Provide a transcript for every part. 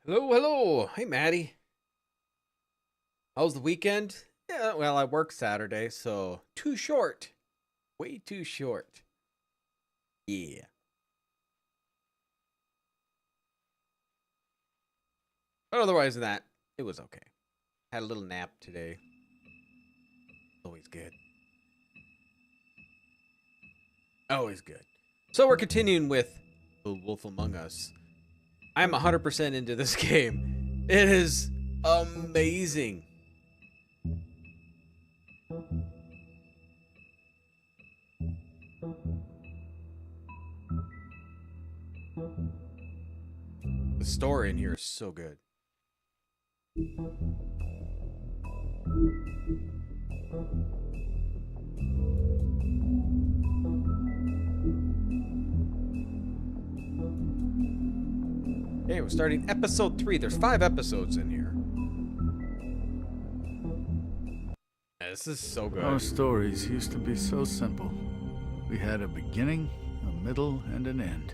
Hello, hello. Hey, Maddie. How was the weekend? Yeah, well, I worked Saturday, so too short. Way too short. Yeah. But otherwise than that, it was okay. Had a little nap today. Always good. Always good. So we're continuing with The Wolf Among Us. I'm 100% into this game. It is amazing. The story in here is so good. Okay, we're starting episode 3. There's 5 episodes in here. Yeah, this is so good. Our stories used to be so simple. We had a beginning, a middle, and an end.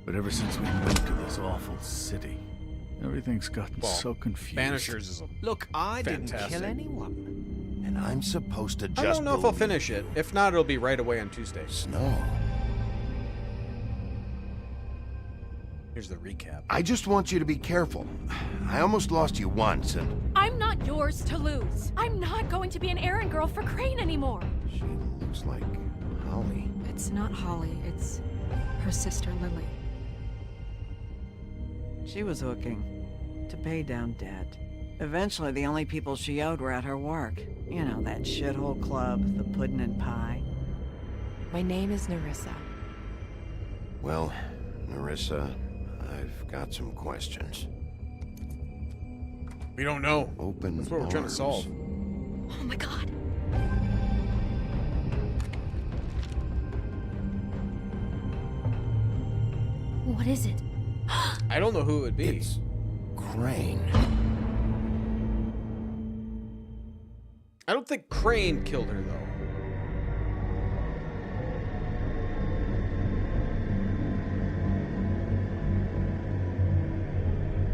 But ever since we moved to this awful city, everything's gotten so confused. Banishers is a Look, I didn't fantastic. kill anyone. And I'm supposed to just I don't know if I'll believe finish it. If not, it'll be right away on Tuesday. Snow. Here's the recap. I just want you to be careful. I almost lost you once, and I'm not yours to lose. I'm not going to be an errand girl for Crane anymore. she looks like Holly. It's not Holly, it's her sister Lily. She was looking to pay down debt. Eventually, the only people she owed were at her work. You know, that shithole club, the puddin' and pie. My name is Nerissa. Well, Nerissa, I've got some questions. We don't know. Open That's what we're trying to arms. solve. Oh my god. What is it? I don't know who it would be. It's Crane. I don't think Crane killed her, though.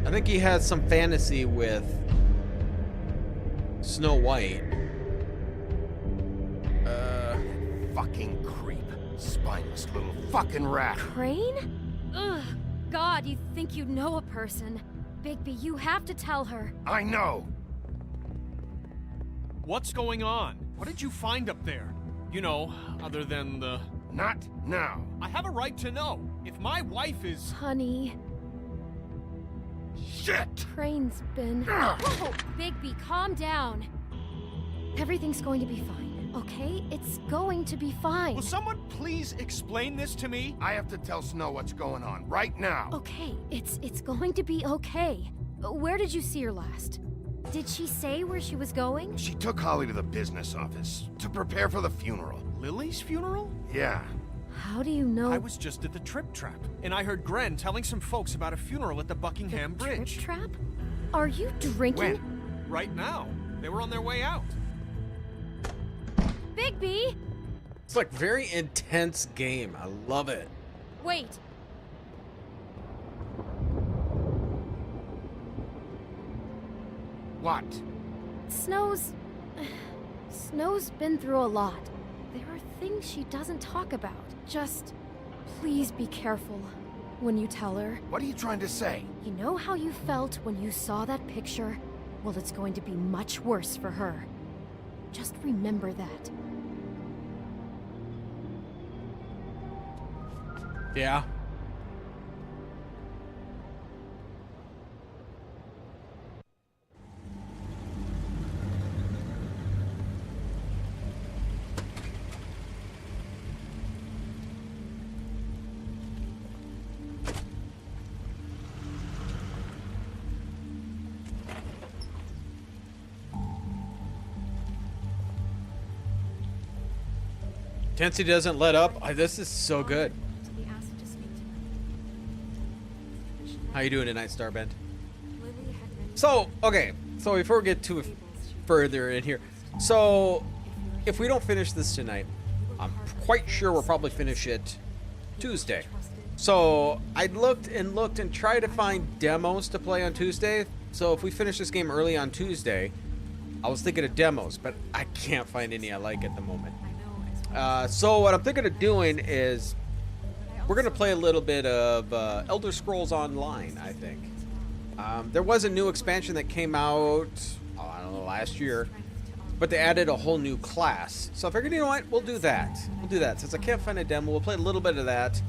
I think he had some fantasy with Snow White. Fucking creep. Spineless little fucking rat. Crane? Ugh. God, you think you know a person. Bigby, you have to tell her. I know. What's going on? What did you find up there? You know, other than the... Not now. I have a right to know. If my wife is... Honey, Shit! Crane's been... Whoa! Bigby, calm down. Everything's going to be fine, okay? It's going to be fine. Will someone please explain this to me? I have to tell Snow what's going on right now. Okay, it's going to be okay. Where did you see her last? Did she say where she was going? She took Holly to the business office to prepare for the funeral. Lily's funeral? Yeah. How do you know? I was just at the Trip Trap, and I heard Gren telling some folks about a funeral at the Buckingham The Bridge. Trip trap? Are you drinking? When? Right now. They were on their way out. Bigby! It's like very intense game. I love it. Wait. What? Snow's been through a lot. There are things she doesn't talk about. Just please be careful when you tell her. What are you trying to say? You know how you felt when you saw that picture? Well, it's going to be much worse for her. Just remember that. Yeah. Intensity doesn't let up. This is so good. How you doing tonight, Starbend? So, okay. So before we get too further in here, so if we don't finish this tonight, I'm quite sure we'll probably finish it Tuesday. So I looked and tried to find demos to play on Tuesday. So if we finish this game early on Tuesday, I was thinking of demos, but I can't find any I like at the moment. So what I'm thinking of doing is we're going to play a little bit of Elder Scrolls Online, I think. There was a new expansion that came out, I don't know, last year, but they added a whole new class. So I figured, you know what, we'll do that. We'll do that. Since I can't find a demo, we'll play a little bit of that,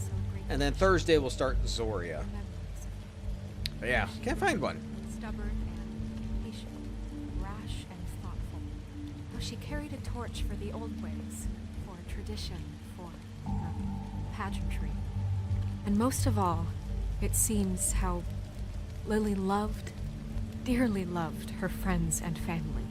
and then Thursday we'll start Zoria. But yeah, can't find one. Stubborn and patient, rash and thoughtful. Though she carried a torch for the old ways, for tradition, for pageantry. And most of all, it seems how Lily loved, dearly loved her friends and family.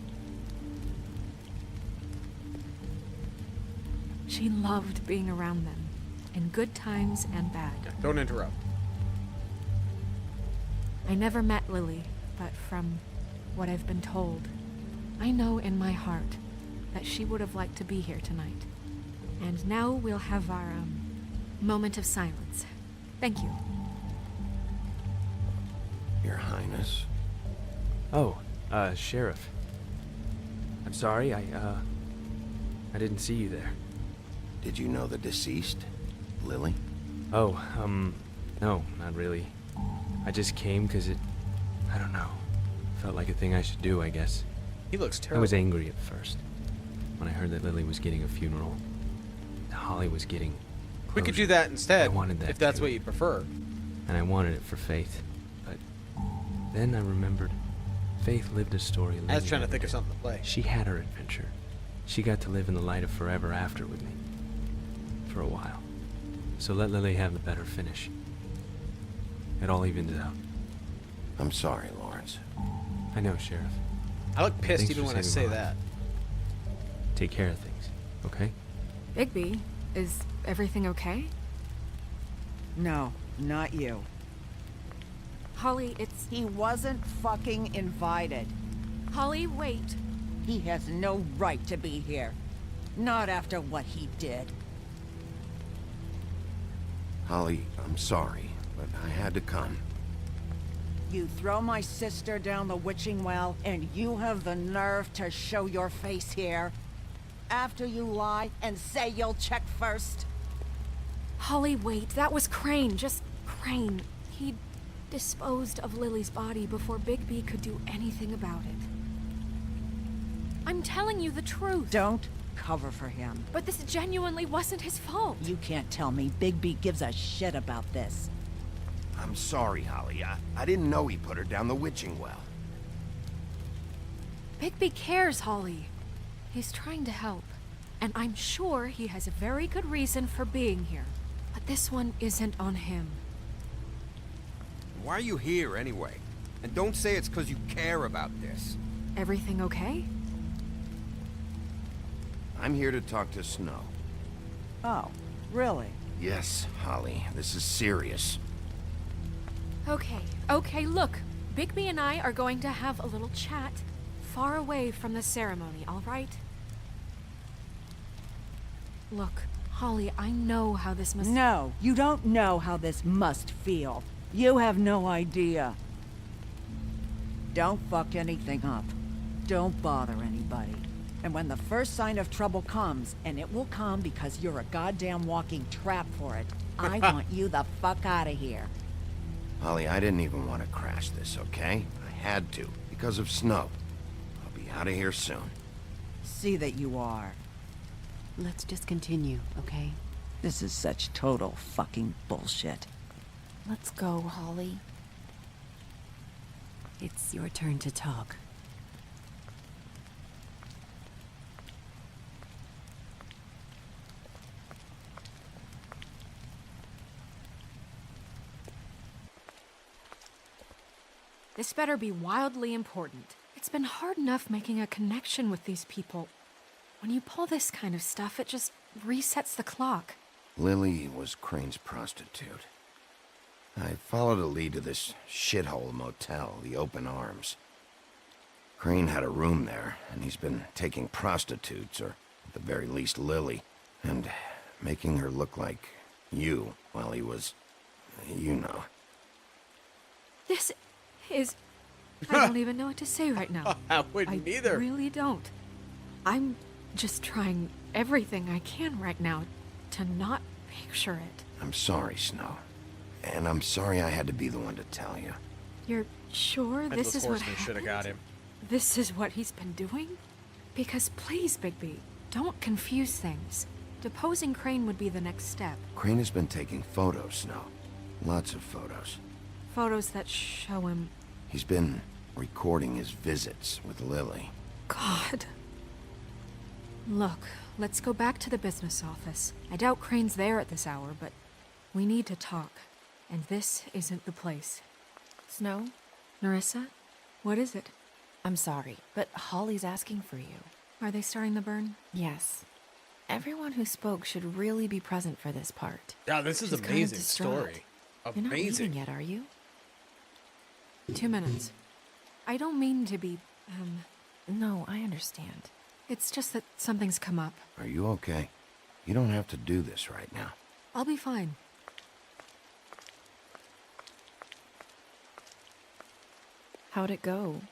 She loved being around them, in good times and bad. Don't interrupt. I never met Lily, but from what I've been told, I know in my heart that she would have liked to be here tonight. And now we'll have our, moment of silence. Thank you. Your Highness. Oh, Sheriff. I'm sorry, I didn't see you there. Did you know the deceased, Lily? Oh, no, not really. I just came because I don't know, felt like a thing I should do, I guess. He looks I terrible. was angry at first, when I heard that Lily was getting a funeral, that Holly was getting We could closure. do that instead, I wanted that if that's too. what you prefer. And I wanted it for Faith, but then I remembered Faith lived a story I was Lily trying to never think of did. something to play. She had her adventure. She got to live in the light of forever after with me. For a while. So let Lily have the better finish. It all evens out. I'm sorry, Lawrence. I know, Sheriff. I look pissed Thanks even for when I say saving my that. life. Take care of things, okay? Bigby, is everything okay? No, not you. Holly, it's... He wasn't fucking invited. Holly, wait. He has no right to be here. Not after what he did. Holly, I'm sorry, but I had to come. You throw my sister down the witching well, and you have the nerve to show your face here? After you lie and say you'll check first? Holly, wait. That was Crane. Just Crane. He disposed of Lily's body before Bigby could do anything about it. I'm telling you the truth. Don't cover for him. But this genuinely wasn't his fault. You can't tell me Bigby gives a shit about this. I'm sorry, Holly. I didn't know he put her down the witching well. Bigby cares, Holly. He's trying to help. And I'm sure he has a very good reason for being here. But this one isn't on him. Why are you here, anyway? And don't say it's because you care about this. Everything okay? I'm here to talk to Snow. Oh, really? Yes, Holly, this is serious. Okay, look. Bigby and I are going to have a little chat far away from the ceremony, all right? Look, Holly, I know how this must... No, you don't know how this must feel. You have no idea. Don't fuck anything up. Don't bother anybody. And when the first sign of trouble comes, and it will come because you're a goddamn walking trap for it, I want you the fuck out of here. Holly, I didn't even want to crash this, okay? I had to, because of Snow. I'll be out of here soon. See that you are. Let's just continue, okay? This is such total fucking bullshit. Let's go, Holly. It's your turn to talk. This better be wildly important. It's been hard enough making a connection with these people. When you pull this kind of stuff, it just resets the clock. Lily was Crane's prostitute. I followed a lead to this shithole motel, the Open Arms. Crane had a room there, and he's been taking prostitutes, or at the very least Lily, and making her look like, you while he was... you know. This is... I don't even know what to say right now. I wouldn't either. I really don't. I'm just trying everything I can right now to not picture it. I'm sorry, Snow. And I'm sorry I had to be the one to tell you. You're sure this is what should have got happened? him. This is what he's been doing? Because please, Bigby, don't confuse things. Deposing Crane would be the next step. Crane has been taking photos, Snow. Lots of photos. Photos that show him... He's been recording his visits with Lily. God. Look, let's go back to the business office. I doubt Crane's there at this hour, but we need to talk. And this isn't the place. Snow? Nerissa? What is it? I'm sorry, but Holly's asking for you. Are they starting the burn? Yes. Everyone who spoke should really be present for this part. Yeah, this is She's kind of amazing distraught. story. You're not Amazing. leaving yet, are you? 2 minutes. I don't mean to be, No, I understand. it's just that something's come up. Are you okay? You don't have to do this right now. I'll be fine. How'd it go?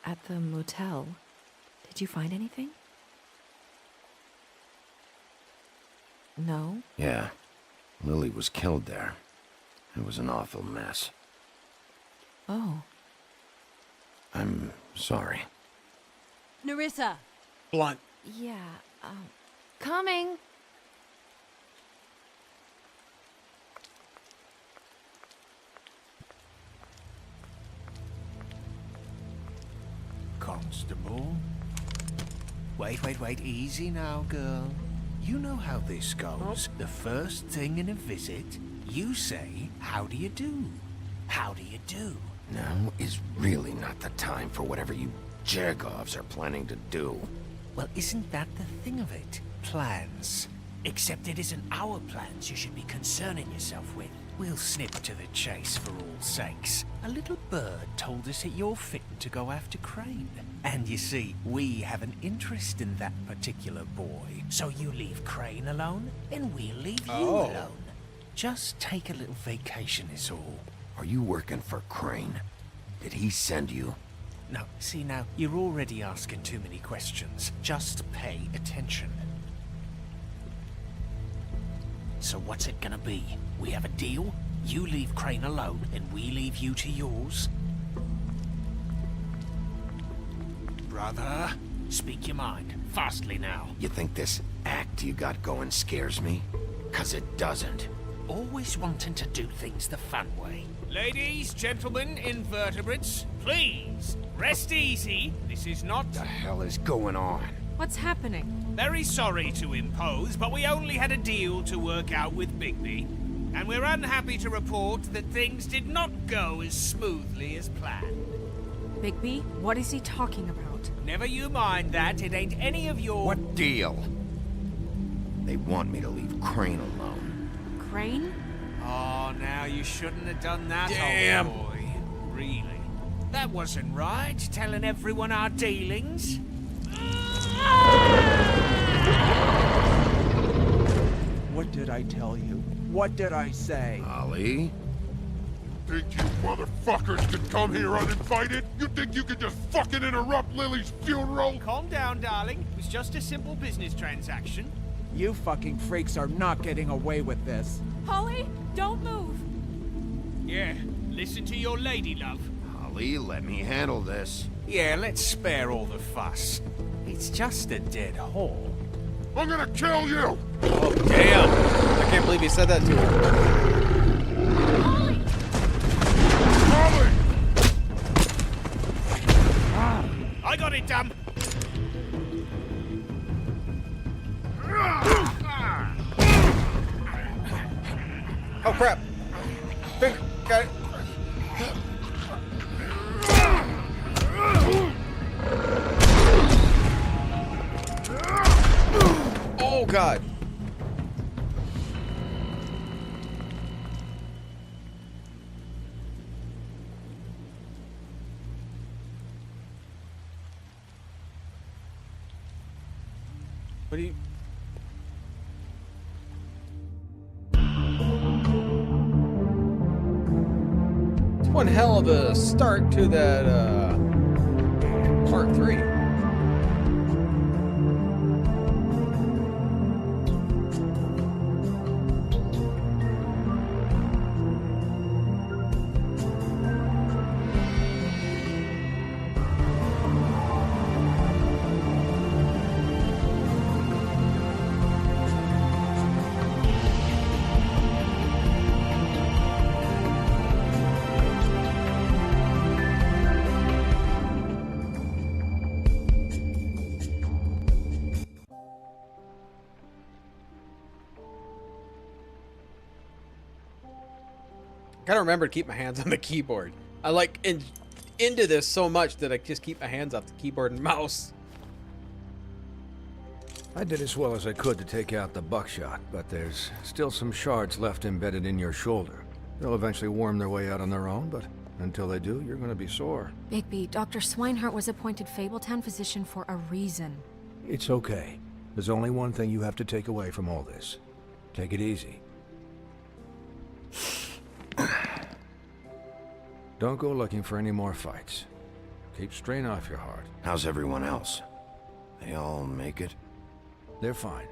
At the motel? Did you find anything? No? Yeah. Lily was killed there. It was an awful mess. Oh. I'm sorry. Nerissa! Blunt. Yeah, coming! Constable? Wait, easy now, girl. You know how this goes. The first thing in a visit, you say, how do you do? How do you do? Now is really not the time for whatever you Jergovs are planning to do. Well, isn't that the thing of it? Plans. Except it isn't our plans you should be concerning yourself with. We'll snip to the chase for all sakes. A little bird told us that you're fitting to go after Crane. And you see, we have an interest in that particular boy. So you leave Crane alone, and we'll leave you alone. Just take a little vacation is all. Are you working for Crane? Did he send you? No, see now, you're already asking too many questions. Just pay attention. So what's it gonna be? We have a deal? You leave Crane alone, and we leave you to yours? Brother, speak your mind. Fastly now. You think this act you got going scares me? 'Cause it doesn't. Always wanting to do things the fun way. Ladies, gentlemen, invertebrates, please, rest easy. This is not... The hell is going on? What's happening? Very sorry to impose, but we only had a deal to work out with Bigby. And we're unhappy to report that things did not go as smoothly as planned. Bigby, what is he talking about? Never you mind that, it ain't any of your... What deal? They want me to leave Crane alone. Crane? Oh, now you shouldn't have done that, Damn. old boy. Really? That wasn't right, telling everyone our dealings. What did I tell you? What did I say? Ollie? Think you motherfuckers can come here uninvited? You think you can just fucking interrupt Lily's funeral? Calm down, darling. It was just a simple business transaction. You fucking freaks are not getting away with this. Holly, don't move! Yeah, listen to your lady, love. Ollie, let me handle this. Yeah, let's spare all the fuss. It's just a dead hole. I'm gonna kill you! Oh, damn. I can't believe he said that to her. Holly! Holly! I got it, damn. Oh, crap. Finger. Got it. Oh, God. What do you... One hell of a start to that part 3. Gotta remember to keep my hands on the keyboard. I like into this so much that I just keep my hands off the keyboard and mouse. I did as well as I could to take out the buckshot, but there's still some shards left embedded in your shoulder. They'll eventually worm their way out on their own, but until they do, you're gonna be sore. Bigby, Dr. Swinehart was appointed Fabletown physician for a reason. It's okay. There's only one thing you have to take away from all this. Take it easy. Don't go looking for any more fights. Keep strain off your heart. How's everyone else? They all make it? They're fine.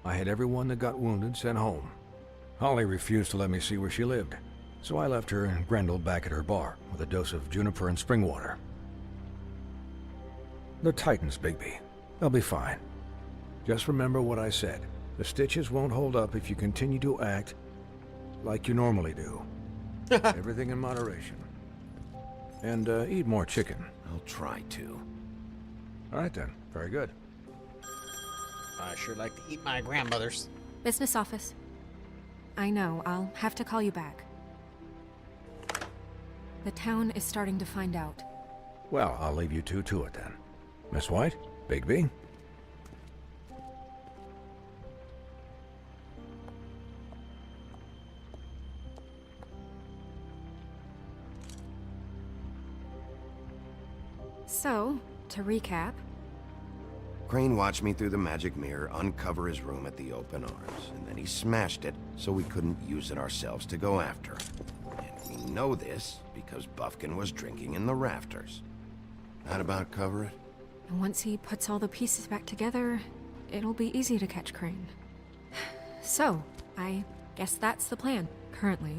I had everyone that got wounded sent home. Holly refused to let me see where she lived, so I left her and Grendel back at her bar with a dose of juniper and spring water. They're Titans, Bigby. They'll be fine. Just remember what I said. The stitches won't hold up if you continue to act like you normally do. Everything in moderation. And eat more chicken. I'll try to. All right then. Very good. I sure like to eat my grandmother's. Business office. I know, I'll have to call you back. The town is starting to find out. Well, I'll leave you two to it then. Miss White, Bigby. So, to recap... Crane watched me through the magic mirror uncover his room at the open arms, and then he smashed it so we couldn't use it ourselves to go after him. And we know this because Buffkin was drinking in the rafters. That about cover it? And once he puts all the pieces back together, it'll be easy to catch Crane. So, I guess that's the plan, currently.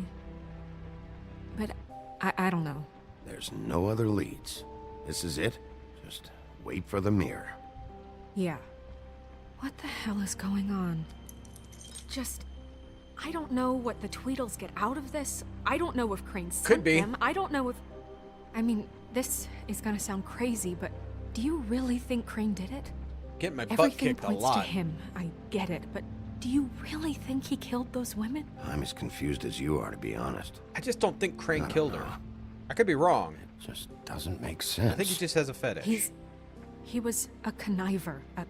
But I don't know. There's no other leads. This is it. Just wait for the mirror. Yeah. What the hell is going on? I don't know what the Tweedles get out of this. I don't know if Crane sent them. I don't know if... I mean, this is gonna sound crazy, but do you really think Crane did it? Get my butt Everything kicked a points lot. to him. I get it, but do you really think he killed those women? I'm as confused as you are, to be honest. I just don't think Crane killed her. I could be wrong. It just doesn't make sense. I think he just has a fetish. He was a conniver, a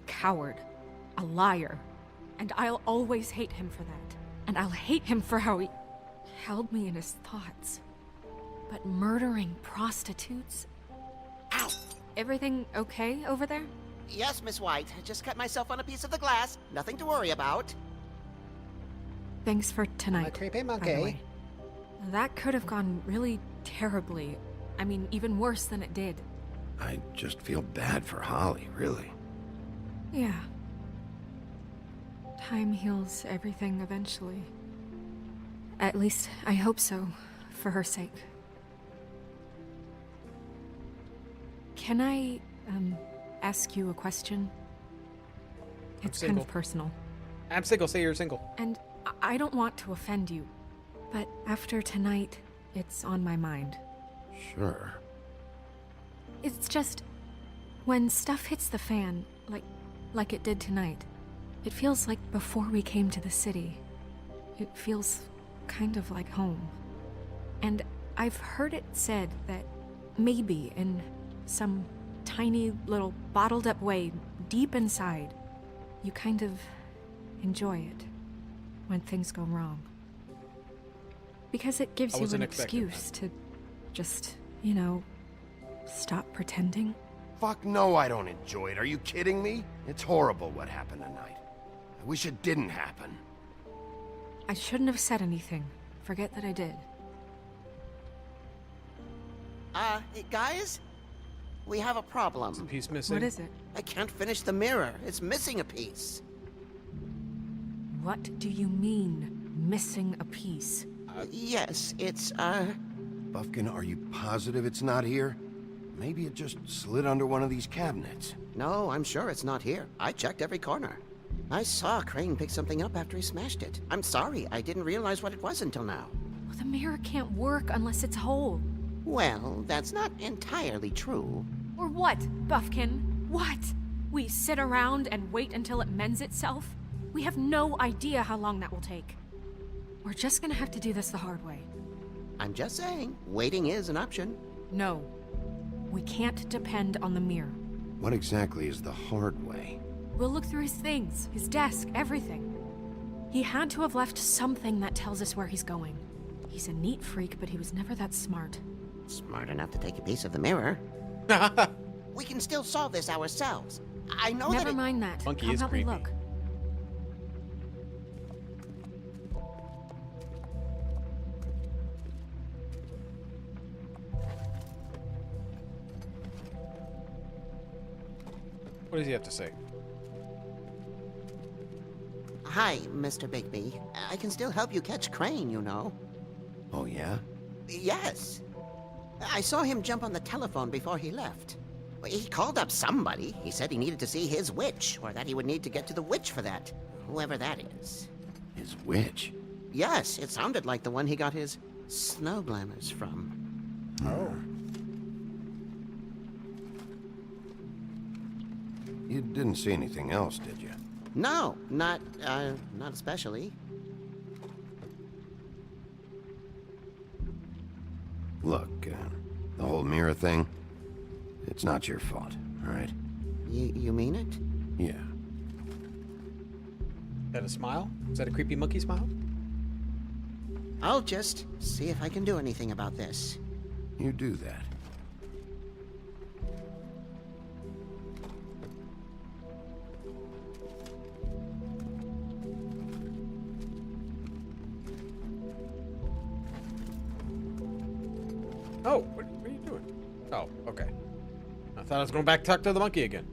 coward, a liar. And I'll always hate him for that. And I'll hate him for how he held me in his thoughts. But murdering prostitutes? Ow! Everything okay over there? Yes, Miss White. Just cut myself on a piece of the glass. Nothing to worry about. Thanks for tonight. creepy by the way. That could have gone really terribly. I mean, even worse than it did. I just feel bad for Holly, really. Yeah. Time heals everything eventually. At least, I hope so, for her sake. Can I, ask you a question? It's kind of personal. I'm single, say you're single. And I don't want to offend you, but after tonight, it's on my mind. Sure. It's just, when stuff hits the fan, like it did tonight, it feels like before we came to the city. It feels kind of like home. And I've heard it said that maybe in some tiny little bottled up way deep inside, you kind of enjoy it when things go wrong. Because it gives you an excuse to just, you know, stop pretending. Fuck no, I don't enjoy it. Are you kidding me? It's horrible what happened tonight. I wish it didn't happen. I shouldn't have said anything. Forget that I did. Guys? We have a problem. Is a piece missing? What is it? I can't finish the mirror. It's missing a piece. What do you mean, missing a piece? Yes, it's, Buffkin, are you positive it's not here? Maybe it just slid under one of these cabinets. No, I'm sure it's not here. I checked every corner. I saw Crane pick something up after he smashed it. I'm sorry, I didn't realize what it was until now. Well, the mirror can't work unless it's whole. Well, that's not entirely true. Or what, Buffkin? What? We sit around and wait until it mends itself? We have no idea how long that will take. We're just gonna have to do this the hard way. I'm just saying, waiting is an option. No. We can't depend on the mirror. What exactly is the hard way? We'll look through his things, his desk, everything. He had to have left something that tells us where he's going. He's a neat freak, but he was never that smart. Smart enough to take a piece of the mirror. We can still solve this ourselves. I know Never mind that. Monkey Come is help me creepy. look. What does he have to say? Hi, Mr. Bigby. I can still help you catch Crane, you know. Oh, yeah? Yes. I saw him jump on the telephone before he left. He called up somebody. He said he needed to see his witch, or that he would need to get to the witch for that. Whoever that is. His witch? Yes, it sounded like the one he got his snow glamours from. Oh. You didn't see anything else, did you? No, not especially. Look, the whole mirror thing, it's not your fault, all right? You mean it? Yeah. Is that a smile? Is that a creepy monkey smile? I'll just see if I can do anything about this. You do that. Oh, what are you doing? Oh, okay. I thought I was going back to talk to the monkey again.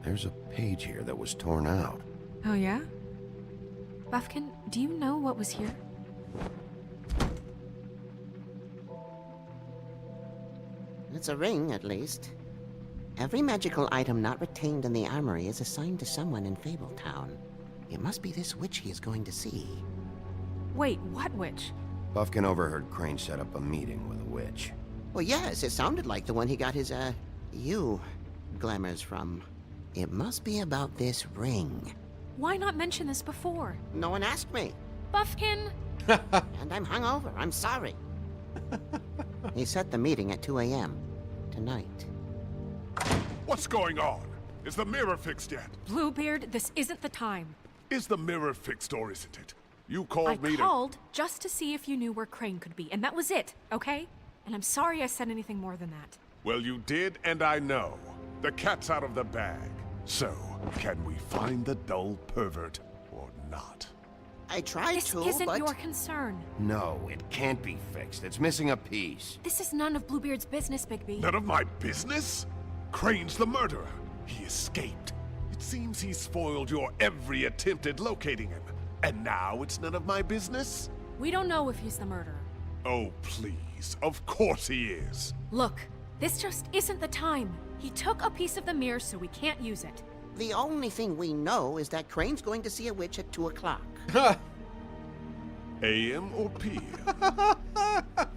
There's a page here that was torn out. Oh, yeah? Buffkin, do you know what was here? It's a ring, at least. Every magical item not retained in the armory is assigned to someone in Fabletown. It must be this witch he is going to see. Wait, what witch? Buffkin overheard Crane set up a meeting with a witch. Well, yes, it sounded like the one he got his, glamours from. It must be about this ring. Why not mention this before? No one asked me. Buffkin! And I'm hungover. I'm sorry. He set the meeting at 2 a.m. tonight. What's going on? Is the mirror fixed yet? Bluebeard, this isn't the time. Is the mirror fixed or isn't it? You called I me called just to see if you knew where Crane could be, and that was it, okay? And I'm sorry I said anything more than that. Well, you did, and I know. The cat's out of the bag. So, can we find the dull pervert or not? I tried This to, isn't but... your concern. No, it can't be fixed. It's missing a piece. This is none of Bluebeard's business, Bigby. None of my business? Crane's the murderer. He escaped. It seems he spoiled your every attempt at locating him. And now it's none of my business? We don't know if he's the murderer. Oh, please. Of course he is. Look, this just isn't the time. He took a piece of the mirror, so we can't use it. The only thing we know is that Crane's going to see a witch at 2 o'clock. AM or PM?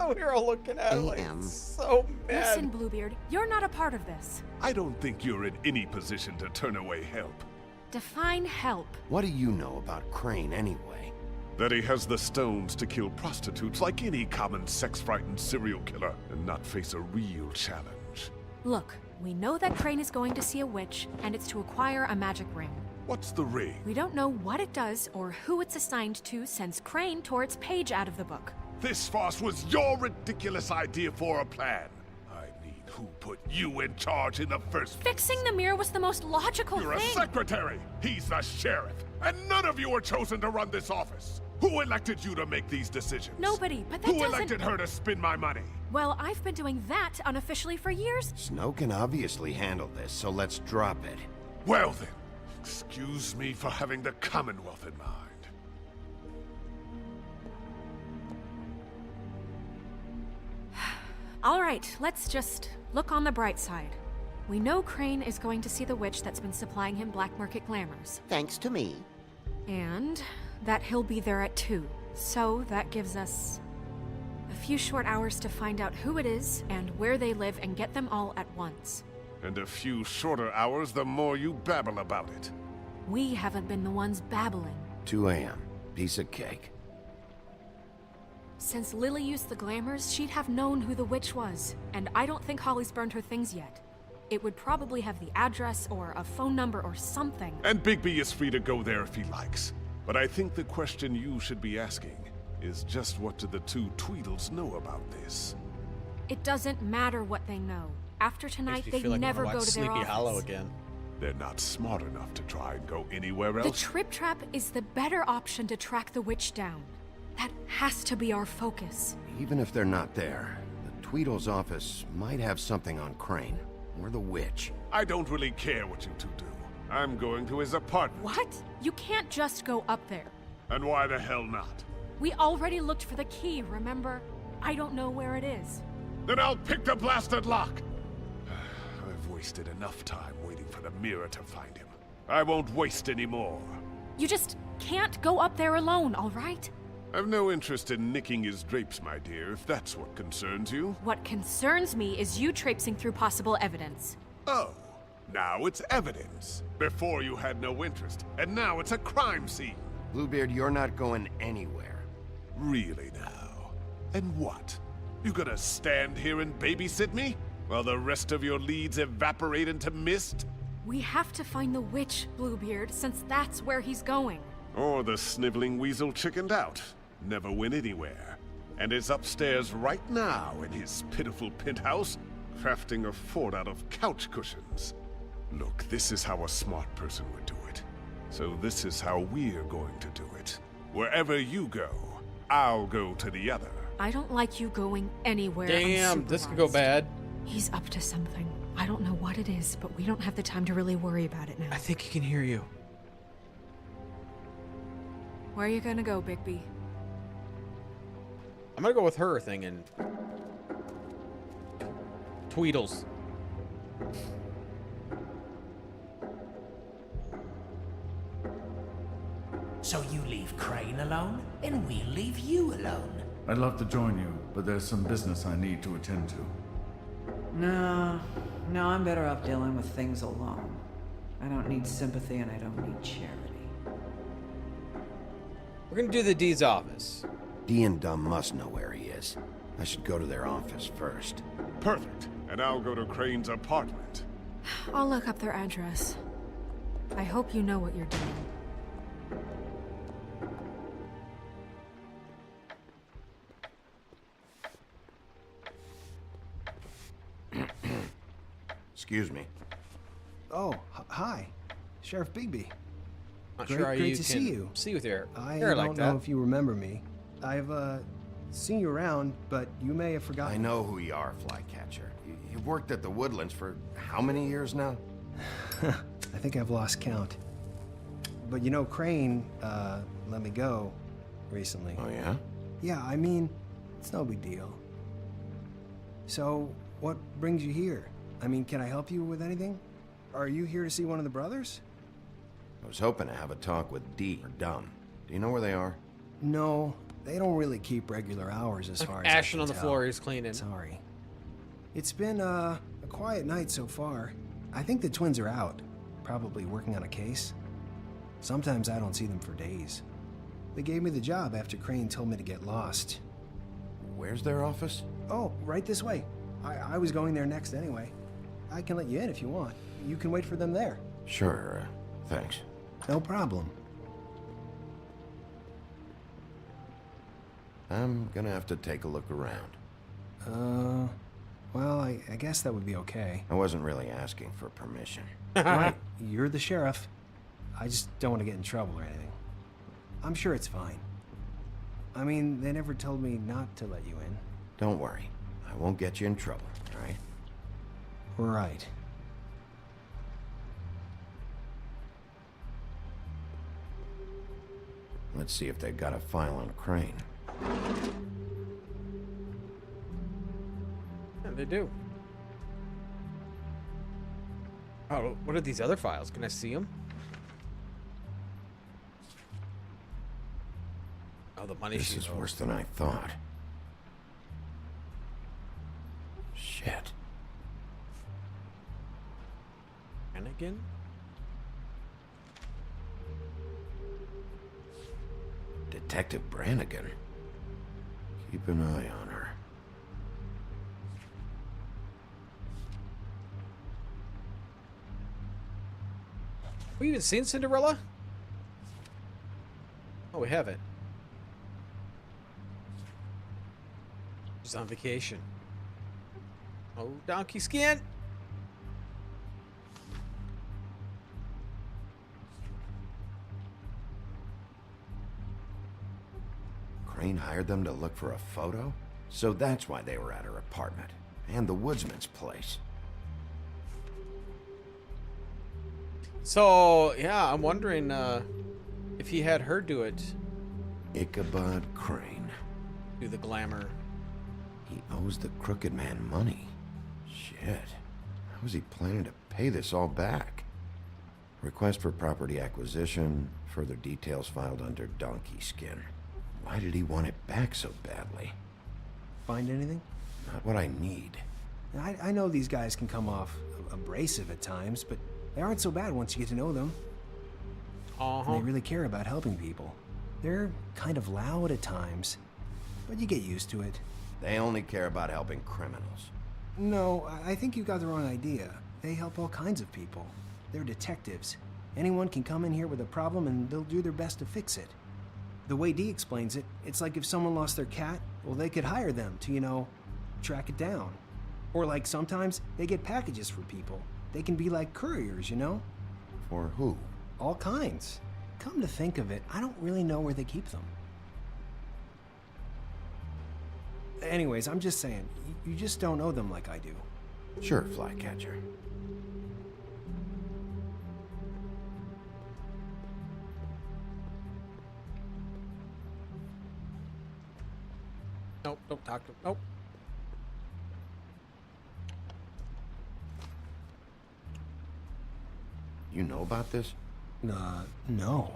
We're all looking at him like AM. so mad. Listen, Bluebeard, you're not a part of this. I don't think you're in any position to turn away help. Define help. What do you know about Crane anyway? That he has the stones to kill prostitutes like any common sex-frightened serial killer and not face a real challenge. Look, We know that Crane is going to see a witch, and it's to acquire a magic ring. What's the ring? We don't know what it does or who it's assigned to since Crane tore its page out of the book. This farce was your ridiculous idea for a plan. I mean, who put you in charge in the first place? Fixing the mirror was the most logical You're thing. a secretary. He's the sheriff. And none of you were chosen to run this office. Who elected you to make these decisions? Nobody, but that Who doesn't... elected her to spend my money? Well, I've been doing that unofficially for years. Snow can obviously handle this, so let's drop it. Well then, excuse me for having the Commonwealth in mind. All right, let's just look on the bright side. We know Crane is going to see the witch that's been supplying him black market glamours. Thanks to me. And that he'll be there at 2. So that gives us a few short hours to find out who it is and where they live and get them all at once. And a few shorter hours the more you babble about it. We haven't been the ones babbling. 2 a.m. Piece of cake. Since Lily used the glamours, she'd have known who the witch was. And I don't think Holly's burned her things yet. It would probably have the address or a phone number or something. And Bigby is free to go there if he likes. But I think the question you should be asking is just what do the 2 Tweedles know about this? It doesn't matter what they know. After tonight, Makes me they'd feel like I never wanna go watch to their Sleepy office. Hollow again. They're not smart enough to try and go anywhere else. The Trip Trap is the better option to track the witch down. That has to be our focus. Even if they're not there, the Tweedle's office might have something on Crane. Or the witch. I don't really care what you 2 do. I'm going to his apartment. What? You can't just go up there. And why the hell not? We already looked for the key, remember? I don't know where it is. Then I'll pick the blasted lock! I've wasted enough time waiting for the mirror to find him. I won't waste any more. You just can't go up there alone, all right? I've no interest in nicking his drapes, my dear, if that's what concerns you. What concerns me is you traipsing through possible evidence. Oh, now it's evidence. Before you had no interest, and now it's a crime scene. Bluebeard, you're not going anywhere. Really now? And what? You gonna stand here and babysit me? While the rest of your leads evaporate into mist? We have to find the witch, Bluebeard, since that's where he's going. Or the sniveling weasel chickened out. Never went anywhere. And is upstairs right now in his pitiful penthouse, crafting a fort out of couch cushions. Look, this is how a smart person would do it. So this is how we're going to do it. Wherever you go, I'll go to the other. I don't like you going anywhere. Damn, this could go bad. He's up to something. I don't know what it is, but we don't have the time to really worry about it now. I think he can hear you. Where are you gonna go, Bigby? I'm gonna go with her thing and Tweedles. So you leave Crane alone, and we'll leave you alone. I'd love to join you, but there's some business I need to attend to. No, I'm better off dealing with things alone. I don't need sympathy and I don't need charity. We're gonna do the D's office. Dee and Dumb must know where he is. I should go to their office first. Perfect. And I'll go to Crane's apartment. I'll look up their address. I hope you know what you're doing. Excuse me. Oh, hi. Sheriff Bigby. Not sure how great you to can see you. see with your I hair don't like know that. if you remember me. I've seen you around, but you may have forgotten. I know who you are, Flycatcher. You've worked at the Woodlands for how many years now? I think I've lost count. But you know, Crane let me go recently. Oh, yeah? Yeah, I mean, it's no big deal. So, what brings you here? I mean, can I help you with anything? Are you here to see one of the brothers? I was hoping to have a talk with Dee or Dumb. Do you know where they are? No, they don't really keep regular hours as far as I Ashing can on the tell. floor, he's cleaning. Sorry. It's been a quiet night so far. I think the twins are out, probably working on a case. Sometimes I don't see them for days. They gave me the job after Crane told me to get lost. Where's their office? Oh, right this way. I was going there next anyway. I can let you in if you want. You can wait for them there. Sure, thanks. No problem. I'm gonna have to take a look around. Well, I guess that would be okay. I wasn't really asking for permission. Right, you're the sheriff. I just don't want to get in trouble or anything. I'm sure it's fine. I mean, they never told me not to let you in. Don't worry. I won't get you in trouble, all right? Right. Let's see if they've got a file on Crane. Yeah, they do. Oh, what are these other files? Can I see them? Oh, the money sheet. This is worse than I thought. Shit. And again? Detective Brannigan. Keep an eye on her. We even seen Cinderella? Oh, we haven't. She's on vacation. Oh, donkey skin! Crane hired them to look for a photo? So that's why they were at her apartment. And the woodsman's place. So, yeah, I'm wondering if he had her do it. Ichabod Crane. Do the glamour. He owes the crooked man money. Shit. How is he planning to pay this all back? Request for property acquisition. Further details filed under donkey skin. Why did he want it back so badly? Find anything? Not what I need. I know these guys can come off abrasive at times, but they aren't so bad once you get to know them. And they really care about helping people. They're kind of loud at times, but you get used to it. They only care about helping criminals. No, I think you got the wrong idea. They help all kinds of people. They're detectives. Anyone can come in here with a problem and they'll do their best to fix it. The way Dee explains it, it's like if someone lost their cat, well, they could hire them to, you know, track it down. Or like sometimes they get packages for people. They can be like couriers, you know? For who? All kinds. Come to think of it, I don't really know where they keep them. Anyways, I'm just saying, you just don't know them like I do. Sure, Flycatcher. Nope, don't talk to him. Nope. You know about this? No.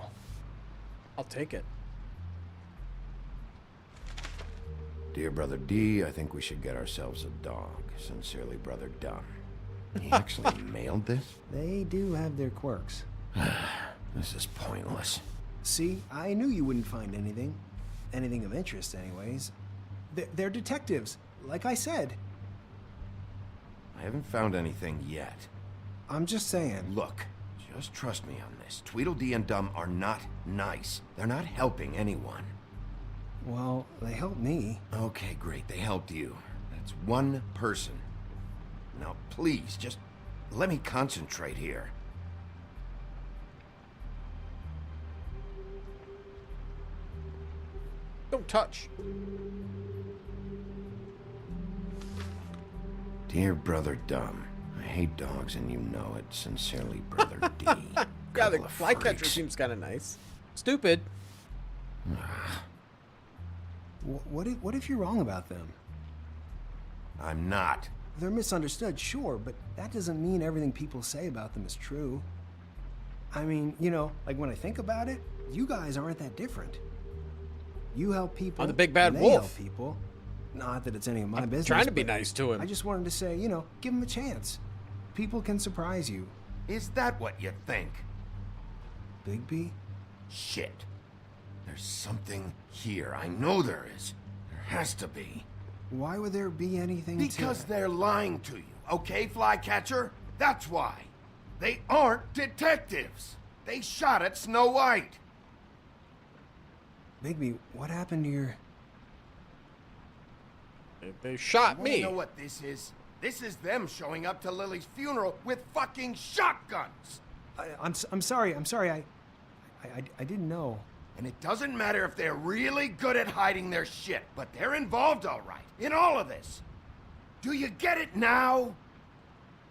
I'll take it. Dear Brother D, I think we should get ourselves a dog. Sincerely, Brother Dunn. He actually mailed this? They do have their quirks. This is pointless. See, I knew you wouldn't find anything. Anything of interest, anyways. They're detectives, like I said. I haven't found anything yet. I'm just saying. Look, just trust me on this. Tweedledee and Dum are not nice. They're not helping anyone. Well, they helped me. Okay, great. They helped you. That's one person. Now, please, just let me concentrate here. Don't touch. Dear Brother Dum, I hate dogs and you know it. Sincerely, Brother D. Yeah, the flycatcher seems kind of nice. Stupid. What if you're wrong about them? I'm not. They're misunderstood, sure, but that doesn't mean everything people say about them is true. I mean, you know, like when I think about it, you guys aren't that different. You help people. I'm the big bad and wolf. They help people. Not that it's any of my business. Trying to be but nice to him. I just wanted to say, you know, give him a chance. People can surprise you. Is that what you think? Bigby? Shit. There's something here. I know there is. There has to be. Why would there be anything Because they're lying to you. okay, Flycatcher? That's why. They aren't detectives. They shot at Snow White. Bigby, what happened to your... They shot me. You know what this is? This is them showing up to Lily's funeral with fucking shotguns. I'm sorry. I didn't know. And it doesn't matter if they're really good at hiding their shit, but they're involved all right in all of this. Do you get it now?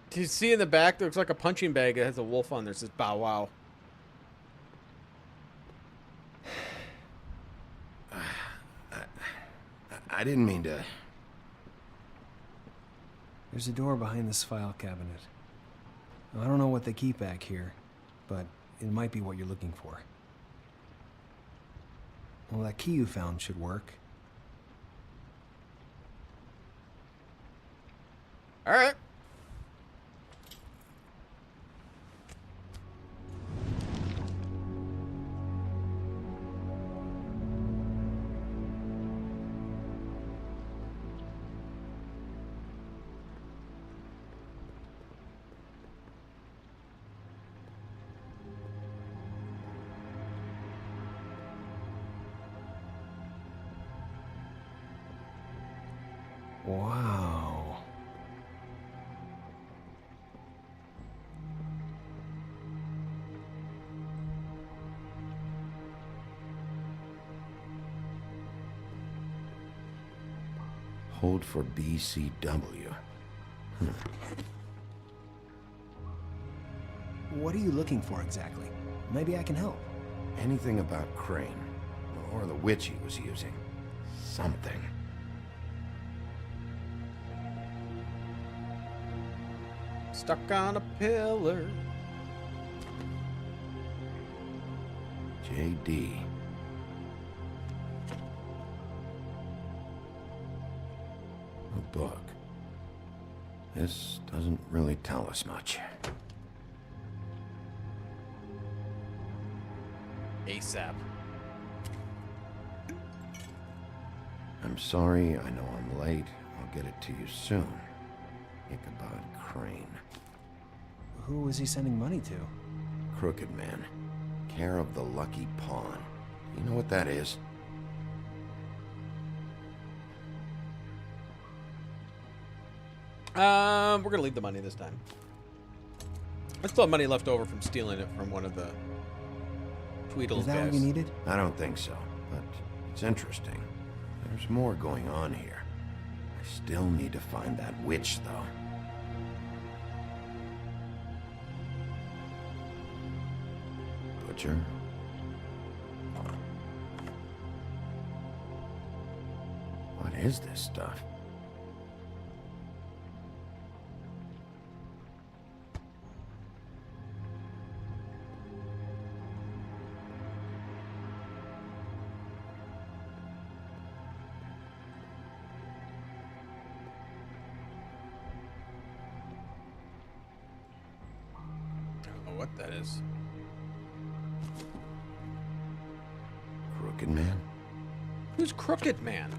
Do you see in the back? There looks like a punching bag that has a wolf on there. It says Bow Wow. I didn't mean to... There's a door behind this file cabinet. I don't know what they keep back here, but it might be what you're looking for. Well, that key you found should work. All right. Wow. Hold for BCW. What are you looking for exactly? Maybe I can help. Anything about Crane, or the witch he was using. Something. Stuck on a pillar. JD. A book. This doesn't really tell us much. ASAP. I'm sorry, I know I'm late. I'll get it to you soon. Ichabod Crane. Who was he sending money to? Crooked Man. Care of the Lucky Pawn. You know what that is? We're gonna leave the money this time. I still have money left over from stealing it from one of the Tweedle Is that guys. what you needed? I don't think so, but it's interesting. There's more going on here. I still need to find that witch, though. Butcher? What is this stuff? I don't know what that is. Crooked Man? Who's Crooked Man?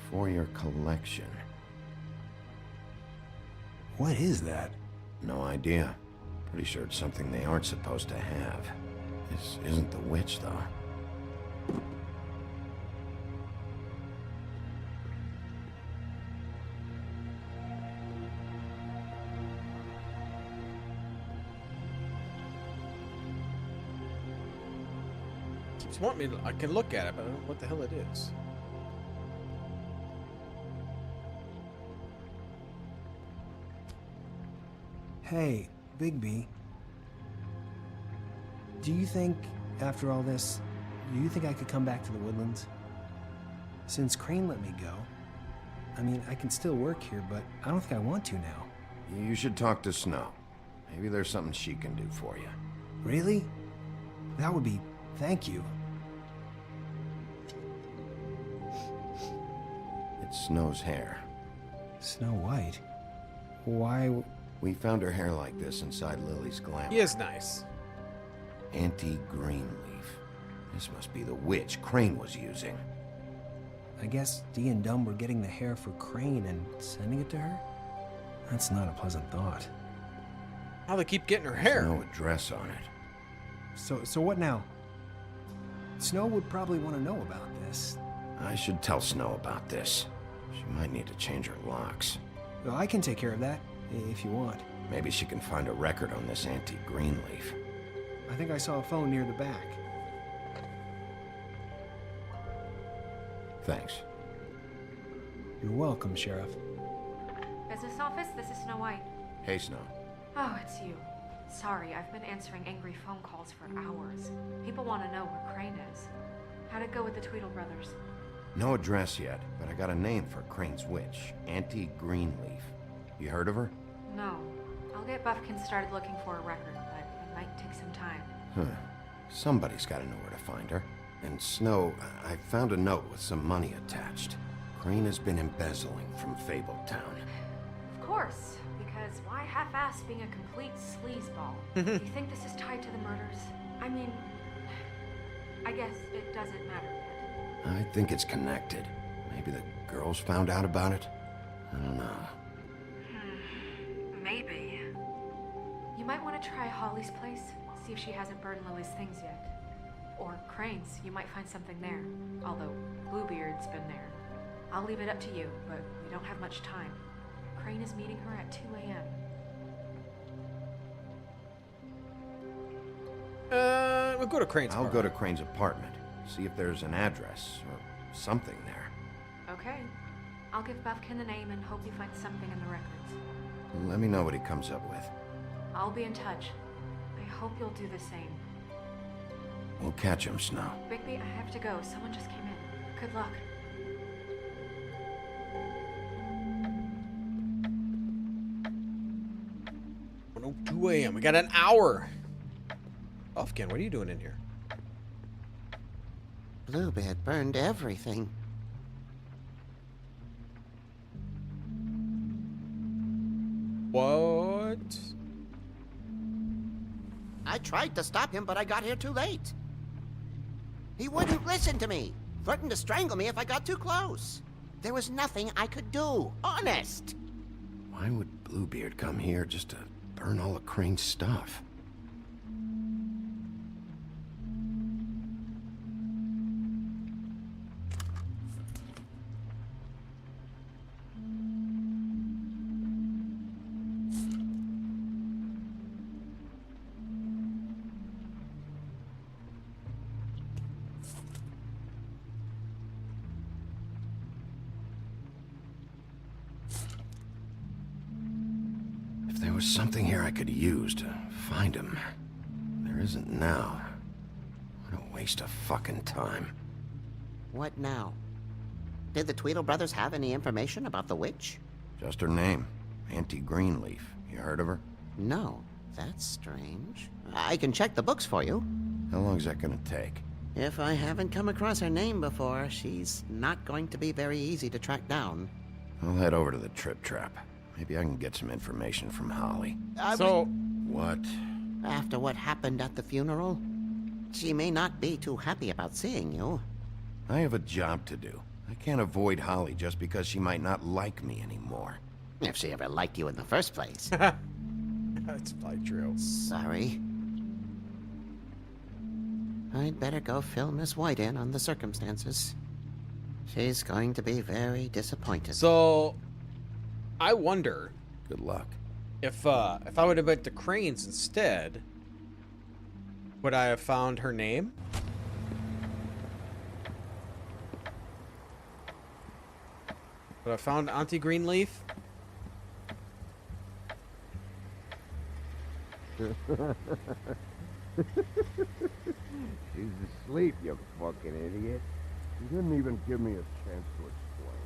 For your collection. What is that? No idea. Pretty sure it's something they aren't supposed to have. This isn't the witch, though. Keeps wanting me to, I can look at it, but I don't know what the hell it is. Hey, Bigby. Do you think, after all this, do you think I could come back to the Woodlands? Since Crane let me go, I mean, I can still work here, but I don't think I want to now. You should talk to Snow. Maybe there's something she can do for you. Really? That would be... thank you. It's Snow's hair. Snow White? Why... We found her hair like this inside Lily's glamour. He is nice. Anti-Greenleaf. This must be the witch Crane was using. I guess Dee and Dumb were getting the hair for Crane and sending it to her? That's not a pleasant thought. How they keep getting her hair. No address on it. So what now? Snow would probably want to know about this. I should tell Snow about this. She might need to change her locks. Well, I can take care of that, if you want. Maybe she can find a record on this antique Greenleaf. I think I saw a phone near the back. Thanks. You're welcome, Sheriff. Business office, this is Snow White. Hey, Snow. Oh, it's you. Sorry, I've been answering angry phone calls for hours. People want to know where Crane is. How'd it go with the Tweedle brothers? No address yet, but I got a name for Crane's witch. Auntie Greenleaf. You heard of her? No. I'll get Buffkin started looking for a record, but it might take some time. Huh. Somebody's got to know where to find her. And Snow, I found a note with some money attached. Crane has been embezzling from Fabletown. Of course, because why half-ass being a complete sleazeball? Do you think this is tied to the murders? I mean, I guess it doesn't matter yet. I think it's connected. Maybe the girls found out about it? I don't know. Maybe. You might want to try Holly's place, see if she hasn't burned Lily's things yet. Or Crane's, you might find something there. Although Bluebeard's been there. I'll leave it up to you, but we don't have much time. Crane is meeting her at 2 a.m. We'll go to Crane's I'll apartment. go to Crane's apartment. See if there's an address or something there. Okay. I'll give Buffkin the name and hope he finds something in the records. Let me know what he comes up with. I'll be in touch. I hope you'll do the same. We'll catch him, Snow. Bigby, I have to go. Someone just came in. Good luck. Oh, 2 a.m. We got an hour. Buffkin, what are you doing in here? Bluebeard burned everything. What? I tried to stop him, but I got here too late. He wouldn't listen to me. Threatened to strangle me if I got too close. There was nothing I could do. Honest. Why would Bluebeard come here just to burn all of Crane's stuff? There was something here I could use to find him. There isn't now. What a waste of fucking time. What now? Did the Tweedle brothers have any information about the witch? Just her name. Auntie Greenleaf. You heard of her? No. That's strange. I can check the books for you. How long is that gonna take? If I haven't come across her name before, she's not going to be very easy to track down. I'll head over to the Trip Trap. Maybe I can get some information from Holly. What? After what happened at the funeral, she may not be too happy about seeing you. I have a job to do. I can't avoid Holly just because she might not like me anymore. If she ever liked you in the first place. That's probably true. Sorry. I'd better go fill Miss White in on the circumstances. She's going to be very disappointed. So, I wonder. Good luck. If I would have went to Crane's instead, would I have found her name? Would I found Auntie Greenleaf? She's asleep, you fucking idiot. You didn't even give me a chance to explain.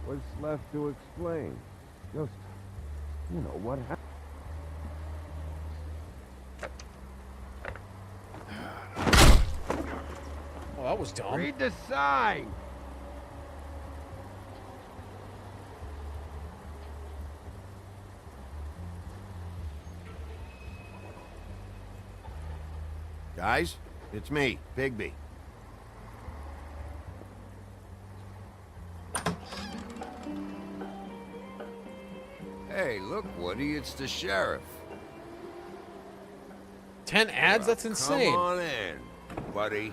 What's left to explain? Just, you know, what happened. Oh, that was dumb. Read the sign! Guys, it's me, Bigby. Hey, look Look, Woody, it's the sheriff. 10 ads? That's insane. Come on in, buddy.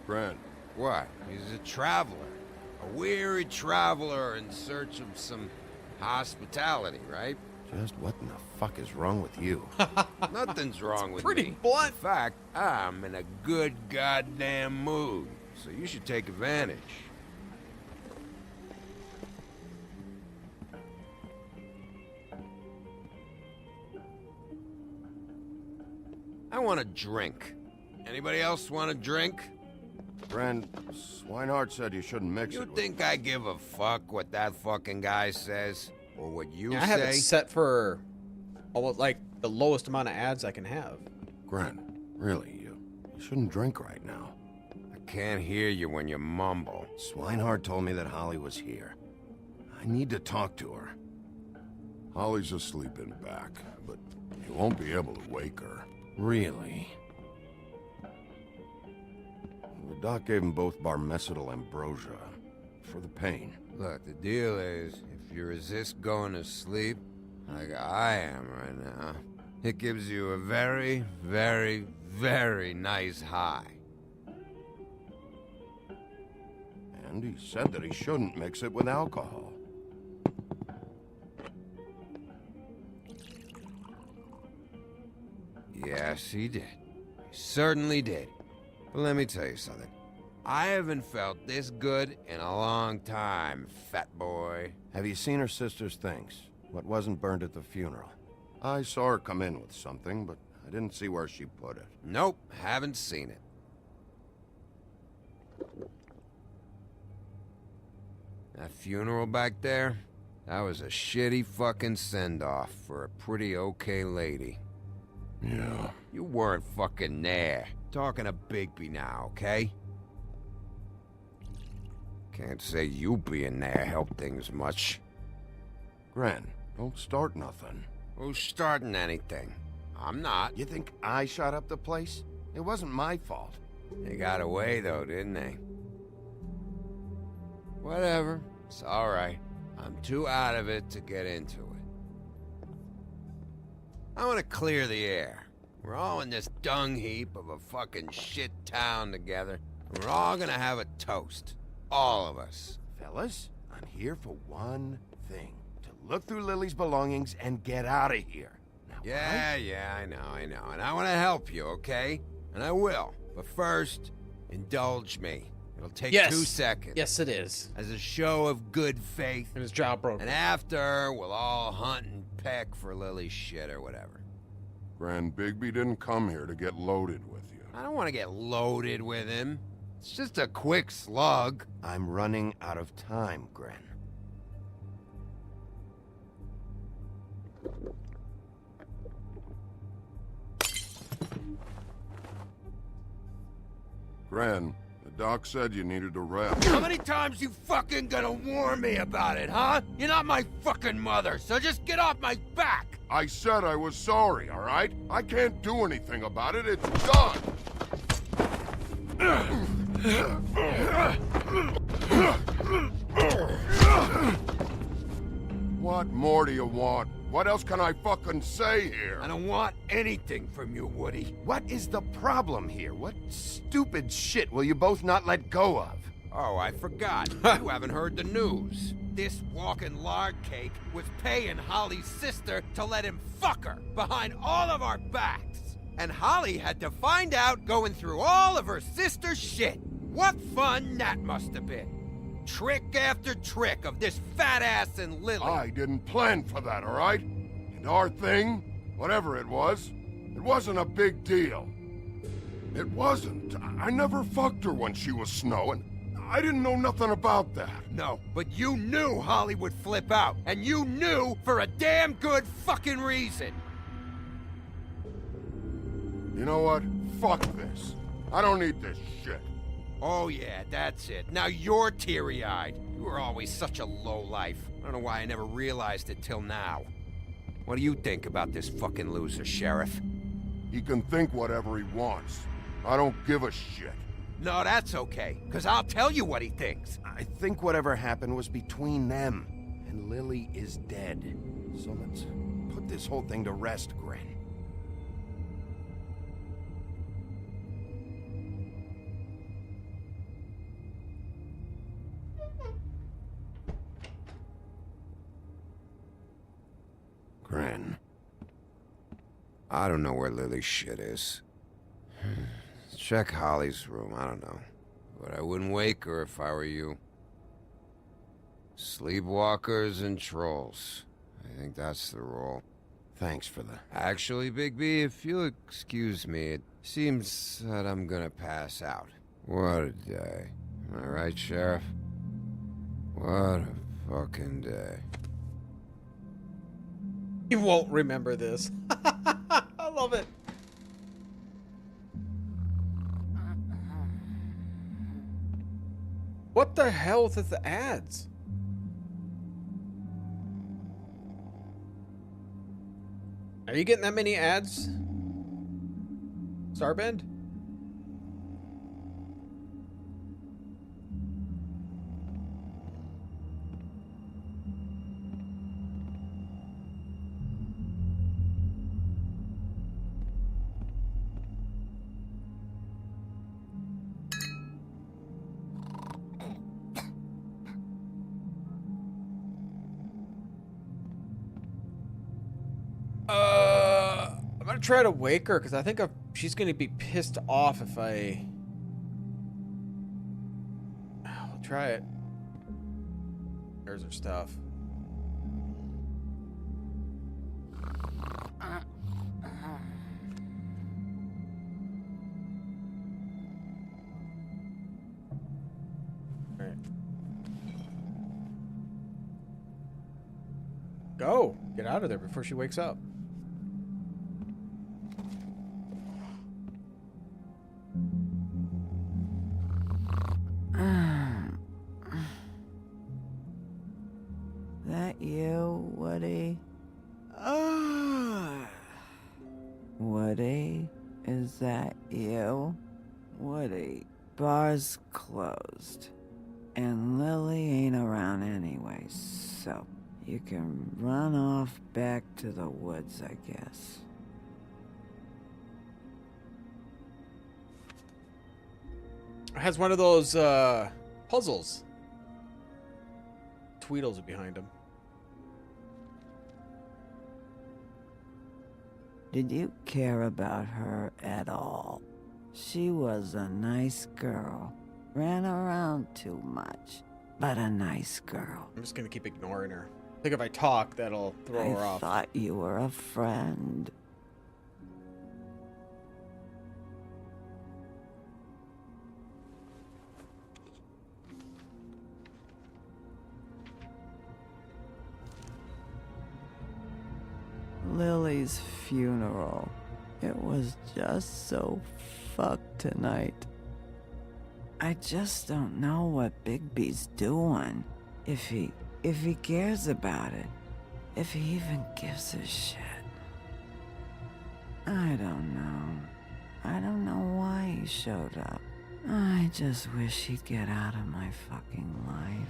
Brent. What? He's a traveler. A weary traveler in search of some hospitality, right? Just what in the fuck is wrong with you? Nothing's wrong with pretty me. blunt. In fact, I'm in a good goddamn mood, so you should take advantage. I want a drink. Anybody else want a drink? Brent, Swinehart said you shouldn't mix it You with... think I give a fuck what that fucking guy says? Or what you Yeah, say? I have it set for almost like the lowest amount of ads I can have. Brent, really, you shouldn't drink right now. I can't hear you when you mumble. Swinehart told me that Holly was here. I need to talk to her. Holly's asleep in back, but you won't be able to wake her. Really? The doc gave them both Barmecidal ambrosia for the pain. Look, the deal is, if you resist going to sleep, like I am right now, it gives you a very, very, very nice high. And he said that he shouldn't mix it with alcohol. Yes, he did. He certainly did. But let me tell you something. I haven't felt this good in a long time, fat boy. Have you seen her sister's things? What wasn't burned at the funeral? I saw her come in with something, but I didn't see where she put it. Nope, haven't seen it. That funeral back there, that was a shitty fucking send-off for a pretty okay lady. Yeah. You weren't fucking there. Talking to Bigby now, okay? Can't say you being there helped things much. Gren, don't start nothing. Who's starting anything? I'm not. You think I shot up the place? It wasn't my fault. They got away, though, didn't they? Whatever. It's alright. I'm too out of it to get into it. I want to clear the air. We're all in this dung heap of a fucking shit town together. And we're all gonna have a toast. All of us. Fellas, I'm here for one thing. To look through Lily's belongings and get out of here. Now, Yeah, I know. And I want to help you, okay? And I will. But first, indulge me. It'll take 2 seconds. Yes, it is. As a show of good faith. And his job broke. And after, we'll all hunt and peck for Lily's shit or whatever. Grand Bigby didn't come here to get loaded with you. I don't want to get loaded with him. It's just a quick slug. I'm running out of time, Gren. Gran, the doc said you needed a rest. How many times you fucking gonna warn me about it, huh? You're not my fucking mother, so just get off my back! I said I was sorry, all right? I can't do anything about it. It's done. What more do you want? What else can I fucking say here? I don't want anything from you, Woody. What is the problem here? What stupid shit will you both not let go of? Oh, I forgot. You haven't heard the news. This walking lard cake was paying Holly's sister to let him fuck her behind all of our backs. And Holly had to find out going through all of her sister's shit. What fun that must have been. Trick after trick of this fat ass and Lily. I didn't plan for that, all right? And our thing, whatever it wasn't a big deal. It wasn't. I never fucked her when she was snowing. I didn't know nothing about that. No, but you knew Holly would flip out. And you knew for a damn good fucking reason. You know what? Fuck this. I don't need this shit. Oh yeah, that's it. Now you're teary-eyed. You were always such a lowlife. I don't know why I never realized it till now. What do you think about this fucking loser, Sheriff? He can think whatever he wants. I don't give a shit. No, that's okay, because I'll tell you what he thinks. I think whatever happened was between them. and Lily is dead. So let's put this whole thing to rest, Gren. Gren. I don't know where Lily's shit is. Check Holly's room, I don't know. But I wouldn't wake her if I were you. Sleepwalkers and trolls. I think that's the rule. Thanks for the... Actually, Bigby, if you'll excuse me, it seems that I'm gonna pass out. What a day. Am I right, Sheriff? What a fucking day. You won't remember this. I love it. What the hell is the ads? Are you getting that many ads, Starbend? I'm gonna try to wake her because I think she's gonna be pissed off if I. I'll try it. There's her stuff. All right. Go! Get out of there before she wakes up. That you, Woody? Woody? Is that you? Woody, bar's closed. And Lily ain't around anyway, so you can run off back to the woods, I guess. It has one of those puzzles. Tweedles are behind him. Did you care about her at all? She was a nice girl. Ran around too much, but a nice girl. I'm just gonna keep ignoring her. I think if I talk, that'll throw her off. I thought you were a friend. Lily's funeral. It was just so fucked tonight. I just don't know what Bigby's doing. If he cares about it. If he even gives a shit. I don't know. I don't know why he showed up. I just wish he'd get out of my fucking life.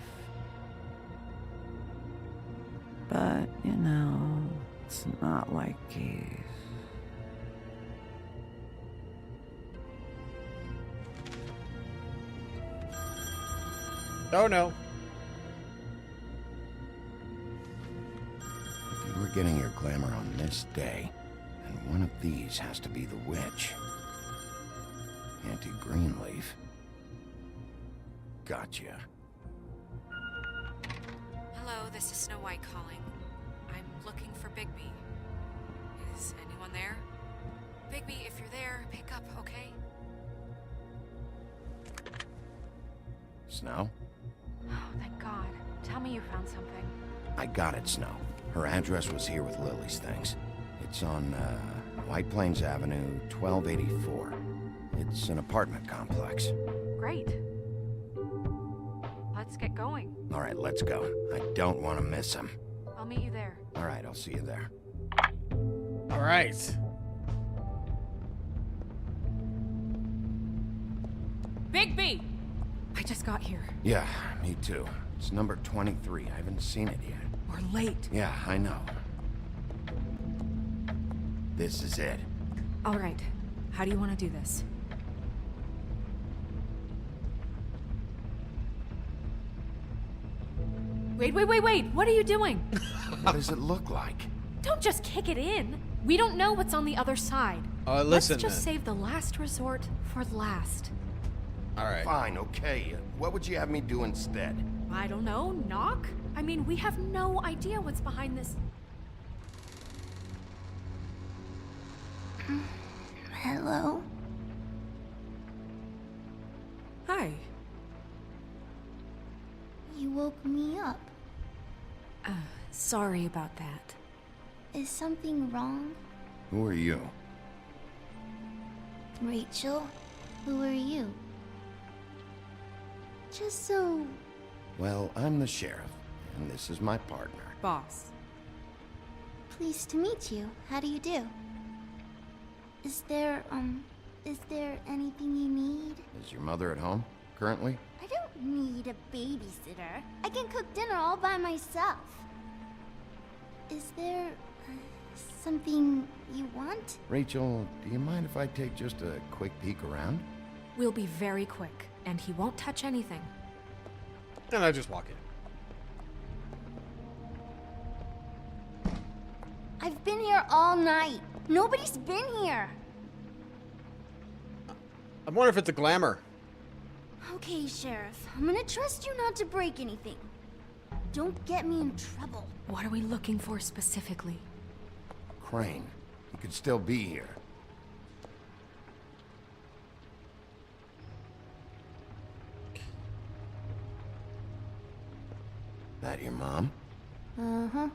But, you know, it's not like he's... Oh no. If you were getting your glamour on this day, then one of these has to be the witch. Auntie Greenleaf. Gotcha. Hello, this is Snow White calling. I'm looking for Bigby. Is anyone there? Bigby, if you're there, pick up, okay? Snow? Oh, thank God. Tell me you found something. I got it, Snow. Her address was here with Lily's things. It's on, White Plains Avenue, 1284. It's an apartment complex. Great. Let's get going. All right, let's go. I don't want to miss him. I'll meet you there. All right, I'll see you there. All right. Bigby! I just got here. Yeah, me too. It's number 23. I haven't seen it yet. We're late. Yeah, I know. This is it. All right. How do you want to do this? Wait. What are you doing? What does it look like? Don't just kick it in. We don't know what's on the other side. Listen Let's then. just save the last resort for last. All right. Fine, okay. What would you have me do instead? I don't know. Knock? I mean, we have no idea what's behind this. Hello? Hi. You woke me up. Sorry about that. Is something wrong? Who are you? Rachel? Who are you? Just so... Well, I'm the sheriff, and this is my partner. Boss. Pleased to meet you. How do you do? Is there anything you need? Is your mother at home, currently? I don't need a babysitter. I can cook dinner all by myself. Is there something you want? Rachel, do you mind if I take just a quick peek around? We'll be very quick, and he won't touch anything. And I just walk in. I've been here all night. Nobody's been here. I wonder if it's a glamour. Okay, Sheriff. I'm gonna trust you not to break anything. Don't get me in trouble. What are we looking for specifically? Crane. He could still be here. That your mom? Uh-huh.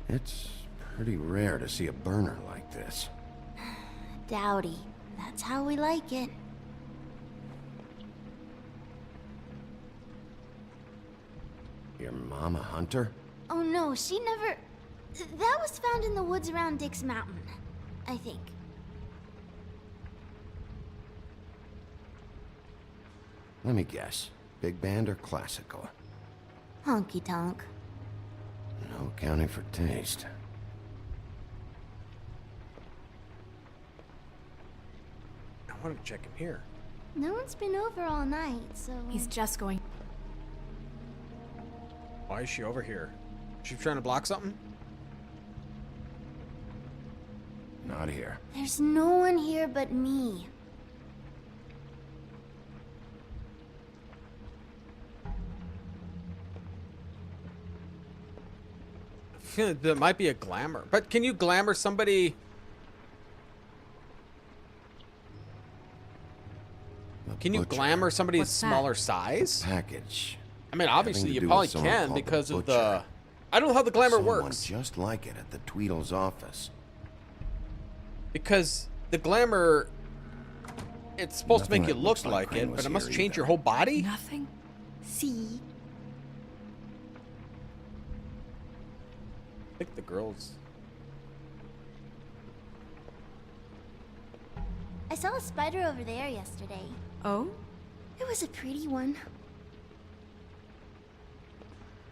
It's pretty rare to see a burner like this. Dowdy. That's how we like it. Your mom a hunter? Oh no, she never... That was found in the woods around Dick's Mountain, I think. Let me guess. Big band or classical? Honky tonk. No accounting for taste. I want to check in here. No one's been over all night, so... He's just going... Why is she over here? She trying to block something? Not here. There's no one here but me. I feel like there might be a glamour. But can you glamour somebody? Can you glamour somebody's What's that? smaller size? Package. I mean, obviously Having to you do with probably someone can called the because of Butcher. the... I don't know how the glamour Someone works. just like it at the Tweedle's office. Because the glamour, it's supposed to Nothing make you that look looks like like Crane it, was but it must here change either. your whole body? Nothing? See? I think the girls... I saw a spider over there yesterday. Oh? It was a pretty one.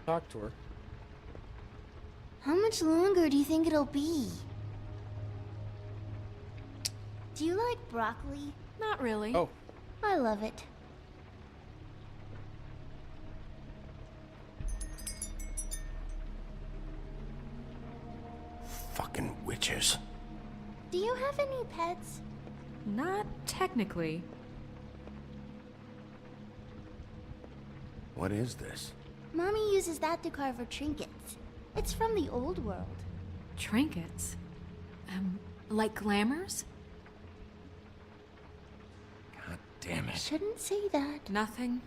Talk to her. How much longer do you think it'll be? Do you like broccoli? Not really. Oh. I love it. Fucking witches. Do you have any pets? Not technically. What is this? Mommy uses that to carve her trinkets. It's from the old world. Trinkets? Like glamours? God damn it. Shouldn't say that. Nothing.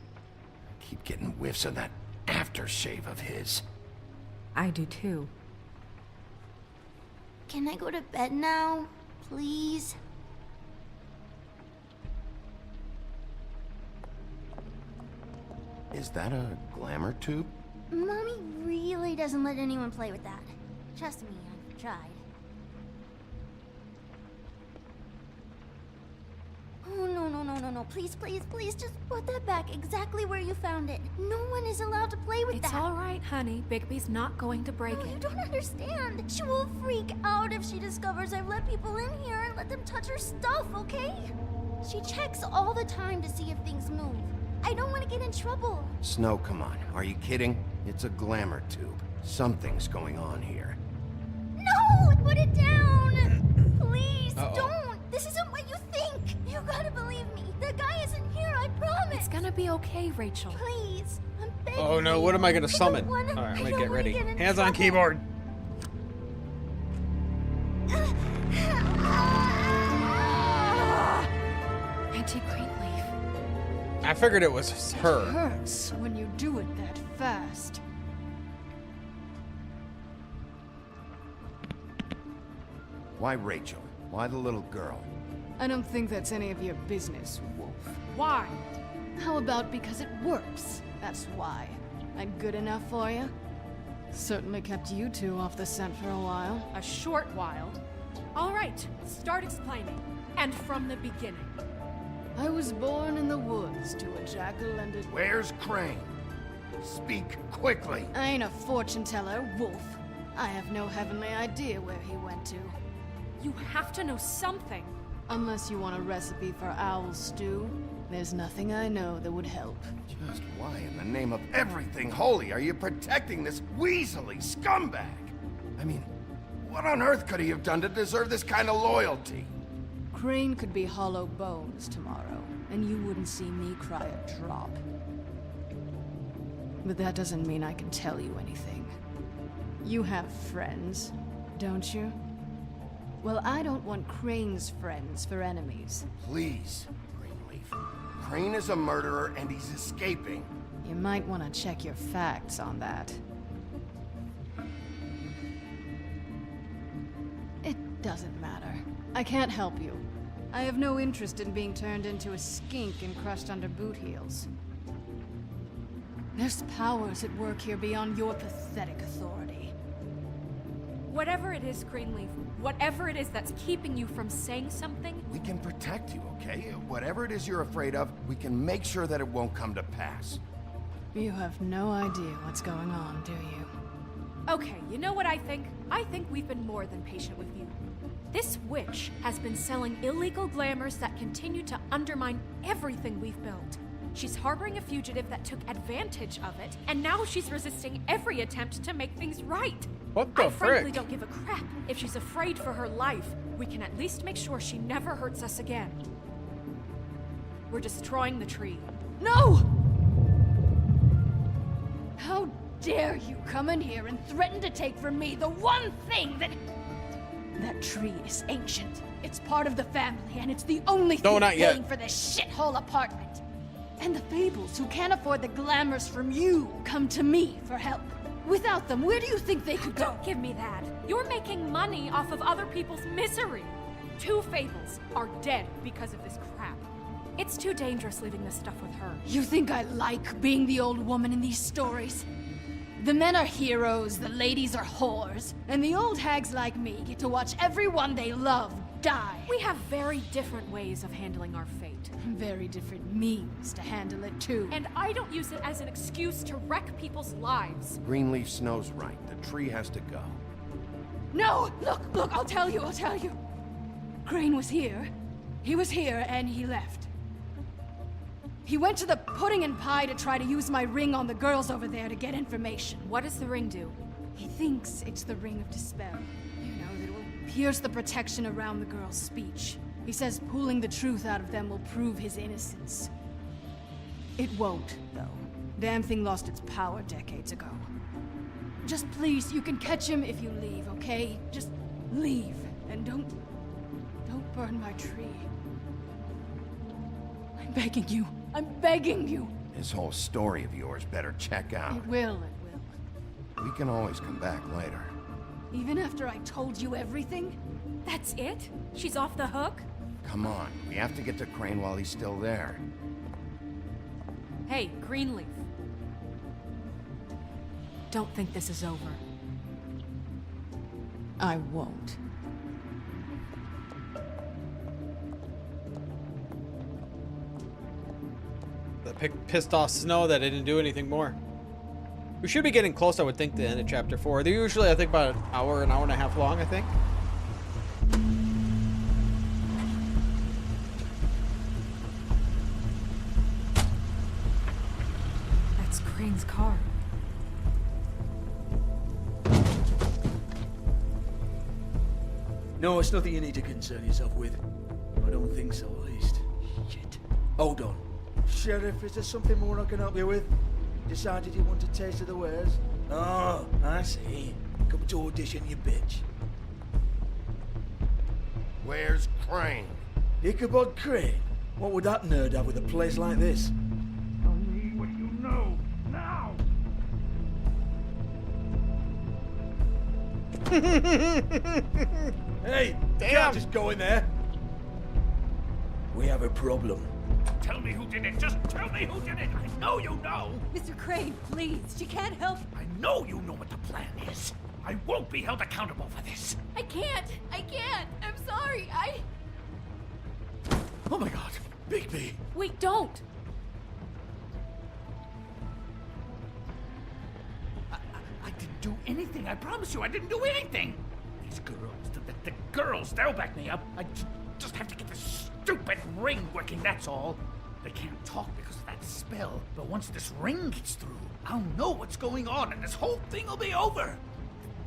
Keep getting whiffs of that aftershave of his. I do too. Can I go to bed now? Please? Is that a glamour tube? Mommy really doesn't let anyone play with that. Trust me, I've tried. Oh, no, no. Please, just put that back exactly where you found it. No one is allowed to play with that. It's all right, honey. Bigby's not going to break No, it. you don't understand. She will freak out if she discovers I've let people in here and let them touch her stuff, okay? She checks all the time to see if things move. I don't want to get in trouble. Snow, come on. Are you kidding? It's a glamour tube. Something's going on here. No! Put it down! Please, don't! This isn't what you think! You gotta believe me. The guy isn't here, I promise! It's gonna be okay, Rachel. Please, I'm begging Oh no, what am I gonna summon? Alright, I'm gonna get ready. Hands on keyboard. Auntie Greenleaf. I figured it was her. It hurts when you do it that fast. Why Rachel? Why the little girl? I don't think that's any of your business, Wolf. Why? How about because it works? That's why. I'm good enough for you? Certainly kept you two off the scent for a while. A short while. All right, start explaining. And from the beginning. I was born in the woods to a jackal and a... Where's Crane? Speak quickly. I ain't a fortune teller, Wolf. I have no heavenly idea where he went to. You have to know something. Unless you want a recipe for owl stew, there's nothing I know that would help. Just why in the name of everything holy are you protecting this weaselly scumbag? I mean, what on earth could he have done to deserve this kind of loyalty? Crane could be hollow bones tomorrow, and you wouldn't see me cry a drop. But that doesn't mean I can tell you anything. You have friends, don't you? Well, I don't want Crane's friends for enemies. Please, Greenleaf. Crane is a murderer and he's escaping. You might want to check your facts on that. It doesn't matter. I can't help you. I have no interest in being turned into a skink and crushed under boot heels. There's powers at work here beyond your pathetic authority. Whatever it is, Greenleaf, whatever it is that's keeping you from saying something... We can protect you, okay? Whatever it is you're afraid of, we can make sure that it won't come to pass. You have no idea what's going on, do you? Okay, you know what I think? I think we've been more than patient with you. This witch has been selling illegal glamours that continue to undermine everything we've built. She's harboring a fugitive that took advantage of it, and now she's resisting every attempt to make things right. What the I frankly frick? don't give a crap. If she's afraid for her life, we can at least make sure she never hurts us again. We're destroying the tree. No! How dare you come in here and threaten to take from me the one thing that... That tree is ancient. It's part of the family, and it's the only thing paying for this shithole apartment. And the Fables, who can't afford the glamours from you, come to me for help. Without them, where do you think they could go? Don't give me that. You're making money off of other people's misery. 2 Fables are dead because of this crap. It's too dangerous leaving this stuff with her. You think I like being the old woman in these stories? The men are heroes, the ladies are whores, and the old hags like me get to watch everyone they love die. We have very different ways of handling our fate. Very different means to handle it, too. And I don't use it as an excuse to wreck people's lives. Greenleaf Snow's right. The tree has to go. No! Look, I'll tell you. Crane was here. He was here, and he left. He went to the pudding and pie to try to use my ring on the girls over there to get information. What does the ring do? He thinks it's the ring of dispel. You know, that it will pierce the protection around the girls' speech. He says pulling the truth out of them will prove his innocence. It won't, though. Damn thing lost its power decades ago. Just please, you can catch him if you leave, okay? Just leave, and don't burn my tree. I'm begging you. This whole story of yours better check out. It will. We can always come back later. Even after I told you everything? That's it? She's off the hook? Come on, we have to get to Crane while he's still there. Hey, Greenleaf. Don't think this is over. I won't. pissed off Snow that I didn't do anything more. We should be getting close, I would think, to the end of chapter 4. They're usually, I think, about an hour and a half long, I think. That's Crane's car. No, it's nothing you need to concern yourself with. I don't think so, at least. Shit. Hold on. Sheriff, is there something more I can help you with? Decided you want a taste of the wares? Oh, I see. Come to audition, you bitch. Where's Crane? Ichabod Crane? What would that nerd have with a place like this? Tell me what you know, now! Hey, you can't just go in there. We have a problem. Tell me who did it. Just tell me who did it. I know you know. Mr. Crane, please. She can't help. I know you know what the plan is. I won't be held accountable for this. I can't. I'm sorry. Oh my God, Bigby. Wait, don't. I didn't do anything. I promise you, I didn't do anything. These girls, the girls, they'll back me up. I just have to get this stupid ring working, that's all. They can't talk because of that spell, but once this ring gets through, I'll know what's going on and this whole thing will be over.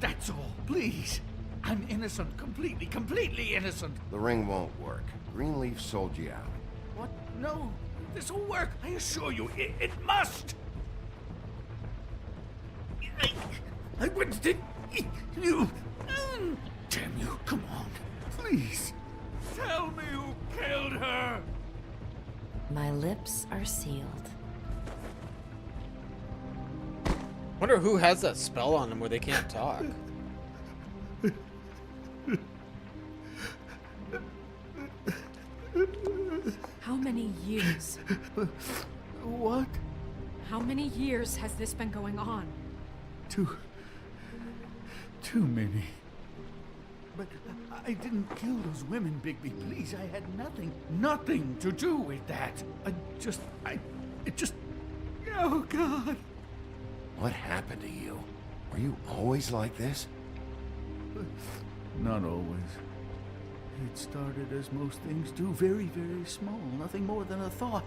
That's all, please. I'm innocent, completely innocent. The ring won't work. Greenleaf sold you out. What? No, this will work. I assure you, it must. I wouldn't did you. Damn you, come on. Please. Tell me who killed her. My lips are sealed. Wonder who has that spell on them where they can't talk. How many years? What? How many years has this been going on? Too many. But I didn't kill those women, Bigby. Please, I had nothing to do with that. It just... Oh, God. What happened to you? Were you always like this? Not always. It started as most things do, very, very small, nothing more than a thought.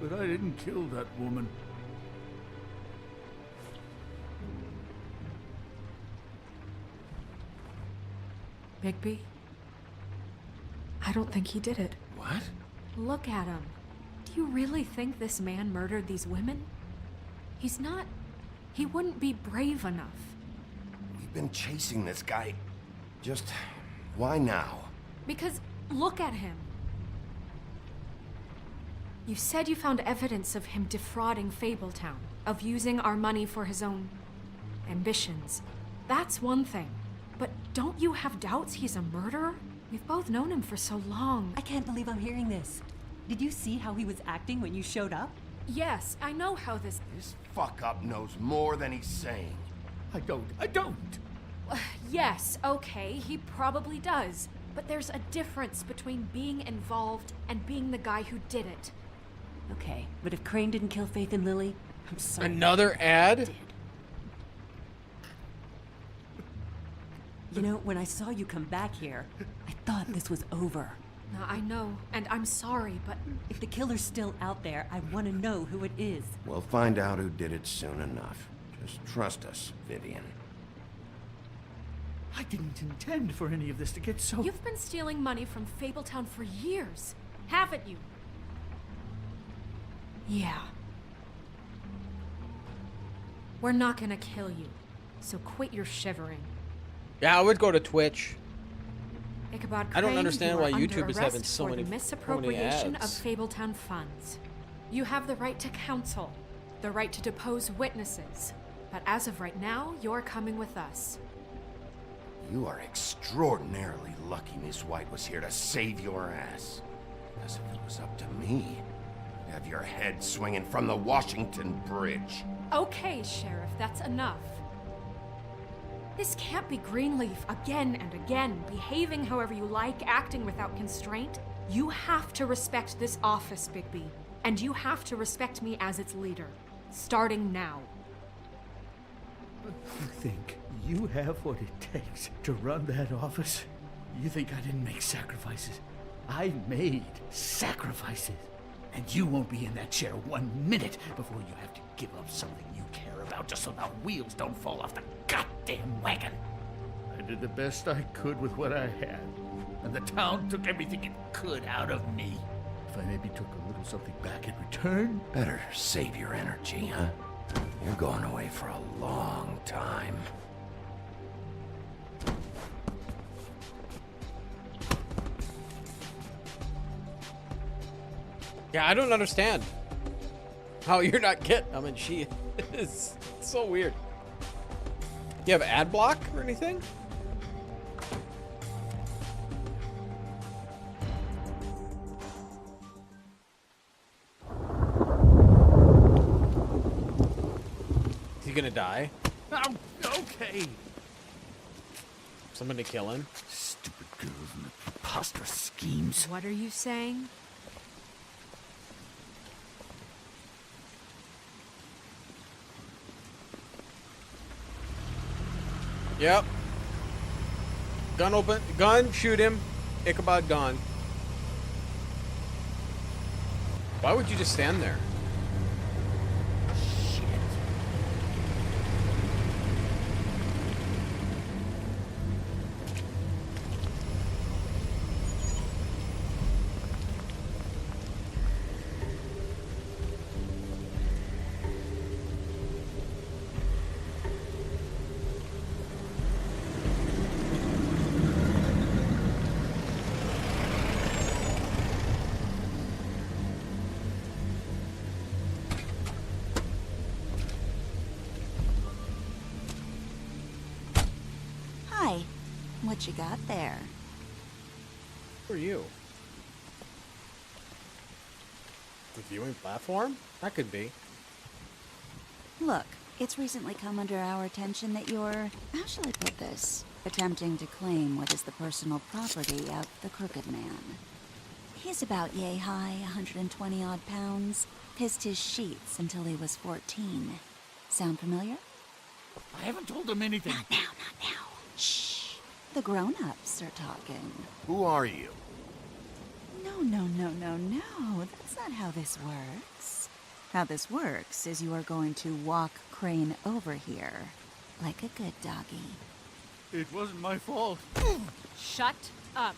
But I didn't kill that woman. Bigby? I don't think he did it. What? Look at him. Do you really think this man murdered these women? He's not... He wouldn't be brave enough. We've been chasing this guy. Just... why now? Because look at him. You said you found evidence of him defrauding Fabletown, of using our money for his own ambitions. That's one thing. But don't you have doubts he's a murderer? We've both known him for so long. I can't believe I'm hearing this. Did you see how he was acting when you showed up? Yes, I know how this... This fuck-up knows more than he's saying. I don't. Yes, okay, he probably does. But there's a difference between being involved and being the guy who did it. Okay, but if Crane didn't kill Faith and Lily, I'm sorry. Another ad? You know, when I saw you come back here, I thought this was over. No, I know, and I'm sorry, but... If the killer's still out there, I want to know who it is. We'll find out who did it soon enough. Just trust us, Vivian. I didn't intend for any of this to get so... You've been stealing money from Fabletown for years, haven't you? Yeah. We're not gonna kill you, so quit your shivering. Yeah, I would go to Twitch. Ichabod I don't Crane, understand you why are YouTube under is having arrest so for many the misappropriation of ads. Fabletown funds. You have the right to counsel, the right to depose witnesses, but as of right now, you're coming with us. You are extraordinarily lucky Miss White was here to save your ass. Because if it was up to me, you'd have your head swinging from the Washington Bridge. Okay, Sheriff, that's enough. This can't be Greenleaf again and again, behaving however you like, acting without constraint. You have to respect this office, Bigby. And you have to respect me as its leader, starting now. You think you have what it takes to run that office? You think I didn't make sacrifices? I made sacrifices. And you won't be in that chair 1 minute before you have to give up something you care about just so the wheels don't fall off the goddamn wagon. I did the best I could with what I had, and the town took everything it could out of me. If I maybe took a little something back in return... Better save your energy, huh? You're going away for a long time. Yeah, I don't understand how you're not getting. I mean, she is so weird. You have ad block or anything? Is he gonna die? Oh, okay. Somebody kill him? Stupid girls and their preposterous schemes. What are you saying? Yep. Gun open. Gun, shoot him. Ichabod gone. Why would you just stand there? Hi. What you got there? Who are you? The viewing platform? That could be. Look, it's recently come under our attention that you're, how shall I put this, attempting to claim what is the personal property of the Crooked Man. He's about yay high, 120 odd pounds, pissed his sheets until he was 14. Sound familiar? I haven't told him anything. Not now. Shh. The grown-ups are talking. Who are you? No. That's not how this works. How this works is you are going to walk Crane over here, like a good doggy. It wasn't my fault. Shut up.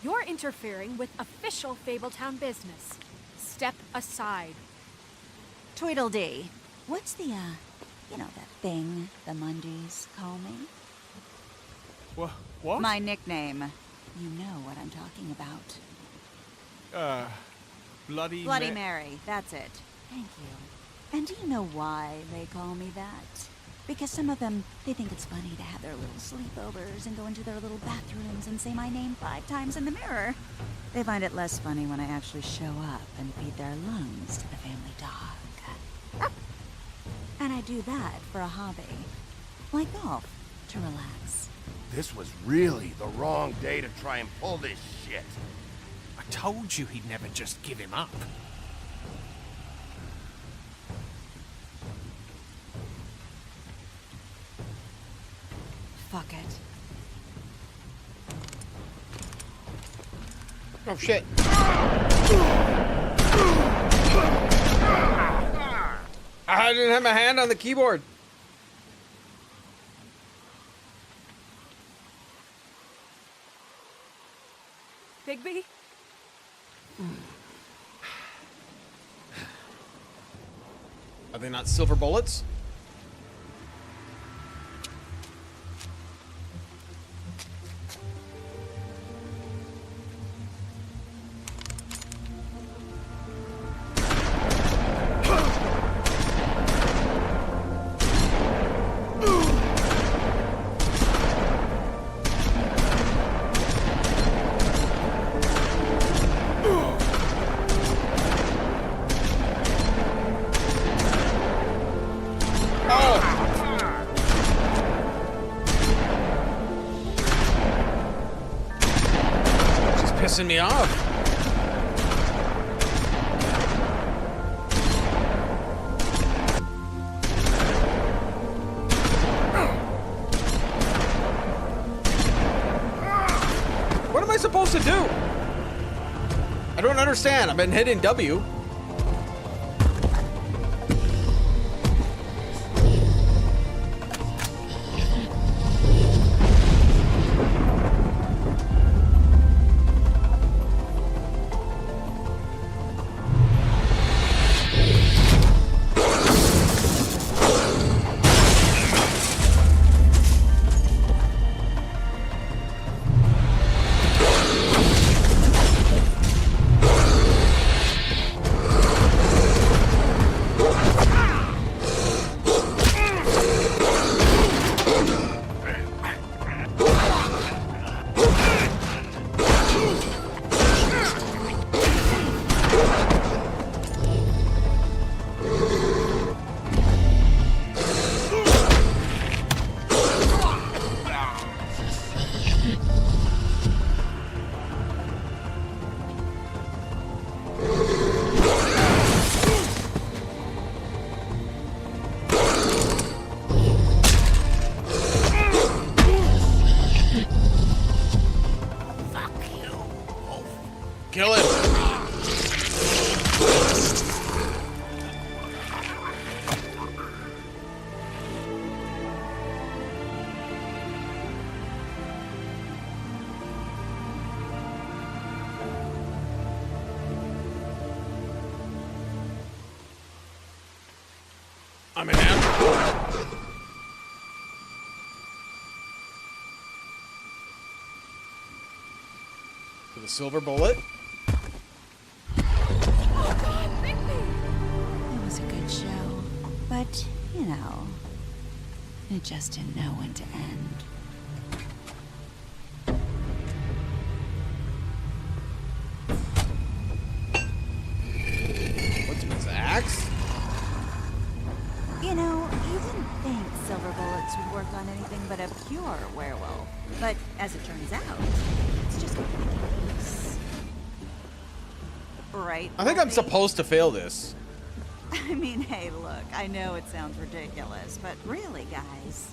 You're interfering with official Fabletown business. Step aside. Tweedledee. What's the, you know, that thing the Mundies call me? What? My nickname. You know what I'm talking about. Bloody Mary, that's it. Thank you. And do you know why they call me that? Because some of them, they think it's funny to have their little sleepovers and go into their little bathrooms and say my name 5 times in the mirror. They find it less funny when I actually show up and feed their lungs to the family dog. And I do that for a hobby. Like golf, to relax. This was really the wrong day to try and pull this shit. I told you he'd never just give him up. Fuck it. Oh shit. I didn't have my hand on the keyboard. Bigby? Are they not silver bullets? Pissing me off. supposed to do? I don't understand. I've been hitting W. Kill him. I'm an animal. For the silver bullet. It was a good show, but, you know, it just didn't know when to end. What's with the axe? You know, you didn't think silver bullets would work on anything but a pure werewolf. But as it turns out, it's just a case. Right? I think I'm supposed to fail this. I mean, hey, look, I know it sounds ridiculous, but really, guys,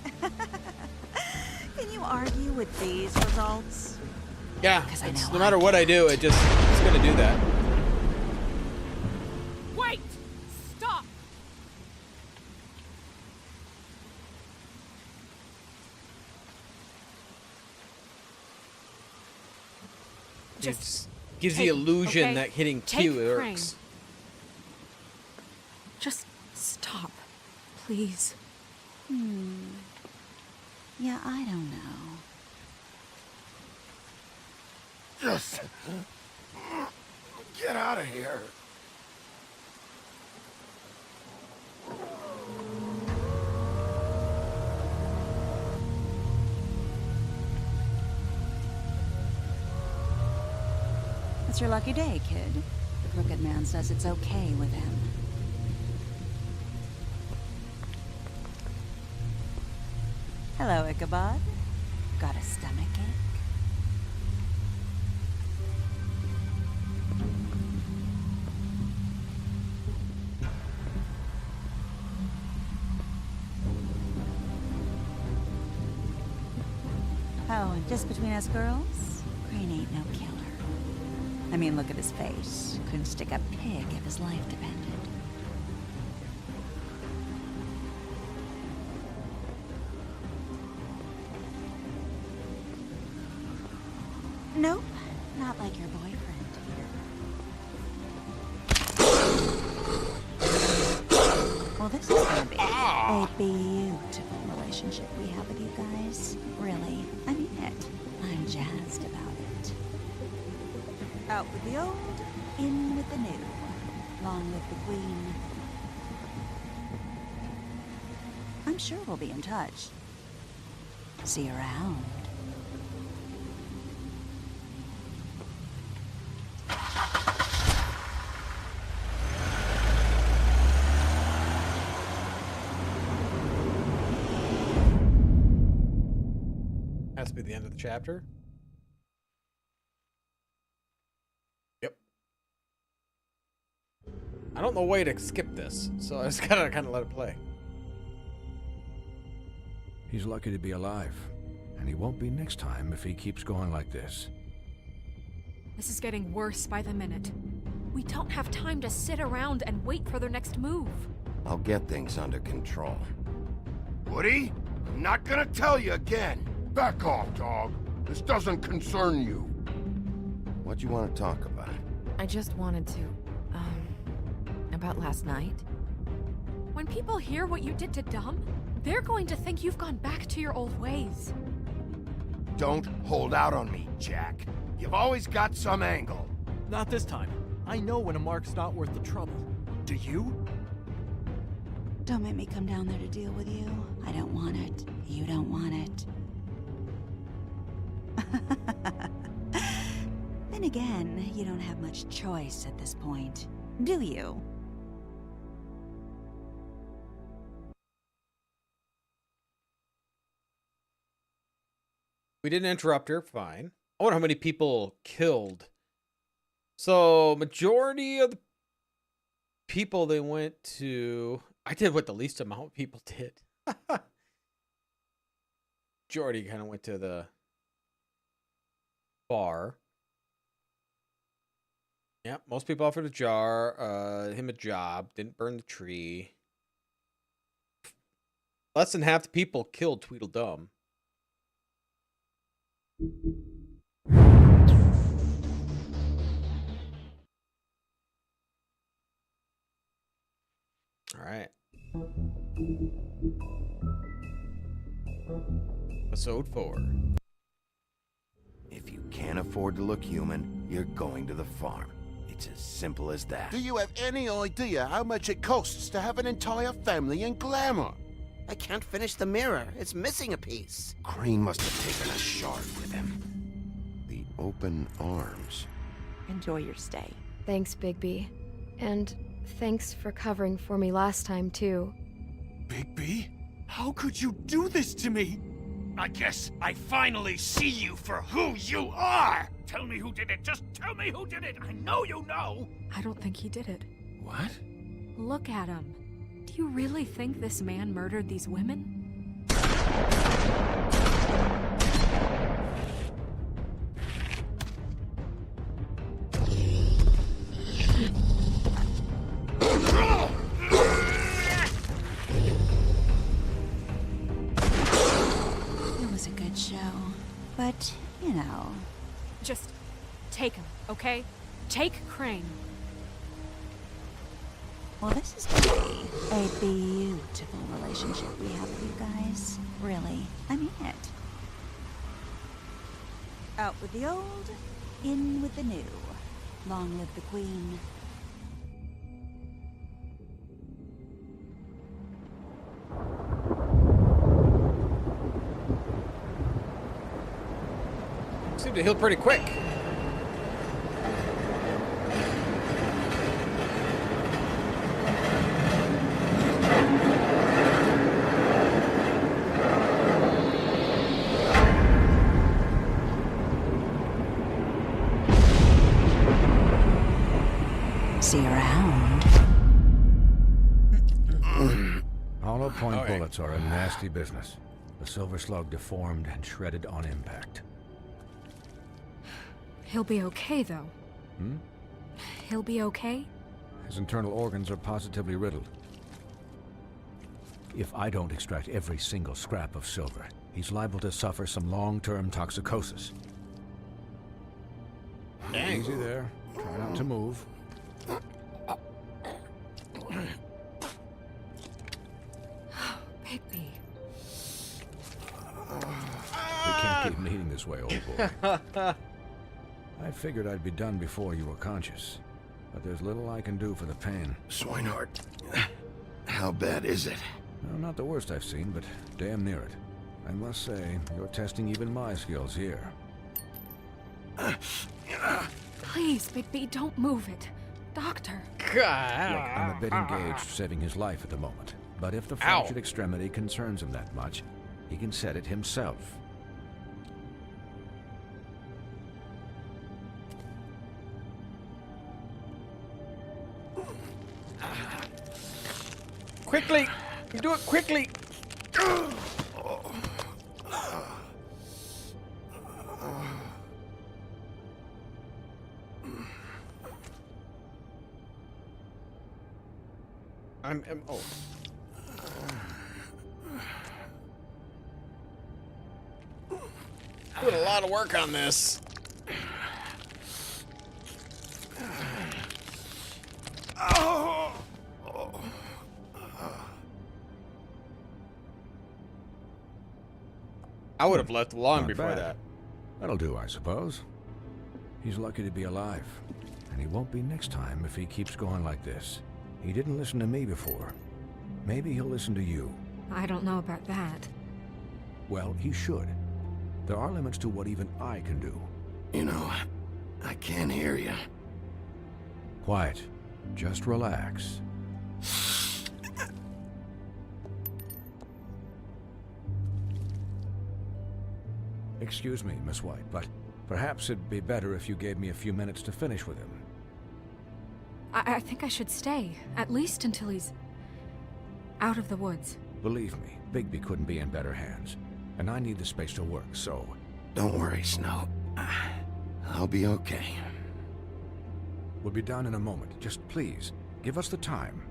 can you argue with these results? Yeah, no matter what I do, it's gonna do that. Wait! Stop! Just gives the illusion that hitting Q works. Just stop, please. Yeah, I don't know. Just get out of here. It's your lucky day, kid. The Crooked Man says it's okay with him. Hello, Ichabod. Got a stomachache? Oh, and just between us girls, Crane ain't no killer. I mean, look at his face. Couldn't stick a pig if his life depended. Nope, not like your boyfriend here. Well, this is gonna be a beautiful relationship we have with you guys. Really, I mean it. I'm jazzed about it. Out with the old, in with the new. Long live the Queen. I'm sure we'll be in touch. See you around. Has to be the end of the chapter. Yep. I don't know a way to skip this, so I just gotta kind of let it play. He's lucky to be alive, and he won't be next time if he keeps going like this. This is getting worse by the minute. We don't have time to sit around and wait for their next move. I'll get things under control. Woody, I'm not gonna tell you again. Back off, dog. This doesn't concern you. What do you want to talk about? I just wanted to, about last night. When people hear what you did to Dom, they're going to think you've gone back to your old ways. Don't hold out on me, Jack. You've always got some angle. Not this time. I know when a mark's not worth the trouble. Do you? Don't make me come down there to deal with you. I don't want it. You don't want it. Then again, you don't have much choice at this point, do you? We didn't interrupt her, fine. I wonder how many people killed. So, majority of the people they went to... I did what the least amount of people did. Majority kind of went to the bar. Yeah, most people offered a jar, him a job, didn't burn the tree. Less than half the people killed Tweedledum. All right. Episode 4. If you can't afford to look human, you're going to the farm. It's as simple as that. Do you have any idea how much it costs to have an entire family in glamour? I can't finish the mirror. It's missing a piece. Crane must have taken a shard with him. The open arms. Enjoy your stay. Thanks, Bigby. And thanks for covering for me last time, too. Bigby? How could you do this to me? I guess I finally see you for who you are! Tell me who did it! Just tell me who did it! I know you know! I don't think he did it. What? Look at him. Do you really think this man murdered these women? It was a good show, but, you know... Just take him, okay? Take Crane. Well, this is going to be a beautiful relationship we have with you guys. Really. I mean it. Out with the old, in with the new. Long live the Queen. Seemed to heal pretty quick. See you around. Hollow point bullets are a nasty business. The silver slug deformed and shredded on impact. He'll be okay, though. Hmm? He'll be okay? His internal organs are positively riddled. If I don't extract every single scrap of silver, he's liable to suffer some long-term toxicosis. Dang. Easy there. Try not to move. Bigby. We can't keep meeting this way, old boy. I figured I'd be done before you were conscious, but there's little I can do for the pain. Swinehart, how bad is it? No, not the worst I've seen, but damn near it. I must say, you're testing even my skills here. Please, Bigby, don't move it. Doctor. Look, I'm a bit engaged saving his life at the moment, but if the fractured extremity concerns him that much, he can set it himself. Quickly! Do it quickly! Oh. Doing a lot of work on this. I would have left long Not before bad. that. That'll do, I suppose. He's lucky to be alive. And he won't be next time if he keeps going like this. He didn't listen to me before. Maybe he'll listen to you. I don't know about that. Well, he should. There are limits to what even I can do. You know, I can't hear you. Quiet. Just relax. Excuse me, Miss White, but perhaps it'd be better if you gave me a few minutes to finish with him. I think I should stay, at least until he's out of the woods. Believe me, Bigby couldn't be in better hands, and I need the space to work, so... Don't worry, Snow. I'll be okay. We'll be down in a moment. Just please, give us the time.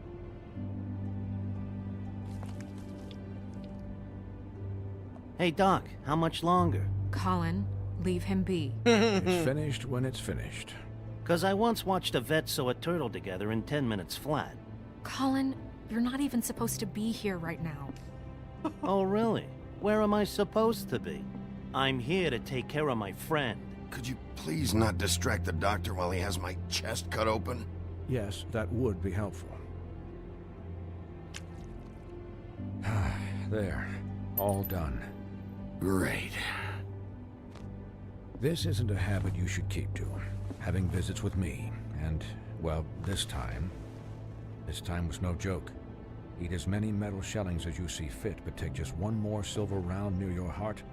Hey, Doc, how much longer? Colin, leave him be. It's finished when it's finished. 'Cause I once watched a vet sew a turtle together in 10 minutes flat. Colin, you're not even supposed to be here right now. Oh, really? Where am I supposed to be? I'm here to take care of my friend. Could you please not distract the doctor while he has my chest cut open? Yes, that would be helpful. There. All done. Great. This isn't a habit you should keep to. Having visits with me. And, well, this time was no joke. Eat as many metal shellings as you see fit, but take just one more silver round near your heart,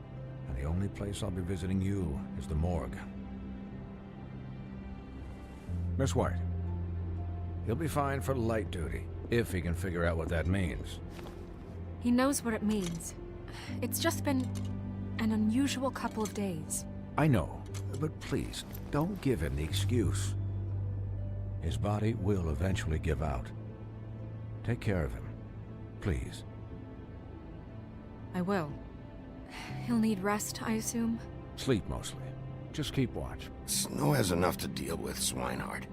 and the only place I'll be visiting you is the morgue. Miss White, he'll be fine for light duty, if he can figure out what that means. He knows what it means. It's just been an unusual couple of days. I know, but please, don't give him the excuse. His body will eventually give out. Take care of him, please. I will. He'll need rest, I assume? Sleep mostly. Just keep watch. Snow has enough to deal with, Swinehart.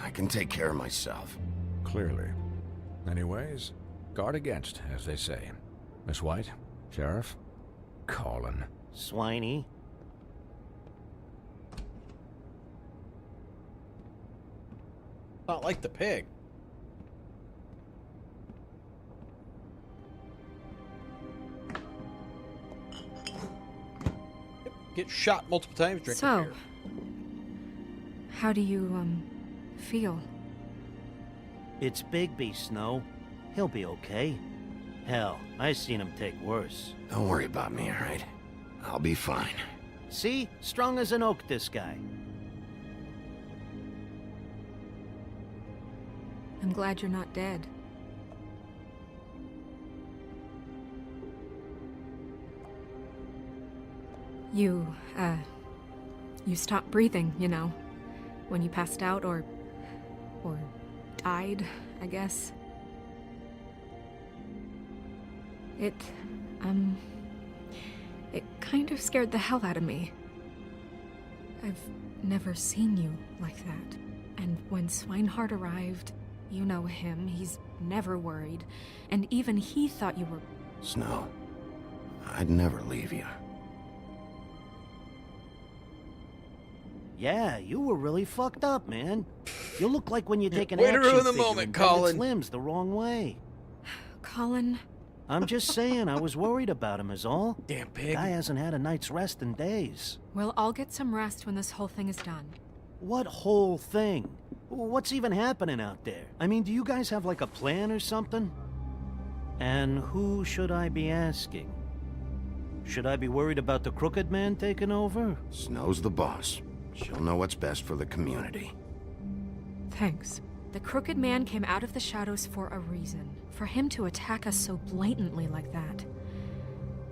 I can take care of myself. Clearly. Anyways, guard against, as they say. Miss White, Sheriff, Colin. Swiney. Not like the pig. Get shot multiple times, drink So, beer. how do you, feel? It's Bigby, Snow. He'll be okay. Hell, I've seen him take worse. Don't worry about me, all right? I'll be fine. See? Strong as an oak, this guy. I'm glad you're not dead. You stopped breathing, you know, when you passed out or died, I guess. It kind of scared the hell out of me. I've never seen you like that. And when Swinehart arrived, you know him, he's never worried. And even he thought you were... Snow, I'd never leave you. Yeah, you were really fucked up, man. You look like when you take an Way to action ruin the figure moment, and bend Colin. its limbs the wrong way. Colin... I'm just saying, I was worried about him is all. Damn pig. Guy hasn't had a night's rest in days. Well, I'll get some rest when this whole thing is done. What whole thing? What's even happening out there? I mean, do you guys have like a plan or something? And who should I be asking? Should I be worried about the Crooked Man taking over? Snow's the boss. She'll know what's best for the community. Thanks. The Crooked Man came out of the shadows for a reason. For him to attack us so blatantly like that.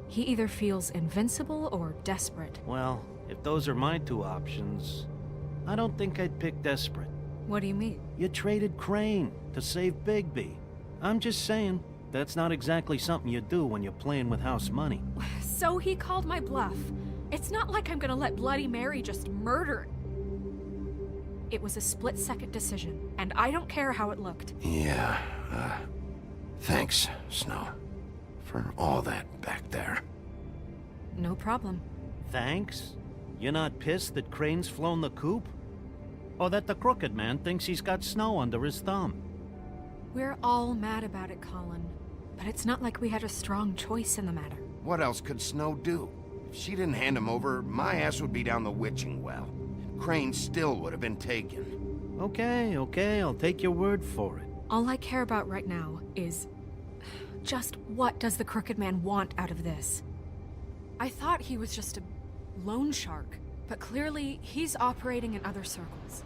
He either feels invincible or desperate. Well, if those are my two options, I don't think I'd pick desperate. What do you mean? You traded Crane to save Bigby. I'm just saying, that's not exactly something you do when you're playing with house money. So he called my bluff. It's not like I'm gonna let Bloody Mary just murder. It was a split-second decision, and I don't care how it looked. Yeah, thanks, Snow, for all that back there. No problem. Thanks? You're not pissed that Crane's flown the coop? Or that the Crooked Man thinks he's got Snow under his thumb? We're all mad about it, Colin. But it's not like we had a strong choice in the matter. What else could Snow do? If she didn't hand him over, my ass would be down the witching well. Crane still would have been taken. Okay, I'll take your word for it. All I care about right now is... just what does the Crooked Man want out of this? I thought he was just a loan shark, but clearly he's operating in other circles.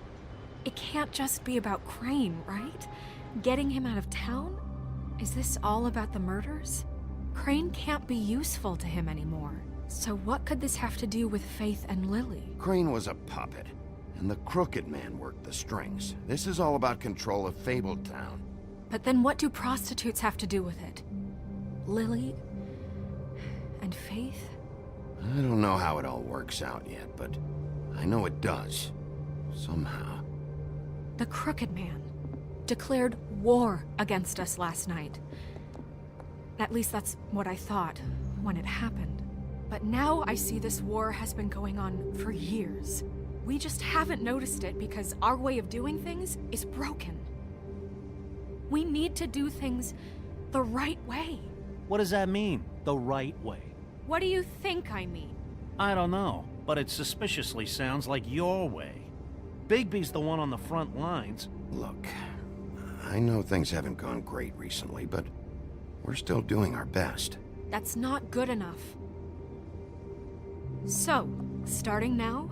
It can't just be about Crane, right? Getting him out of town? Is this all about the murders? Crane can't be useful to him anymore. So what could this have to do with Faith and Lily? Crane was a puppet, and the Crooked Man worked the strings. This is all about control of Fabletown. But then what do prostitutes have to do with it? Lily? And Faith? I don't know how it all works out yet, but I know it does. Somehow. The Crooked Man declared war against us last night. At least that's what I thought when it happened. But now I see this war has been going on for years. We just haven't noticed it because our way of doing things is broken. We need to do things the right way. What does that mean, the right way? What do you think I mean? I don't know, but it suspiciously sounds like your way. Bigby's the one on the front lines. Look, I know things haven't gone great recently, but we're still doing our best. That's not good enough. So, starting now,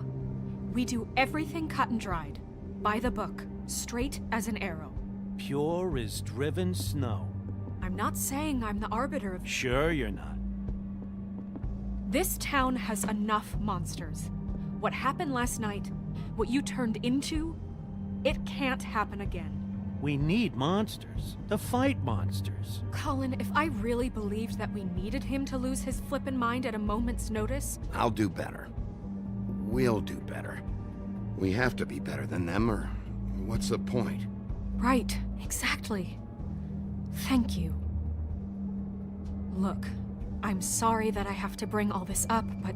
we do everything cut and dried. By the book, straight as an arrow. Pure as driven snow. I'm not saying I'm the arbiter of... Sure you're not. This town has enough monsters. What happened last night, what you turned into, it can't happen again. We need monsters. To fight monsters. Colin, if I really believed that we needed him to lose his flippin' mind at a moment's notice... I'll do better. We'll do better. We have to be better than them, or what's the point? Right, exactly. Thank you. Look, I'm sorry that I have to bring all this up, but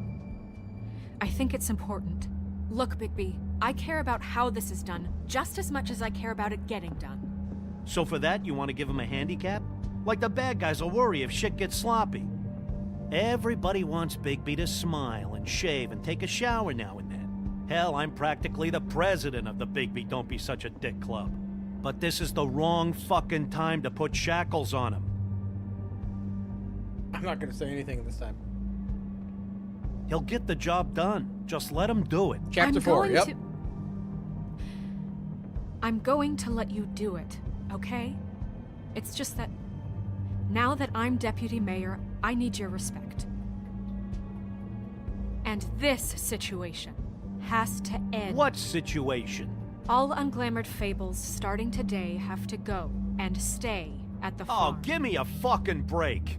I think it's important. Look, Bigby, I care about how this is done just as much as I care about it getting done. So for that, you want to give him a handicap? Like the bad guys will worry if shit gets sloppy. Everybody wants Bigby to smile and shave and take a shower now and then. Hell, I'm practically the president of the Bigby Don't Be Such a Dick Club. But this is the wrong fucking time to put shackles on him. I'm not gonna say anything this time. He'll get the job done. Just let him do it. Chapter 4, yep. I'm going to let you do it, okay? It's just that now that I'm deputy mayor, I need your respect. And this situation has to end. What situation? All unglamored fables starting today have to go and stay at the farm. Oh, give me a fucking break.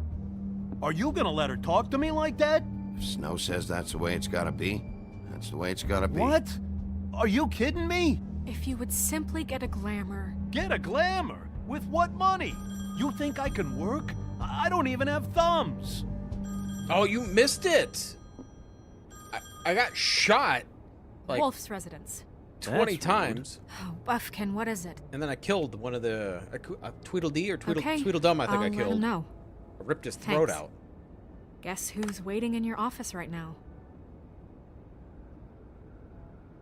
Are you gonna let her talk to me like that? If Snow says that's the way it's gotta be, that's the way it's gotta be. What? Are you kidding me? If you would simply get a glamour. Get a glamour? With what money? You think I can work? I don't even have thumbs. Oh, you missed it. I got shot like Wolf's residence. 20 times. Oh, Buffkin, what is it? And then I killed one of the Tweedledee or Okay. Tweedledum, I think I I'll let killed. him know. I ripped his throat Thanks. out. Guess who's waiting in your office right now?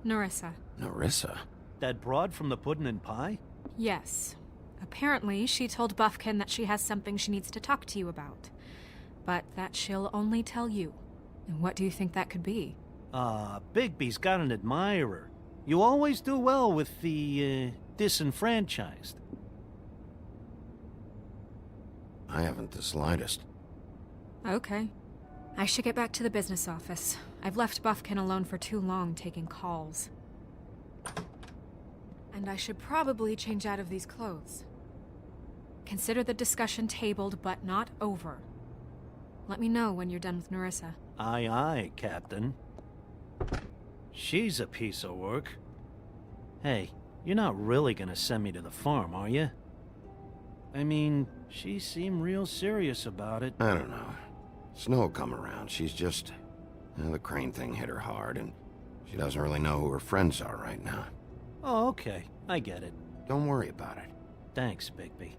Narissa. Narissa? That broad from the puddin' and pie? Yes. Apparently, she told Buffkin that she has something she needs to talk to you about. But that she'll only tell you. And what do you think that could be? Bigby's got an admirer. You always do well with the, disenfranchised. I haven't the slightest. Okay. I should get back to the business office. I've left Buffkin alone for too long taking calls. And I should probably change out of these clothes. Consider the discussion tabled, but not over. Let me know when you're done with Nerissa. Aye, aye, Captain. She's a piece of work. Hey, you're not really gonna send me to the farm, are you? I mean, she seemed real serious about it. I don't know. Snow will come around. She's just... the Crane thing hit her hard, and she doesn't really know who her friends are right now. Oh, okay. I get it. Don't worry about it. Thanks, Bigby.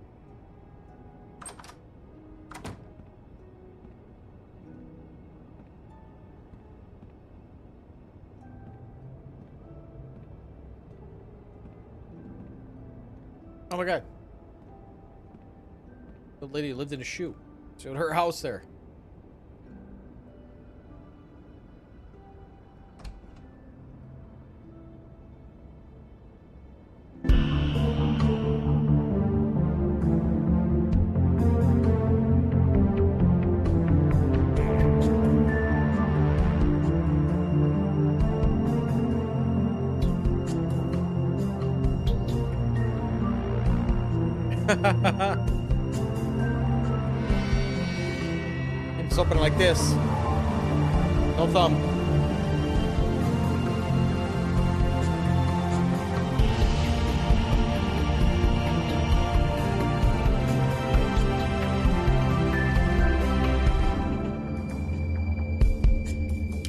Oh my god. The lady lived in a shoe. Showed her house there. It's open like this. No thumb.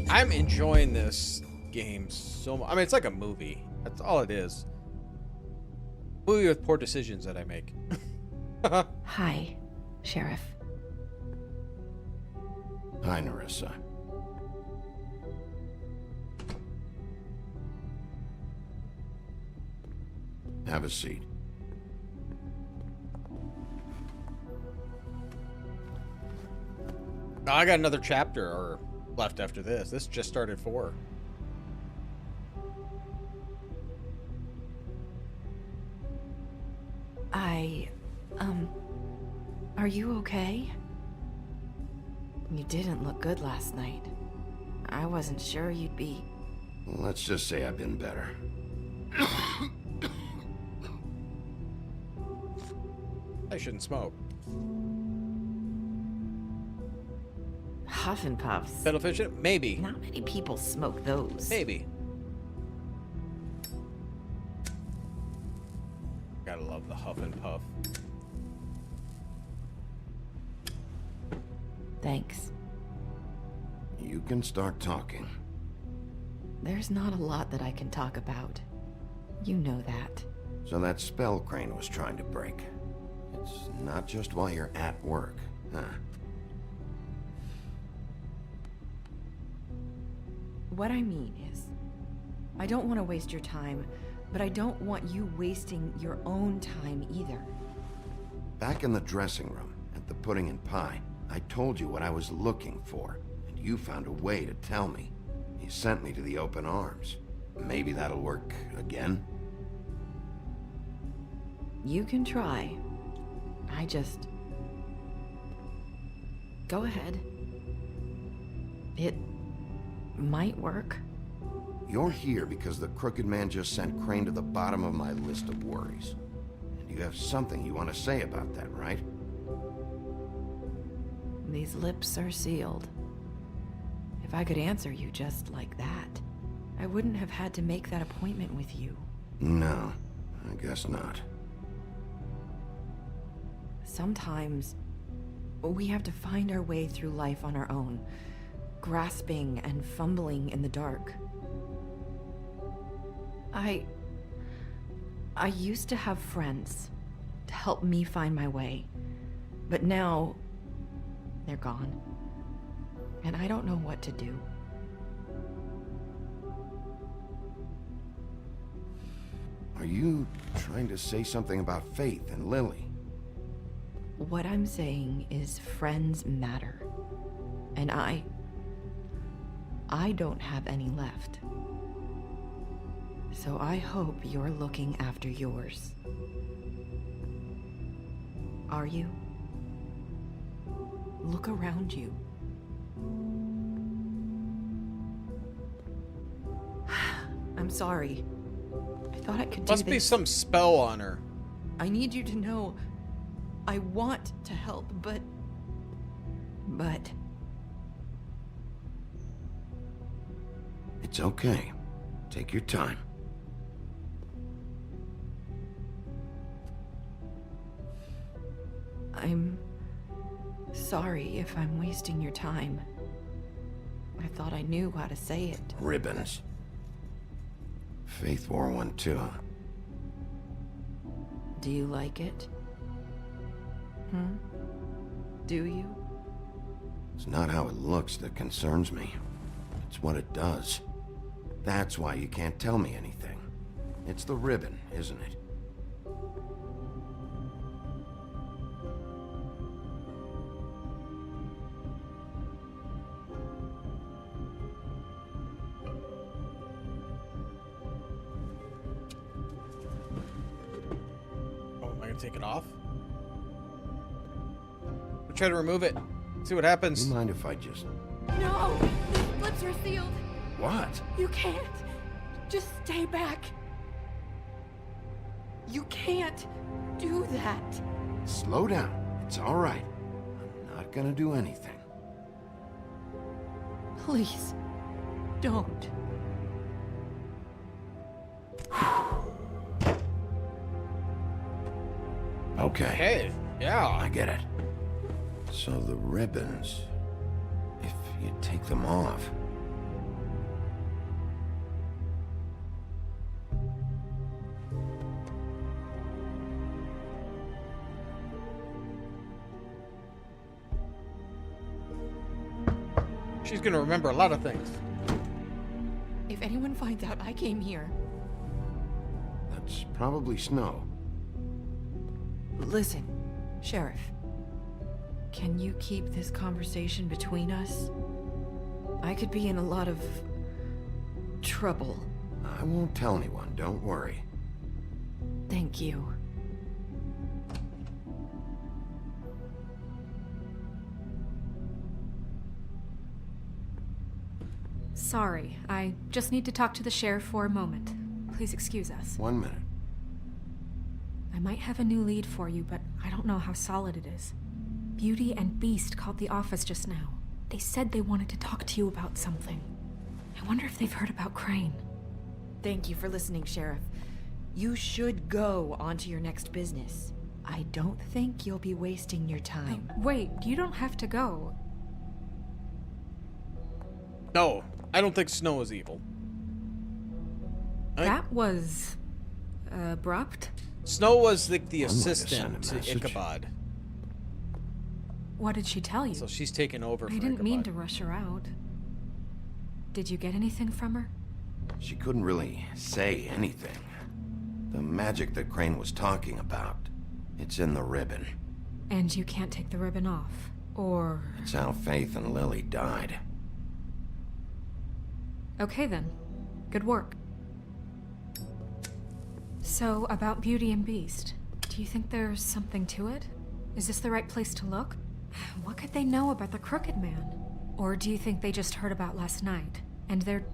I'm enjoying this game so much. I mean, it's like a movie. That's all it is. Movie with poor decisions that I make. Hi, Sheriff. Hi, Nerissa. Have a seat. I got another chapter left after this. This just started 4. Are you okay? You didn't look good last night. I wasn't sure you'd be... Let's just say I've been better. I shouldn't smoke. Huff and Puffs. Pedal fishing? Maybe. Not many people smoke those. Maybe. Gotta love the Huff and Puff. Thanks. You can start talking. There's not a lot that I can talk about. You know that. So that spell Crane was trying to break. It's not just while you're at work, huh? What I mean is, I don't want to waste your time, but I don't want you wasting your own time either. Back in the dressing room, at the pudding and pie, I told you what I was looking for, and you found a way to tell me. You sent me to the open arms. Maybe that'll work again? You can try. I just... Go ahead. It might work. You're here because the crooked man just sent Crane to the bottom of my list of worries. And you have something you want to say about that, right? These lips are sealed. If I could answer you just like that, I wouldn't have had to make that appointment with you. No, I guess not. Sometimes, we have to find our way through life on our own, grasping and fumbling in the dark. I used to have friends to help me find my way, but now they're gone, and I don't know what to do. Are you trying to say something about Faith and Lily? What I'm saying is friends matter, and I don't have any left. So I hope you're looking after yours. Are you? Look around you. I'm sorry. I thought I could do this. Must be some spell on her. I need you to know I want to help, but... It's okay. Take your time. I'm sorry if I'm wasting your time. I thought I knew how to say it. Ribbons. Faith wore one too. Do you like it? Do you? It's not how it looks that concerns me. It's what it does. That's why you can't tell me anything. It's the ribbon, isn't it? Oh, am I gonna take it off? We'll try to remove it. See what happens. You mind if I just... No! The lips are sealed. What? You can't. Just stay back. You can't do that. Slow down. It's all right. I'm not gonna do anything. Please, don't. Okay. Hey, yeah. I get it. So the ribbons, if you take them off... She's gonna remember a lot of things. If anyone finds out I came here... That's probably Snow. Listen, Sheriff. Can you keep this conversation between us? I could be in a lot of... trouble. I won't tell anyone, don't worry. Thank you. Sorry, I just need to talk to the sheriff for a moment. Please excuse us. 1 minute. I might have a new lead for you, but I don't know how solid it is. Beauty and Beast called the office just now. They said they wanted to talk to you about something. I wonder if they've heard about Crane. Thank you for listening, Sheriff. You should go on to your next business. I don't think you'll be wasting your time. Wait, you don't have to go. No, I don't think Snow is evil. That was... abrupt? Snow was the I'm going to assistant send a to message. Ichabod. What did she tell you? So she's taken over for I didn't Ichabod. mean to rush her out. Did you get anything from her? She couldn't really say anything. The magic that Crane was talking about, it's in the ribbon. And you can't take the ribbon off, or... It's how Faith and Lily died. Okay then. Good work. So, about Beauty and Beast, do you think there's something to it? Is this the right place to look? What could they know about the Crooked Man? Or do you think they just heard about last night, and they're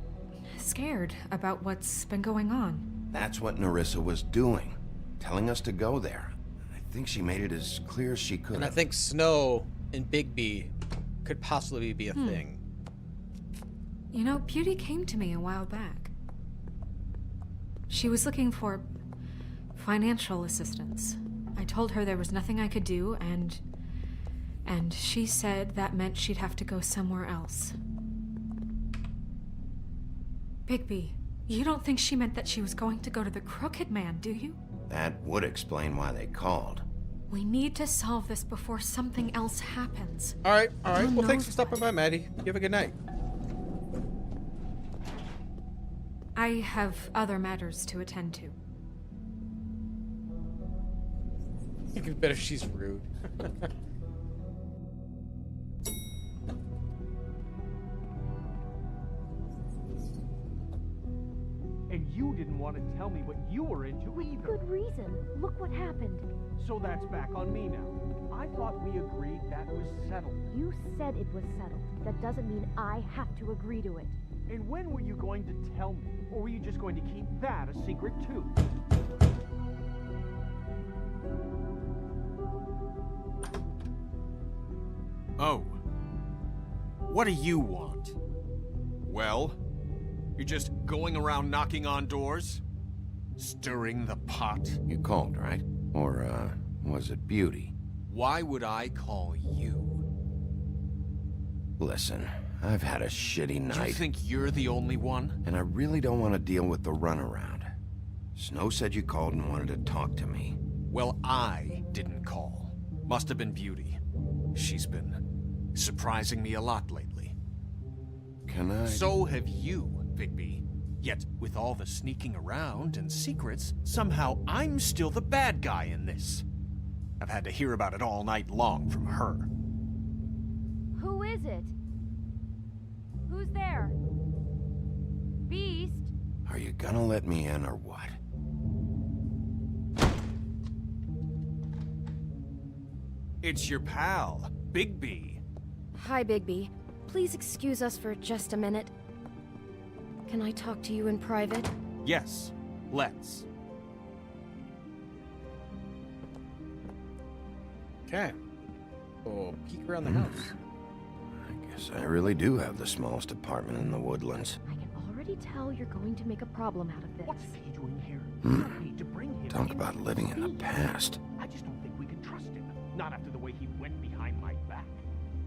scared about what's been going on? That's what Nerissa was doing, telling us to go there. I think she made it as clear as she could. And I think Snow and Bigby could possibly be a thing. You know, Beauty came to me a while back. She was looking for financial assistance. I told her there was nothing I could do, and she said that meant she'd have to go somewhere else. Bigby, you don't think she meant that she was going to go to the Crooked Man, do you? That would explain why they called. We need to solve this before something else happens. All right. Who Well, thanks knows for stopping by, Maddie. You have a good night. I have other matters to attend to. You can bet if she's rude. And you didn't want to tell me what you were into either. Good reason. Look what happened. So that's back on me now. I thought we agreed that was settled. You said it was settled. That doesn't mean I have to agree to it. And when were you going to tell me? Or were you just going to keep that a secret too? Oh. What do you want? Well, you're just going around knocking on doors? Stirring the pot? You called, right? Or, was it Beauty? Why would I call you? Listen, I've had a shitty night. You think you're the only one? And I really don't want to deal with the runaround. Snow said you called and wanted to talk to me. Well, I didn't call. Must have been Beauty. She's been surprising me a lot lately. Can I? So have you, Bigby. Yet, with all the sneaking around and secrets, somehow I'm still the bad guy in this. I've had to hear about it all night long from her. Who is it? Who's there? Beast? Are you gonna let me in or what? It's your pal, Bigby. Hi, Bigby. Please excuse us for just a minute. Can I talk to you in private? Yes, let's. Okay. Oh, peek around the house. I guess I really do have the smallest apartment in the woodlands. I can already tell you're going to make a problem out of this. What's he doing here? Hmm. You don't need to bring him Talk in. about living in the past. I just don't think we can trust him. Not after the way he went behind my back.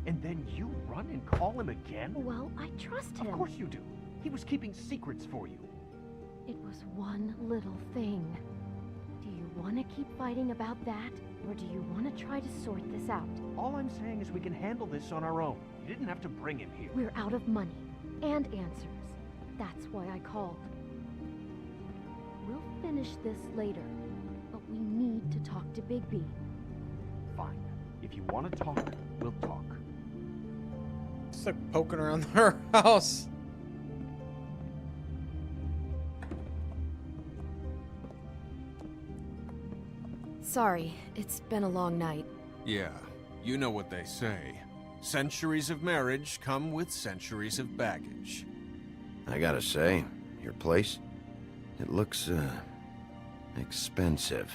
And then you run and call him again? Well, I trust him. Of course you do. He was keeping secrets for you. It was one little thing. Do you want to keep fighting about that? Or do you want to try to sort this out? All I'm saying is we can handle this on our own. You didn't have to bring him here. We're out of money and answers. That's why I called. We'll finish this later, but we need to talk to Bigby. Fine. If you want to talk, we'll talk. Just like poking around her house. Sorry, it's been a long night. Yeah, you know what they say. Centuries of marriage come with centuries of baggage. I gotta say, your place, it looks, expensive.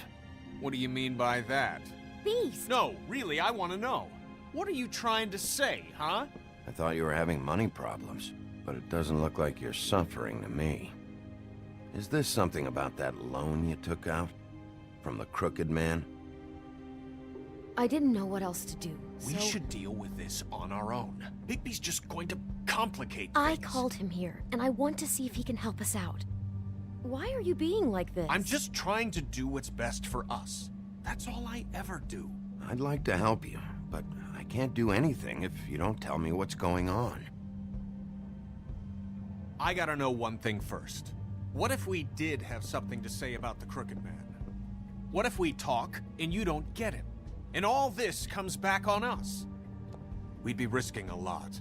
What do you mean by that? Beast! No, really, I want to know. What are you trying to say, huh? I thought you were having money problems, but it doesn't look like you're suffering to me. Is this something about that loan you took out? From the crooked man? I didn't know what else to do, We should deal with this on our own. Bigby's just going to complicate things. I called him here, and I want to see if he can help us out. Why are you being like this? I'm just trying to do what's best for us. That's all I ever do. I'd like to help you, but I can't do anything if you don't tell me what's going on. I gotta know one thing first. What if we did have something to say about the crooked man? What if we talk and you don't get him? And all this comes back on us? We'd be risking a lot.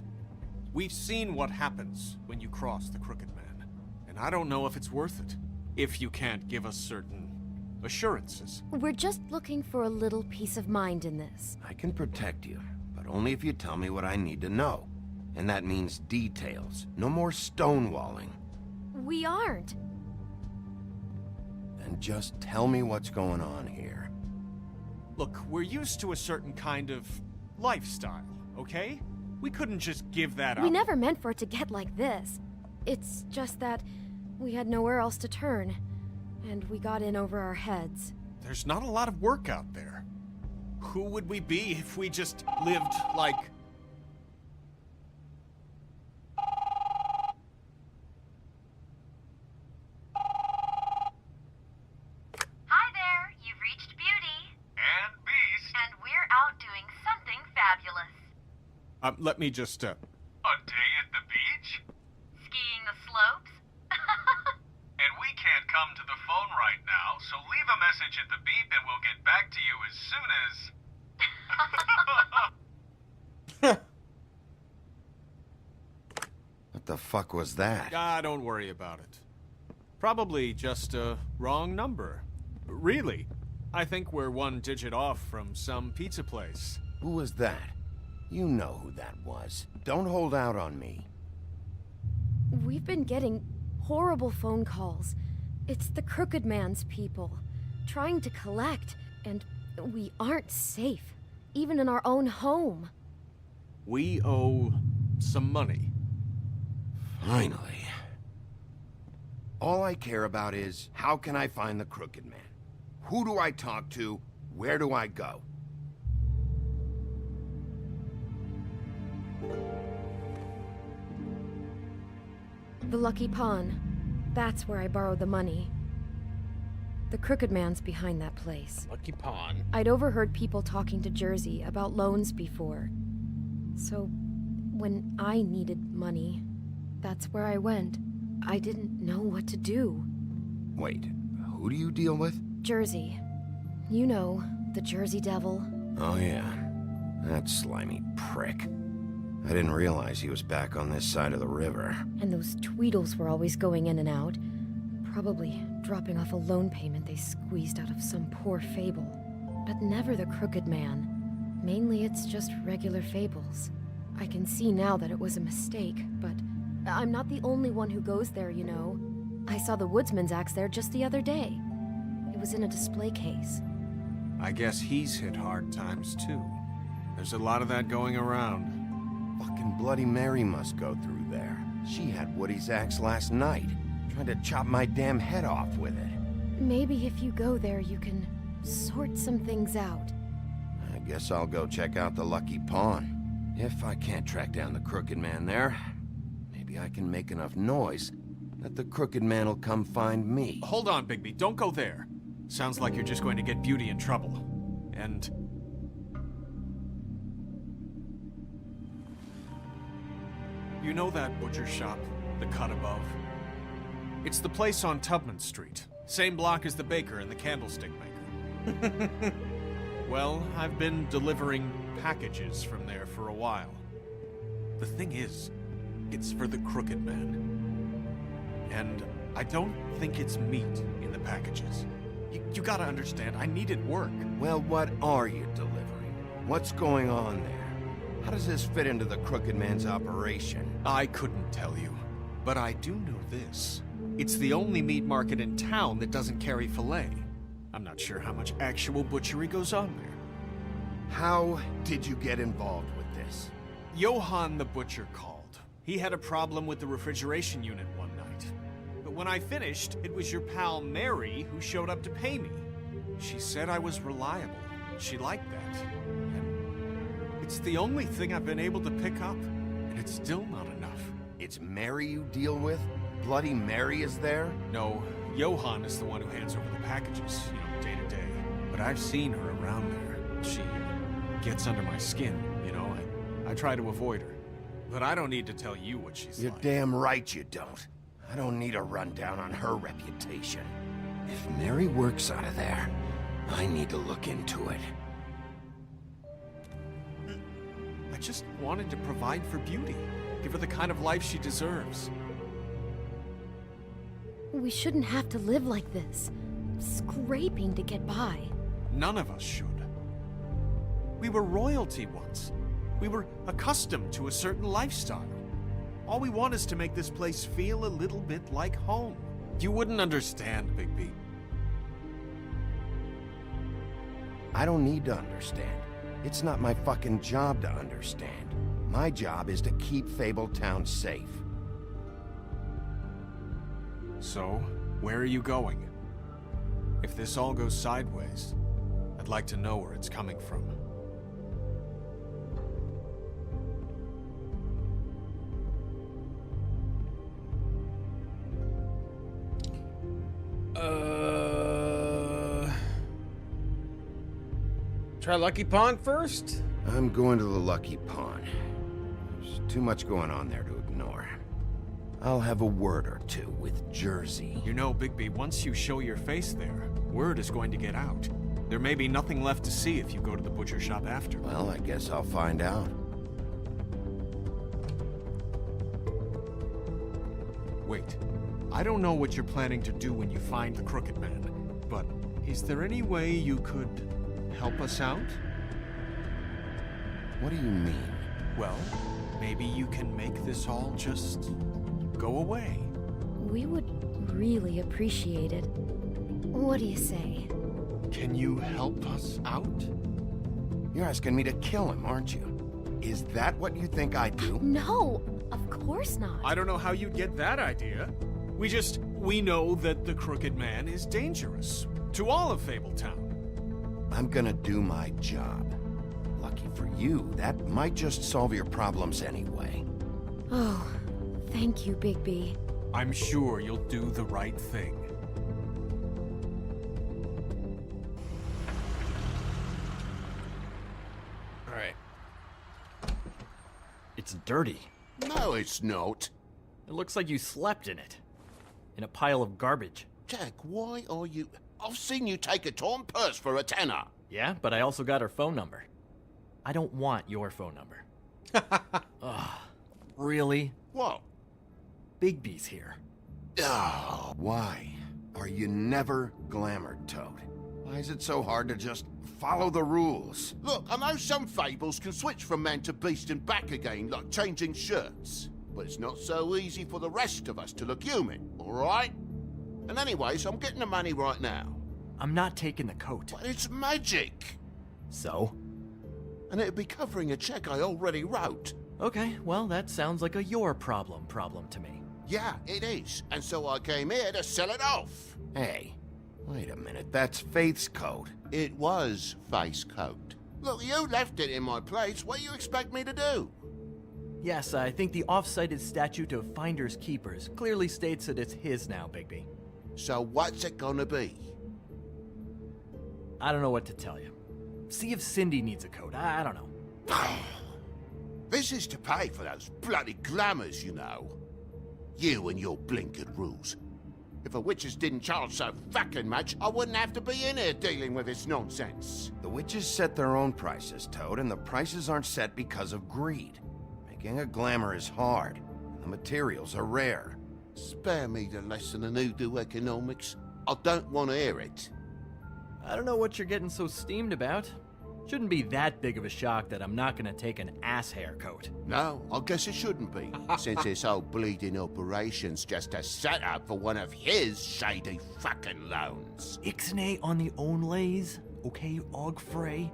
We've seen what happens when you cross the crooked man. And I don't know if it's worth it. If you can't give us certain assurances. We're just looking for a little peace of mind in this. I can protect you, but only if you tell me what I need to know. And that means details. No more stonewalling. We aren't. Then just tell me what's going on here. Look, we're used to a certain kind of lifestyle, okay? We couldn't just give that up. We never meant for it to get like this. It's just that we had nowhere else to turn, and we got in over our heads. There's not a lot of work out there. Who would we be if we just lived like... Hi there, you've reached Beauty. And Beast. And we're out doing something fabulous. Let me just, A day at the beach? Skiing the slopes? And we can't come to the phone right now, so leave a message at the beep and we'll get back to you as soon as... What the fuck was that? Ah, don't worry about it. Probably just a wrong number. Really, I think we're one digit off from some pizza place. Who was that? You know who that was. Don't hold out on me. We've been getting horrible phone calls. It's the Crooked Man's people, trying to collect, and we aren't safe, even in our own home. We owe some money. Finally. All I care about is, how can I find the Crooked Man? Who do I talk to? Where do I go? The Lucky Pawn. That's where I borrowed the money. The Crooked Man's behind that place. Lucky Pawn. I'd overheard people talking to Jersey about loans before. So, when I needed money, that's where I went. I didn't know what to do. Wait, who do you deal with? Jersey. You know, the Jersey Devil. Oh yeah, that slimy prick. I didn't realize he was back on this side of the river. And those Tweedles were always going in and out. Probably dropping off a loan payment they squeezed out of some poor Fable. But never the Crooked Man. Mainly it's just regular Fables. I can see now that it was a mistake, but I'm not the only one who goes there, you know. I saw the Woodsman's axe there just the other day. It was in a display case. I guess he's hit hard times too. There's a lot of that going around. Fucking Bloody Mary must go through there. She had Woody's axe last night. Tried to chop my damn head off with it. Maybe if you go there, you can sort some things out. I guess I'll go check out the Lucky Pawn. If I can't track down the Crooked Man there, maybe I can make enough noise that the Crooked Man will come find me. Hold on, Bigby. Don't go there. Sounds like you're just going to get Beauty in trouble. And... you know that butcher shop, the cut above? It's the place on Tubman Street. Same block as the baker and the candlestick maker. Well, I've been delivering packages from there for a while. The thing is, it's for the Crooked Man. And I don't think it's meat in the packages. You gotta understand, I needed work. Well, what are you delivering? What's going on there? How does this fit into the Crooked Man's operation? I couldn't tell you, but I do know this. It's the only meat market in town that doesn't carry filet. I'm not sure how much actual butchery goes on there. How did you get involved with this? Johann the butcher called. He had a problem with the refrigeration unit one night. But when I finished, it was your pal Mary who showed up to pay me. She said I was reliable. She liked that. And it's the only thing I've been able to pick up, and it's still not enough. It's Mary you deal with? Bloody Mary is there? No, Johann is the one who hands over the packages, day to day. But I've seen her around there. She gets under my skin, I try to avoid her. But I don't need to tell you what she's You're like. damn right you don't. I don't need a rundown on her reputation. If Mary works out of there, I need to look into it. I just wanted to provide for Beauty. Give her the kind of life she deserves. We shouldn't have to live like this, scraping to get by. None of us should. We were royalty once. We were accustomed to a certain lifestyle. All we want is to make this place feel a little bit like home. You wouldn't understand, Bigby. I don't need to understand. It's not my fucking job to understand. My job is to keep Fabletown safe. So, where are you going? If this all goes sideways, I'd like to know where it's coming from. Try Lucky Pawn first? I'm going to the Lucky Pawn. There's too much going on there to ignore. I'll have a word or two with Jersey. You know, Bigby, once you show your face there, word is going to get out. There may be nothing left to see if you go to the butcher shop after. Well, I guess I'll find out. Wait. I don't know what you're planning to do when you find the Crooked Man, but is there any way you could help us out? What do you mean? Well, maybe you can make this all just go away. We would really appreciate it. What do you say? Can you help us out? You're asking me to kill him, aren't you? Is that what you think I do? No, of course not. I don't know how you'd get that idea. We know that the Crooked Man is dangerous. To all of Fabletown. I'm gonna do my job. Lucky for you, that might just solve your problems anyway. Oh, thank you, Bigby. I'm sure you'll do the right thing. All right. It's dirty. No, it's not. It looks like you slept in it. In a pile of garbage. Jack, why are you... I've seen you take a torn purse for a tenner. Yeah, but I also got her phone number. I don't want your phone number. Ugh. Really? What? Bigby's here. Oh, why are you never glamored, Toad? Why is it so hard to just follow the rules? Look, I know some fables can switch from man to beast and back again, like changing shirts. But it's not so easy for the rest of us to look human, alright? And anyways, I'm getting the money right now. I'm not taking the coat. But it's magic! So? And it'd be covering a check I already wrote. Okay, well, that sounds like a your problem to me. Yeah, it is. And so I came here to sell it off. Hey, wait a minute, that's Faith's coat. It was Faith's coat. Look, you left it in my place. What do you expect me to do? Yes, I think the off-cited statute of Finders Keepers clearly states that it's his now, Bigby. So what's it gonna be? I don't know what to tell you. See if Cindy needs a coat. I don't know. This is to pay for those bloody glamours, you know. You and your blinkered rules. If a witches didn't charge so fucking much, I wouldn't have to be in here dealing with this nonsense. The witches set their own prices, Toad, and the prices aren't set because of greed. Making a glamour is hard, and the materials are rare. Spare me the lesson in hoodoo economics. I don't want to hear it. I don't know what you're getting so steamed about. Shouldn't be that big of a shock that I'm not gonna take an ass hair coat. No, I guess it shouldn't be, since this whole bleeding operation's just a setup for one of his shady fucking loans. Ixnay on the onlays, okay, Og Frey?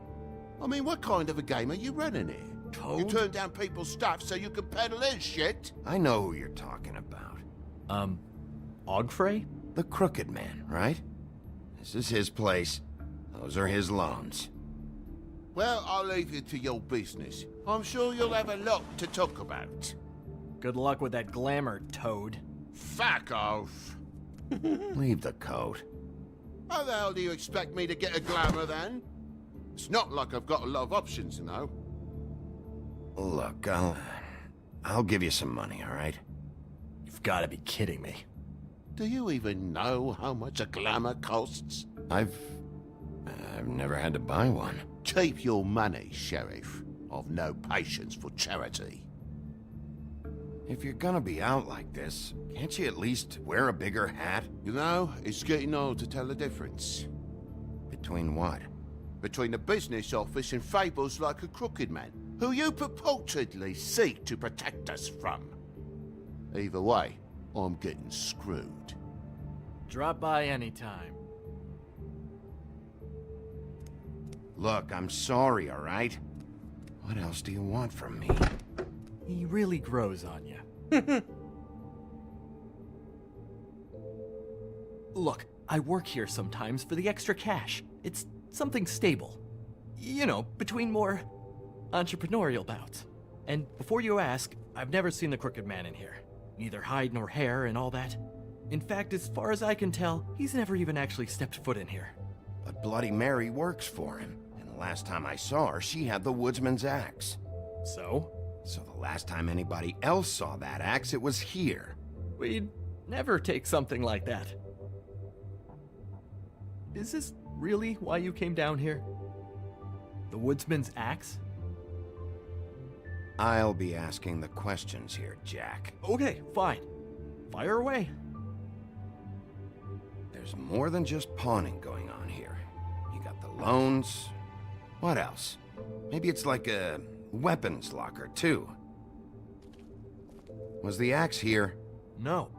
I mean, what kind of a game are you running here? Toad? You turn down people's stuff so you can peddle his shit? I know who you're talking about. Og Frey? The Crooked Man, right? This is his place. Those are his loans. Well, I'll leave you to your business. I'm sure you'll have a lot to talk about. Good luck with that glamour, Toad. Fuck off. Leave the coat. How the hell do you expect me to get a glamour then? It's not like I've got a lot of options, you know. Look, I'll give you some money, all right? You've got to be kidding me. Do you even know how much a glamour costs? I've never had to buy one. Keep your money, Sheriff. I've no patience for charity. If you're gonna be out like this, can't you at least wear a bigger hat? You know, it's getting hard to tell the difference. Between what? Between the business office and fables like a Crooked Man, who you purportedly seek to protect us from. Either way, I'm getting screwed. Drop by anytime. Look, I'm sorry, all right? What else do you want from me? He really grows on you. Look, I work here sometimes for the extra cash. It's something stable. You know, between more entrepreneurial bouts. And before you ask, I've never seen the Crooked Man in here. Neither hide nor hair and all that. In fact, as far as I can tell, he's never even actually stepped foot in here. But Bloody Mary works for him. And the last time I saw her, she had the woodsman's axe. So? So the last time anybody else saw that axe, it was here. We'd never take something like that. Is this really why you came down here? The woodsman's axe? I'll be asking the questions here, Jack. Okay, fine. Fire away. There's more than just pawning going on here. You got the loans. What else? Maybe it's like a weapons locker, too. Was the axe here? No.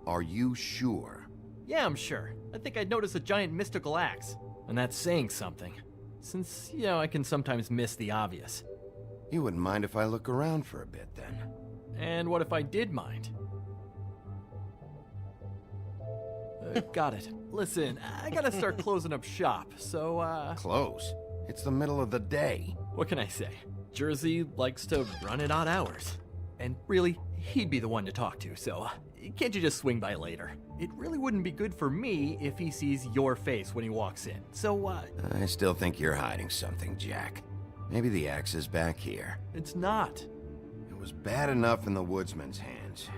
Are you sure? Yeah, I'm sure. I think I'd noticed a giant mystical axe. And that's saying something. Since, you know, I can sometimes miss the obvious. You wouldn't mind if I look around for a bit, then? And what if I did mind? Got it. Listen, I gotta start closing up shop, so, Close? It's the middle of the day. What can I say? Jersey likes to run at odd hours. And really, he'd be the one to talk to, so can't you just swing by later? It really wouldn't be good for me if he sees your face when he walks in, so, I still think you're hiding something, Jack. Maybe the axe is back here. It's not. It was bad enough in the woodsman's hands.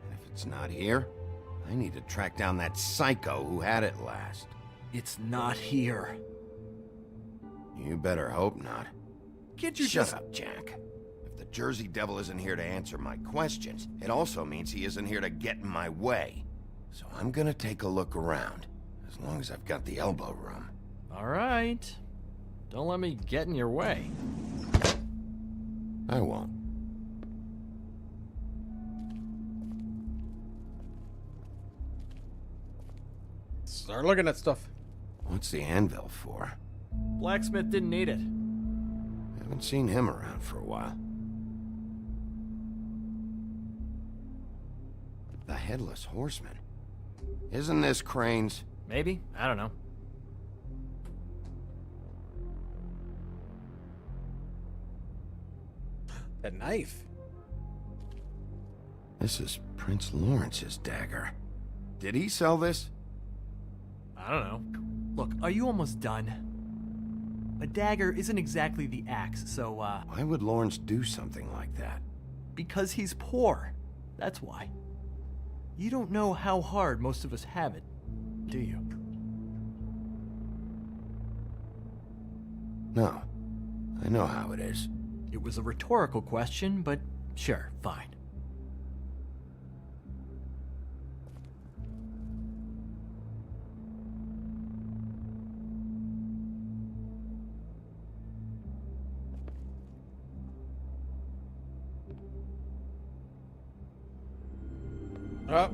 And if it's not here, I need to track down that psycho who had it last. It's not here. You better hope not. Can't you Shut up, Jack. If the Jersey Devil isn't here to answer my questions, it also means he isn't here to get in my way. So I'm gonna take a look around, as long as I've got the elbow room. All right. Don't let me get in your way. I won't. Start looking at stuff. What's the anvil for? Blacksmith didn't need it. Haven't seen him around for a while. The Headless Horseman. Isn't this Crane's? Maybe. I don't know. A knife. This is Prince Lawrence's dagger. Did he sell this? I don't know. Look, are you almost done? A dagger isn't exactly the axe, so, Why would Lawrence do something like that? Because he's poor. That's why. You don't know how hard most of us have it, do you? No. I know how it is. It was a rhetorical question, but sure, fine. I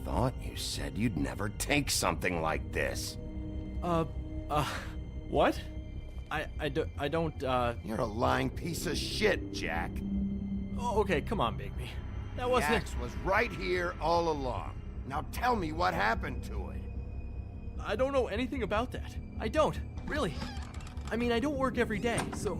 thought you said you'd never take something like this. What? I don't, You're a lying piece of shit, Jack. Oh, okay, come on, Bigby. That wasn't... The axe was right here all along. Now tell me what happened to it. I don't know anything about that. I don't, really. I mean, I don't work every day, so...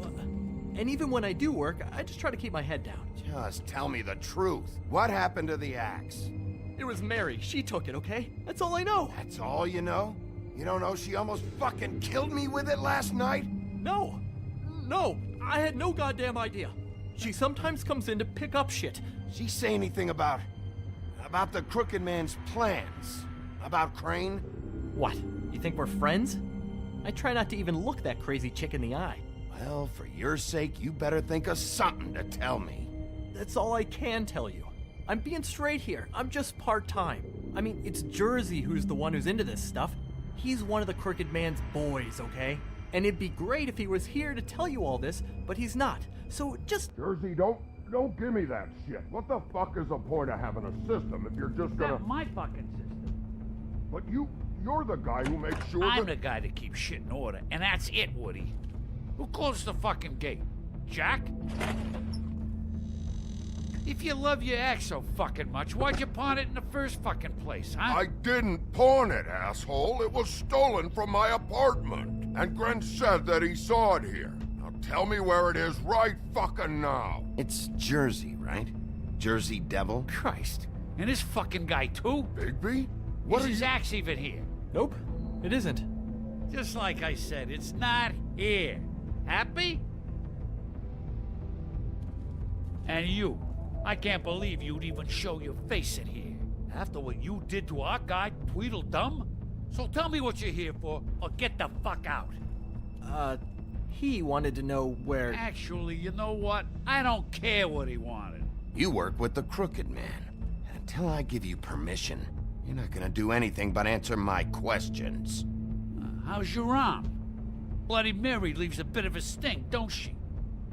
and even when I do work, I just try to keep my head down. Just tell me the truth. What happened to the axe? It was Mary. She took it, okay? That's all I know. That's all you know? You don't know she almost fucking killed me with it last night? No. No. I had no goddamn idea. She sometimes comes in to pick up shit. She say anything about the Crooked Man's plans? About Crane? What? You think we're friends? I try not to even look that crazy chick in the eye. Well, for your sake, you better think of something to tell me. That's all I can tell you. I'm being straight here. I'm just part-time. I mean, it's Jersey who's the one who's into this stuff. He's one of the Crooked Man's boys, okay? And it'd be great if he was here to tell you all this, but he's not. So just... Jersey, don't give me that shit. What the fuck is the point of having a system if you're just gonna... Not my fucking system. But you're the guy who makes sure I'm the guy that keeps shit in order, and that's it, Woody. Who closed the fucking gate? Jack? If you love your axe so fucking much, why'd you pawn it in the first fucking place, huh? I didn't pawn it, asshole. It was stolen from my apartment. And Gren said that he saw it here. Now tell me where it is right fucking now. It's Jersey, right? Jersey Devil? Christ. And this fucking guy, too? Bigby? Is his axe even here? Nope, it isn't. Just like I said, it's not here. Happy? And you. I can't believe you'd even show your face in here. After what you did to our guy, Tweedledum? So tell me what you're here for, or get the fuck out. He wanted to know where... Actually, you know what? I don't care what he wanted. You work with the Crooked Man. And until I give you permission, you're not gonna do anything but answer my questions. How's your arm? Bloody Mary leaves a bit of a stink, don't she?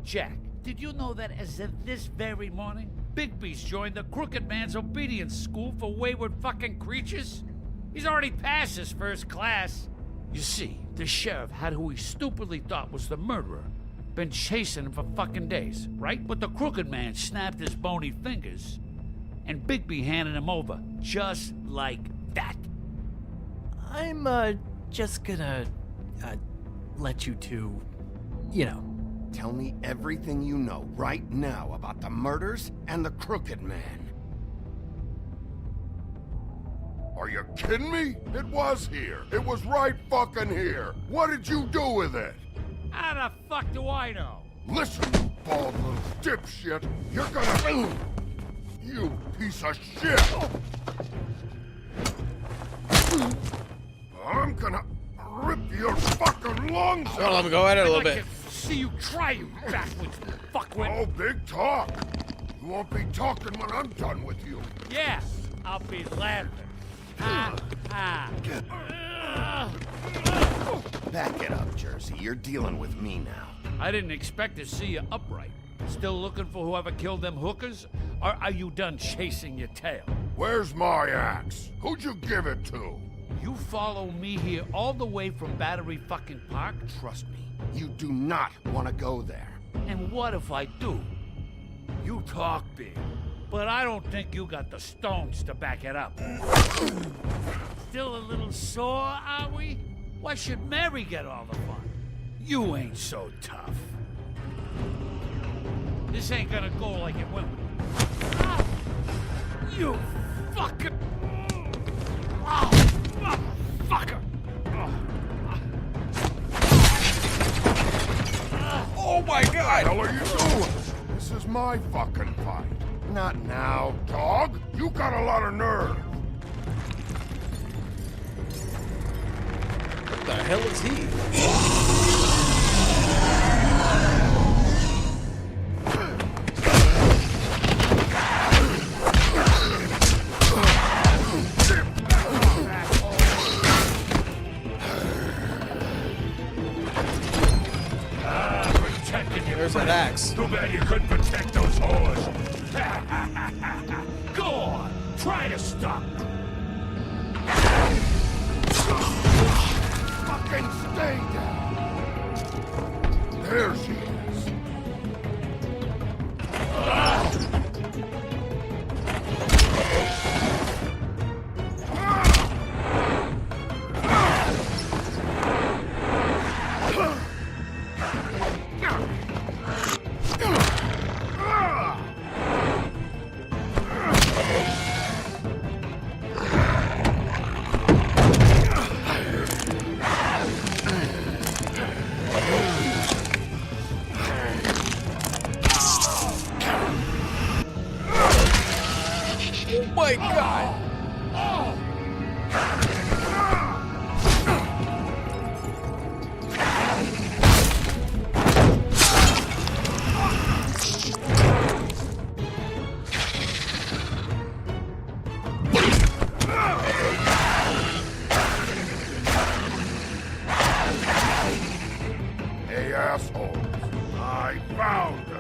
Jack, did you know that as of this very morning, Bigby's joined the Crooked Man's obedience school for wayward fucking creatures? He's already passed his first class. You see, the sheriff had who he stupidly thought was the murderer. Been chasing him for fucking days, right? But the crooked man snapped his bony fingers, and Bigby handed him over, just like that. I'm, just gonna, let you two, Tell me everything you know right now about the murders and the Crooked Man. Are you kidding me? It was here. It was right fucking here. What did you do with it? How the fuck do I know? Listen, you bald little dipshit. You're gonna... You piece of shit! I'm gonna rip your fucking lungs out! Well, let me go at it a little bit. See you try, you backwards fuckwit. Oh, big talk. You won't be talking when I'm done with you. Yeah, I'll be laughing. Ha, ha. Back it up, Jersey. You're dealing with me now. I didn't expect to see you upright. Still looking for whoever killed them hookers? Or are you done chasing your tail? Where's my axe? Who'd you give it to? You follow me here all the way from Battery fucking Park? Trust me, you do not want to go there. And what if I do? You talk big, but I don't think you got the stones to back it up. Still a little sore, are we? Why should Mary get all the fun? You ain't so tough. This ain't gonna go like it went with me. Ah! You fucking... fucker! Oh my god! What the hell are you doing? This is my fucking fight. Not now, dog. You got a lot of nerve. What the hell is he? There's an axe. Too bad you couldn't protect those whores. Go on, try to stop them. Fucking stay down. There she is. Oh my god! Hey, assholes. I found her.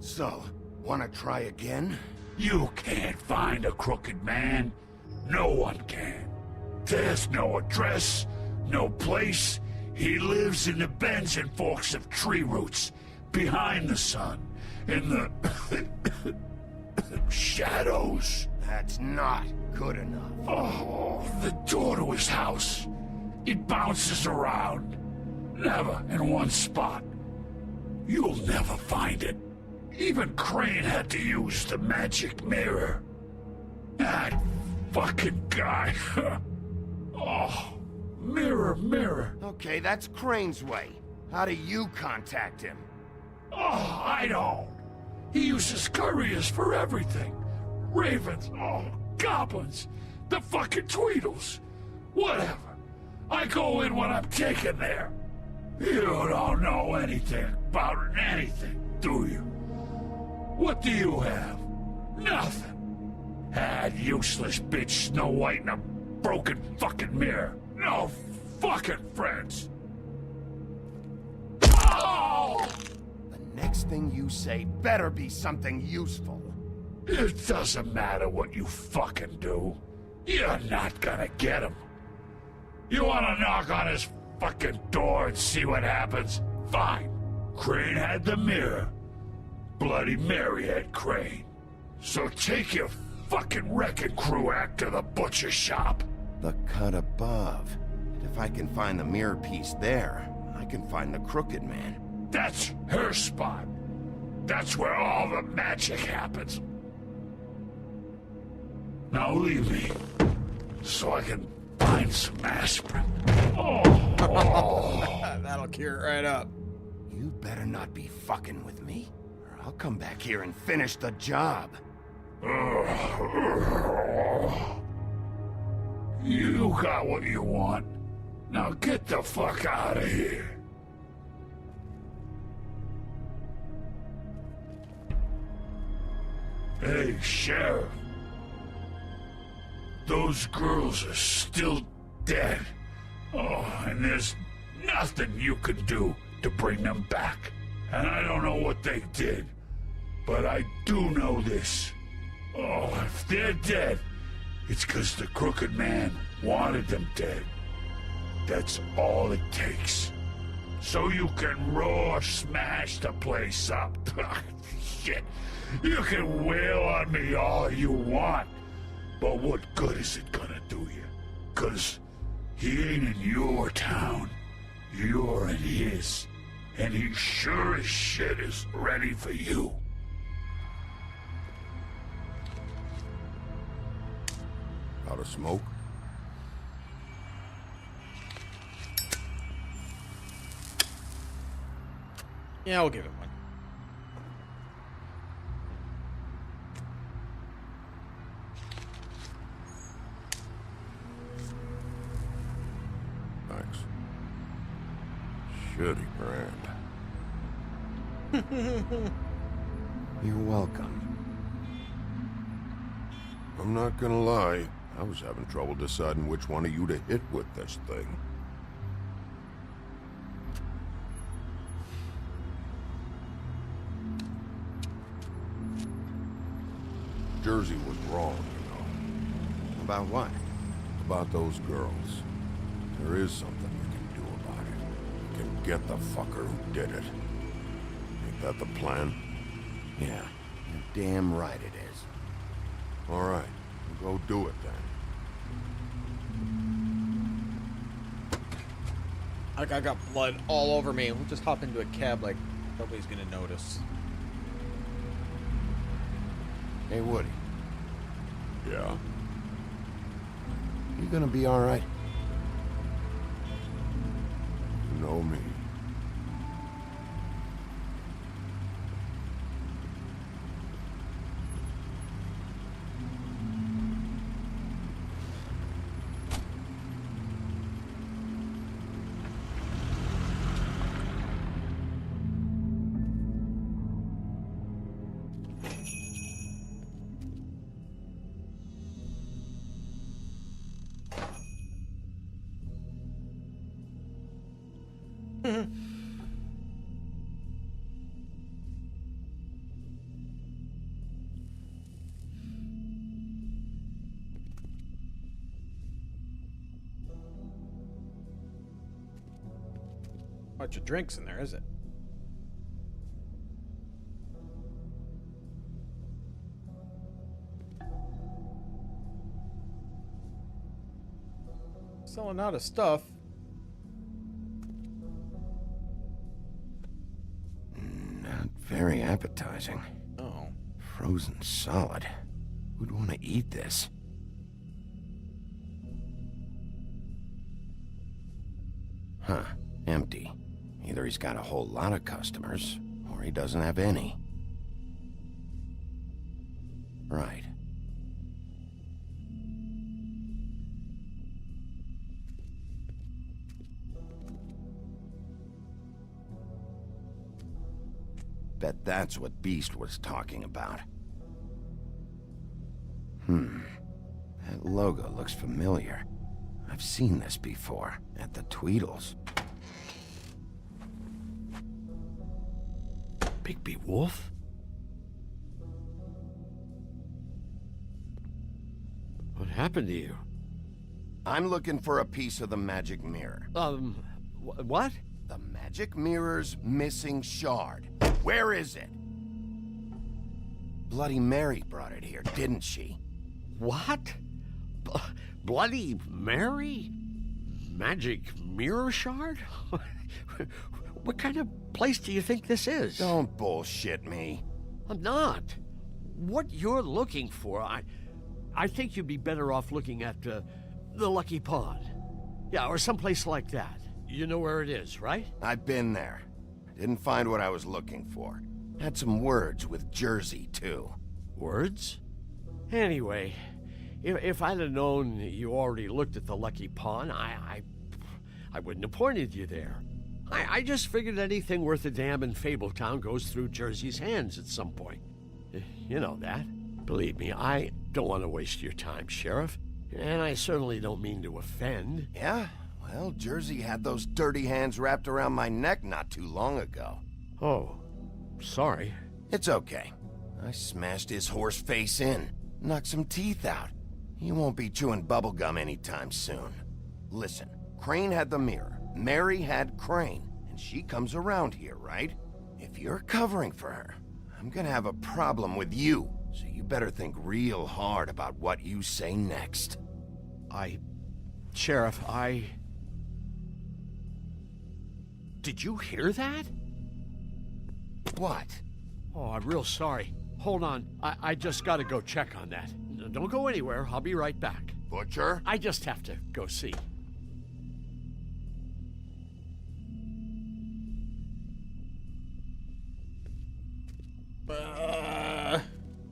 So, wanna try again? You can't find a crooked man. No one can. There's no address, no place. He lives in the bends and forks of tree roots, behind the sun, in the shadows. That's not good enough. Oh, the door to his house. It bounces around. Never in one spot. You'll never find it. Even Crane had to use the magic mirror. That fucking guy. Oh, mirror, mirror. Okay, that's Crane's way. How do you contact him? Oh, I don't. He uses couriers for everything. Ravens, oh, goblins, the fucking Tweedles. Whatever. I go in when I'm taken there. You don't know anything about anything, do you? What do you have? Nothing. Had useless bitch Snow White and a broken fucking mirror. No fucking friends. Oh! The next thing you say better be something useful. It doesn't matter what you fucking do. You're not gonna get him. You wanna knock on his fucking door and see what happens? Fine. Crane had the mirror. Bloody Mary had Crane. So take your fucking wrecking crew act to the butcher shop. The cut above. If I can find the mirror piece there, I can find the Crooked Man. That's her spot. That's where all the magic happens. Now leave me, so I can find some aspirin. Oh. That'll cure it right up. You better not be fucking with me, or I'll come back here and finish the job. You got what you want. Now get the fuck out of here. Hey, Sheriff. Those girls are still dead. Oh, and there's nothing you can do to bring them back. And I don't know what they did, but I do know this. Oh, if they're dead, it's 'cause the Crooked Man wanted them dead. That's all it takes. So you can roar smash the place up. Shit, you can wail on me all you want. But what good is it gonna do you? 'Cause he ain't in your town. You're in his. And he sure as shit is ready for you. Out of smoke? Yeah, I'll give it one. Thanks. Shitty brand. You're welcome. I'm not gonna lie, I was having trouble deciding which one of you to hit with this thing. Jersey was wrong, you know. About what? About those girls. There is something you can do about it. You can get the fucker who did it. Ain't that the plan? Yeah, you're damn right it is. All right, we'll go do it then. I got blood all over me. We'll just hop into a cab like nobody's gonna notice. Hey, Woody. Yeah? You gonna be all right? You know me. Bunch of drinks in there, is it? Selling out of stuff. Not very appetizing. Oh. Frozen solid. Who'd want to eat this? Huh. Empty. Either he's got a whole lot of customers, or he doesn't have any. Right. Bet that's what Beast was talking about. That logo looks familiar. I've seen this before, at the Tweedles. Bigby Wolf? What happened to you? I'm looking for a piece of the magic mirror. What? The magic mirror's missing shard. Where is it? Bloody Mary brought it here, didn't she? What? Bloody Mary? Magic mirror shard? What kind of place do you think this is? Don't bullshit me. I'm not. What you're looking for, I think you'd be better off looking at the Lucky Pond. Yeah, or someplace like that. You know where it is, right? I've been there. Didn't find what I was looking for. Had some words with Jersey, too. Words? Anyway, if I'd have known you already looked at the Lucky Pond, I wouldn't have pointed you there. I just figured anything worth a damn in Fabletown goes through Jersey's hands at some point. You know that. Believe me, I don't want to waste your time, Sheriff. And I certainly don't mean to offend. Yeah? Well, Jersey had those dirty hands wrapped around my neck not too long ago. Oh, sorry. It's okay. I smashed his horse face in, knocked some teeth out. He won't be chewing bubblegum anytime soon. Listen, Crane had the mirror, Mary had Crane, and she comes around here, right? If you're covering for her, I'm gonna have a problem with you, so you better think real hard about what you say next. Sheriff, Did you hear that? What? Oh, I'm real sorry. Hold on. I just gotta go check on that. Don't go anywhere. I'll be right back. Butcher? I just have to go see.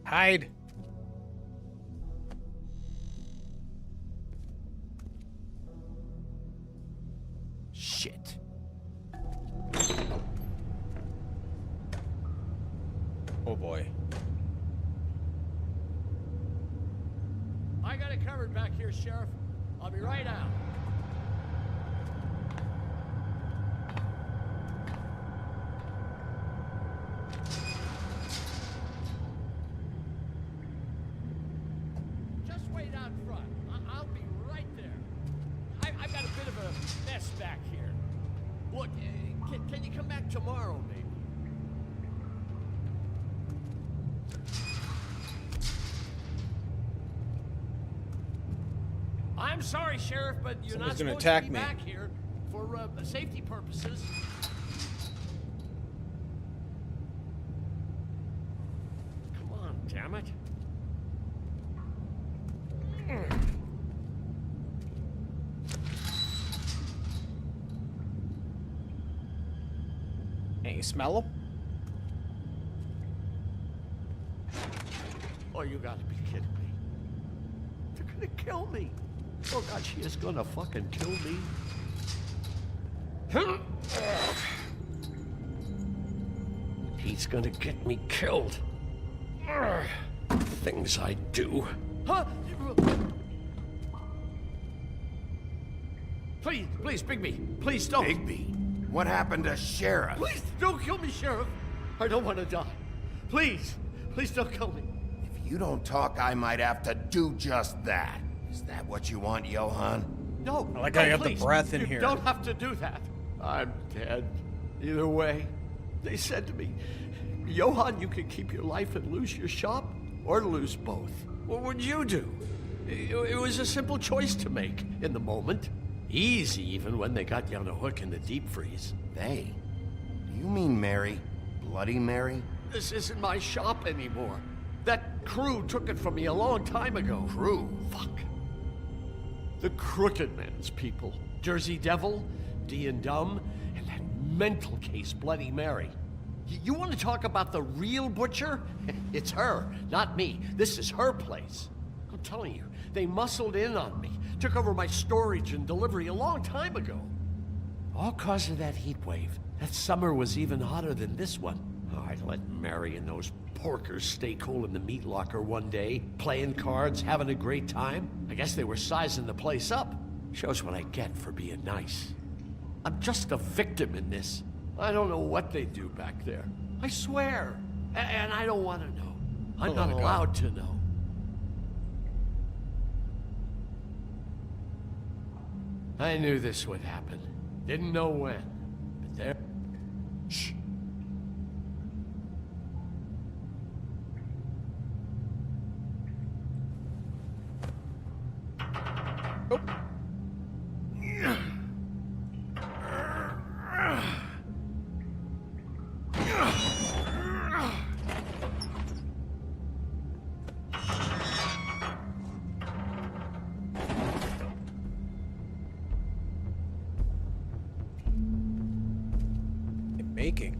Hide. Shit. Oh boy. I got it covered back here, Sheriff. I'll be right out. Just wait out front. I'll be right there. I've got a bit of a mess back here. Look, can you come back tomorrow, maybe? I'm sorry, Sheriff, but you're Someone's not gonna supposed attack to be me. back here for safety purposes. Come on, damn it. Hey, you smell them? Oh, you gotta be kidding me. They're gonna kill me. Oh God, she is gonna fucking kill me. He's gonna get me killed. Things I do. Huh? Please, Bigby. Please don't. Bigby? What happened to Sheriff? Please don't kill me, Sheriff. I don't want to die. Please don't kill me. If you don't talk, I might have to do just that. Is that what you want, Johan? No. I like how you have the please. breath in You here. don't have to do that. I'm dead. Either way, they said to me, Johan, you can keep your life and lose your shop, or lose both. What would you do? It was a simple choice to make in the moment. Easy, even when they got you on a hook in the deep freeze. They? Do you mean Mary? Bloody Mary? This isn't my shop anymore. That crew took it from me a long time ago. Crew? Fuck. The Crooked Man's people. Jersey Devil, D and Dumb, and that mental case, Bloody Mary. You want to talk about the real butcher? It's her, not me. This is her place. I'm telling you, they muscled in on me, took over my storage and delivery a long time ago. All cause of that heat wave. That summer was even hotter than this one. Oh, I let Mary and those porkers stay cool in the meat locker one day, playing cards, having a great time. I guess they were sizing the place up. Shows what I get for being nice. I'm just a victim in this. I don't know what they do back there. I swear. And I don't want to know. I'm not allowed to know. I knew this would happen. Didn't know when. But there... Shh. Oh. Baking.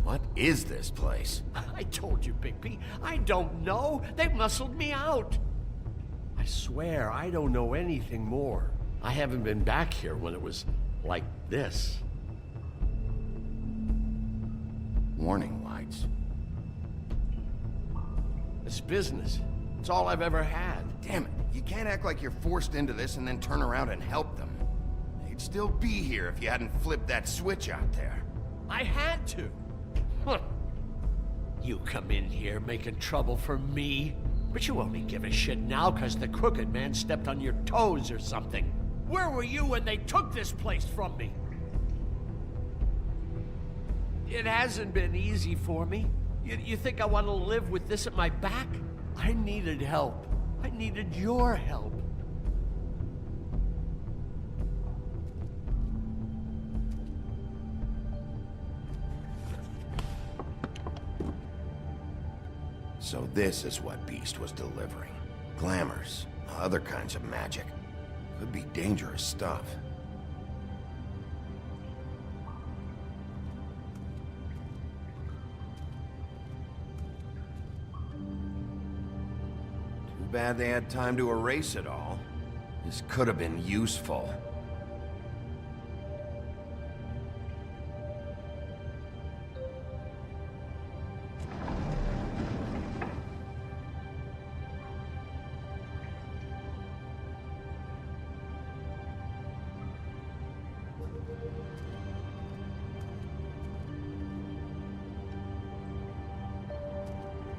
What is this place? I told you, Bigby. I don't know. They muscled me out. I swear I don't know anything more. I haven't been back here when it was like this. Warning lights. It's business. It's all I've ever had. Damn it. You can't act like you're forced into this and then turn around and help them. They'd still be here if you hadn't flipped that switch out there. I had to. Huh. You come in here making trouble for me, but you only give a shit now because the Crooked Man stepped on your toes or something. Where were you when they took this place from me? It hasn't been easy for me. You think I want to live with this at my back? I needed help. I needed your help. So this is what Beast was delivering. Glamours, other kinds of magic. Could be dangerous stuff. Too bad they had time to erase it all. This could have been useful.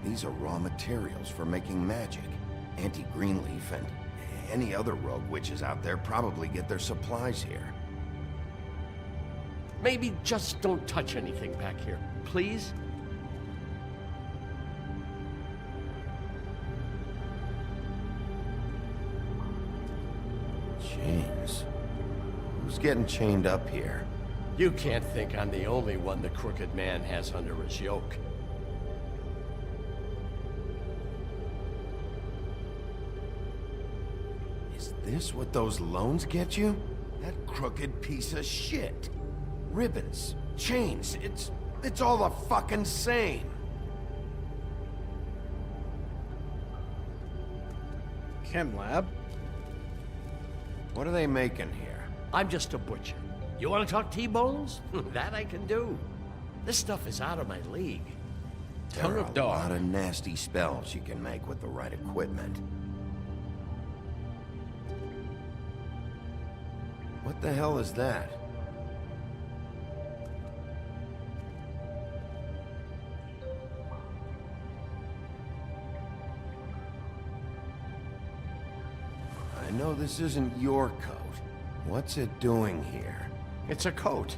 These are raw materials for making magic. Auntie Greenleaf and any other rogue witches out there probably get their supplies here. Maybe just don't touch anything back here, please? Chains. Who's getting chained up here? You can't think I'm the only one the Crooked Man has under his yoke. Is this what those loans get you? That crooked piece of shit. Ribbons, chains, it's all the fucking same. Chem lab? What are they making here? I'm just a butcher. You want to talk T-bones? That I can do. This stuff is out of my league. There are a lot of nasty spells you can make with the right equipment. What the hell is that? I know this isn't your coat. What's it doing here? It's a coat.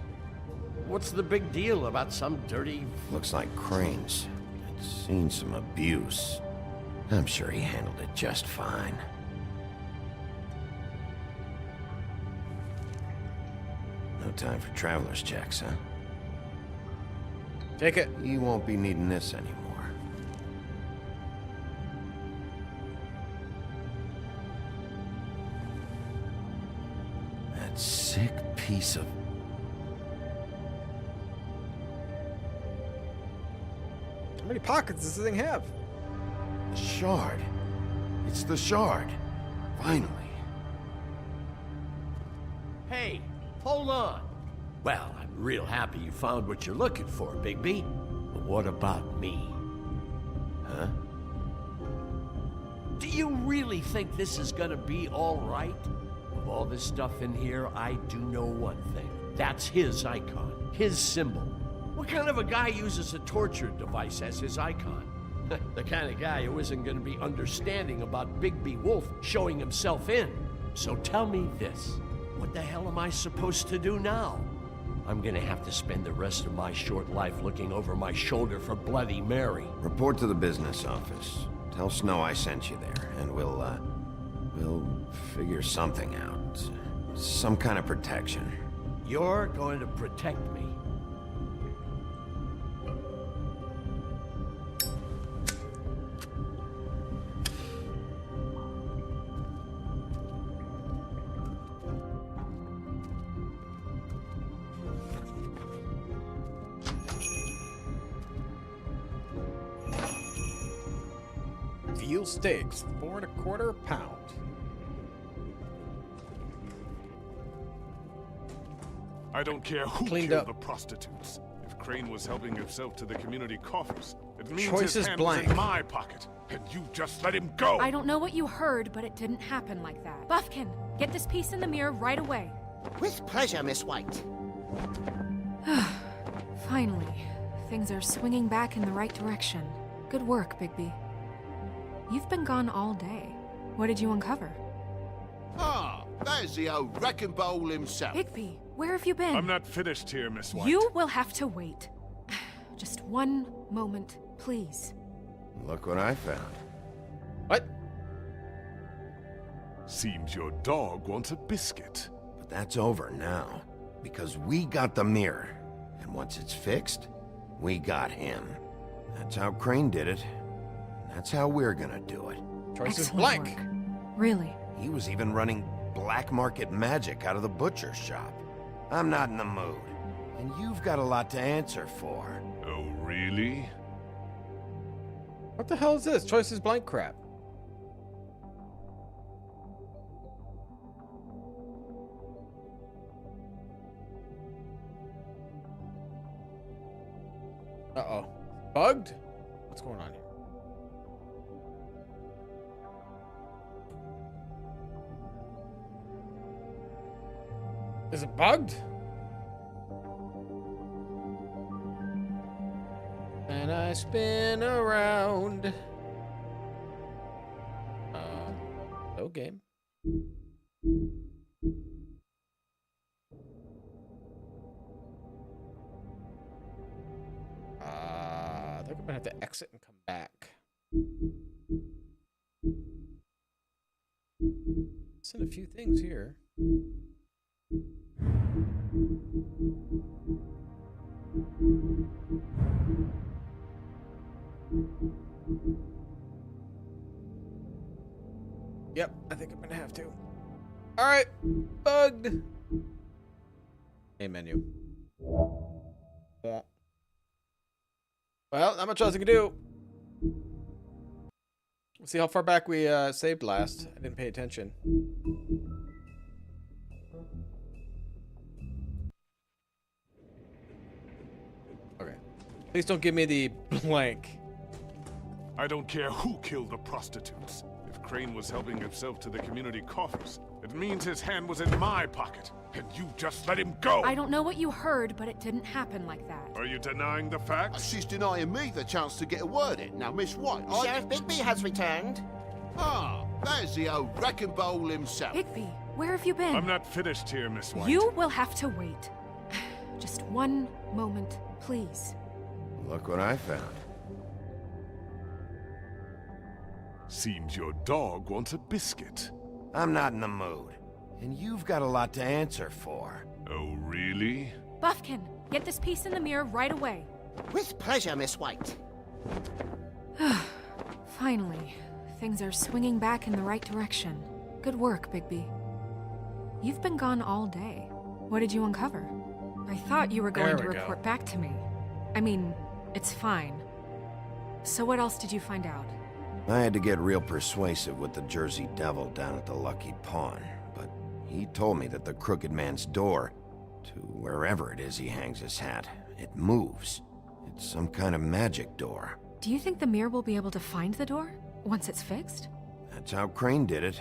What's the big deal about some dirty... Looks like Crane's. It's seen some abuse. I'm sure he handled it just fine. time for traveler's checks, huh? Take it. You won't be needing this anymore. That sick piece of... How many pockets does this thing have? The shard. It's the shard. Finally. Hey, hold on. Well, I'm real happy you found what you're looking for, Bigby. But what about me? Huh? Do you really think this is gonna be all right? Of all this stuff in here, I do know one thing. That's his icon, his symbol. What kind of a guy uses a torture device as his icon? The kind of guy who isn't gonna be understanding about Bigby Wolf showing himself in. So tell me this. What the hell am I supposed to do now? I'm gonna have to spend the rest of my short life looking over my shoulder for Bloody Mary. Report to the business office. Tell Snow I sent you there, and we'll figure something out. Some kind of protection. You're going to protect me. Veal steaks, 4 1/4 pound. I don't care who Cleaned killed up. the prostitutes. If Crane was helping himself to the community coffers, it means Choice his is hand blank. was in my pocket, and you just let him go! I don't know what you heard, but it didn't happen like that. Buffkin, get this piece in the mirror right away. With pleasure, Miss White. Finally, things are swinging back in the right direction. Good work, Bigby. You've been gone all day. What did you uncover? Ah, there's the old wrecking bowl himself. Bigby, where have you been? I'm not finished here, Miss White. You will have to wait. Just one moment, please. Look what I found. What? Seems your dog wants a biscuit. But that's over now. Because we got the mirror. And once it's fixed, we got him. That's how Crane did it. That's how we're gonna do it. Choice is Excellent blank. work. Really? He was even running black market magic out of the butcher's shop. I'm not in the mood. And you've got a lot to answer for. Oh, really? What the hell is this? Choice is blank crap. Uh-oh. Bugged? What's going on here? Is it bugged? And I spin around. No game. I think I'm gonna have to exit and come back. Seen a few things here. Yep, I think I'm gonna have to. All right, bugged. A menu. Well, not much else I can do. Let's see how far back we saved last. I didn't pay attention. Okay. Please don't give me the blank. I don't care who killed the prostitutes. If Crane was helping himself to the community coffers, it means his hand was in my pocket, and you just let him go! I don't know what you heard, but it didn't happen like that. Are you denying the facts? She's denying me the chance to get a word in. Now, Miss White, Sheriff Bigby has returned. Ah, there's the old wrecking bowl himself. Bigby, where have you been? I'm not finished here, Miss White. You will have to wait. Just one moment, please. Look what I found. Seems your dog wants a biscuit. I'm not in the mood. And you've got a lot to answer for. Oh, really? Buffkin, get this piece in the mirror right away. With pleasure, Miss White. Finally, things are swinging back in the right direction. Good work, Bigby. You've been gone all day. What did you uncover? I thought you were going to report back to me. I mean, it's fine. So what else did you find out? I had to get real persuasive with the Jersey Devil down at the Lucky Pawn, but he told me that the Crooked Man's door, to wherever it is he hangs his hat, it moves. It's some kind of magic door. Do you think the mirror will be able to find the door once it's fixed? That's how Crane did it.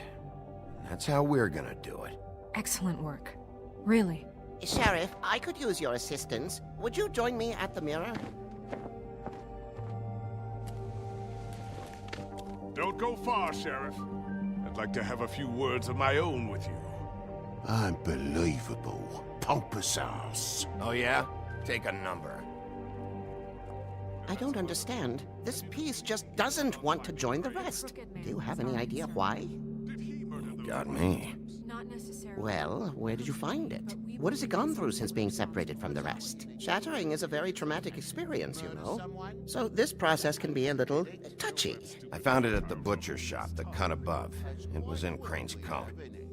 And that's how we're gonna do it. Excellent work. Really. Sheriff, I could use your assistance. Would you join me at the mirror? Don't go far, Sheriff. I'd like to have a few words of my own with you. Unbelievable. Pompous ass. Oh yeah? Take a number. I don't understand. This piece just doesn't want to join the rest. Do you have any idea why? Got me. Not necessarily. Well, where did you find it? What has it gone through since being separated from the rest? Shattering is a very traumatic experience, you know. So this process can be a little touchy. I found it at the butcher shop, the cut above. It was in Crane's coat.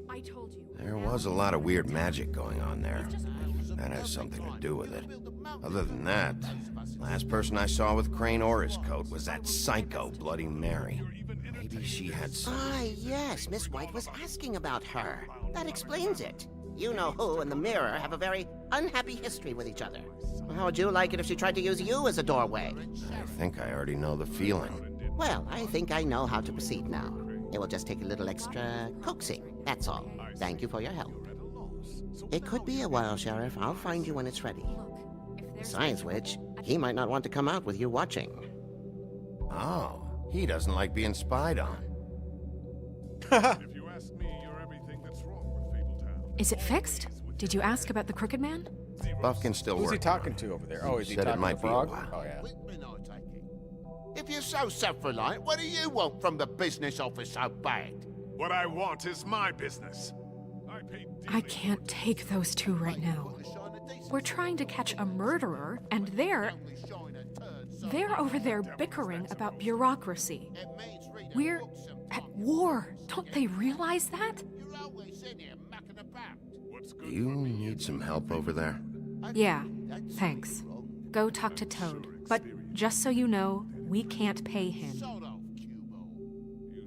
I told you. There was a lot of weird magic going on there. That has something to do with it. Other than that, last person I saw with Crane or his coat was that psycho Bloody Mary. Maybe she had some... Ah, yes, Miss White was asking about her. That explains it. You know who and the mirror have a very unhappy history with each other. How would you like it if she tried to use you as a doorway? I think I already know the feeling. Well, I think I know how to proceed now. It will just take a little extra coaxing, that's all. Thank you for your help. It could be a while, Sheriff. I'll find you when it's ready. Besides which, he might not want to come out with you watching. Oh, he doesn't like being spied on. If you ask me, you're everything that's wrong with Fabletown. Is it fixed? Did you ask about the Crooked Man? Buffkin's still Who's he working talking on it. to over there? Oh, is he Said it talking to might the be a frog? while. Oh, yeah. If you're so self-reliant, what do you want from the business office so bad? What I want is my business. I can't take those two right now. We're trying to catch a murderer, and they're over there bickering about bureaucracy. We're at war. Don't they realize that? You need some help over there? Yeah, thanks. Go talk to Toad. But just so you know, we can't pay him.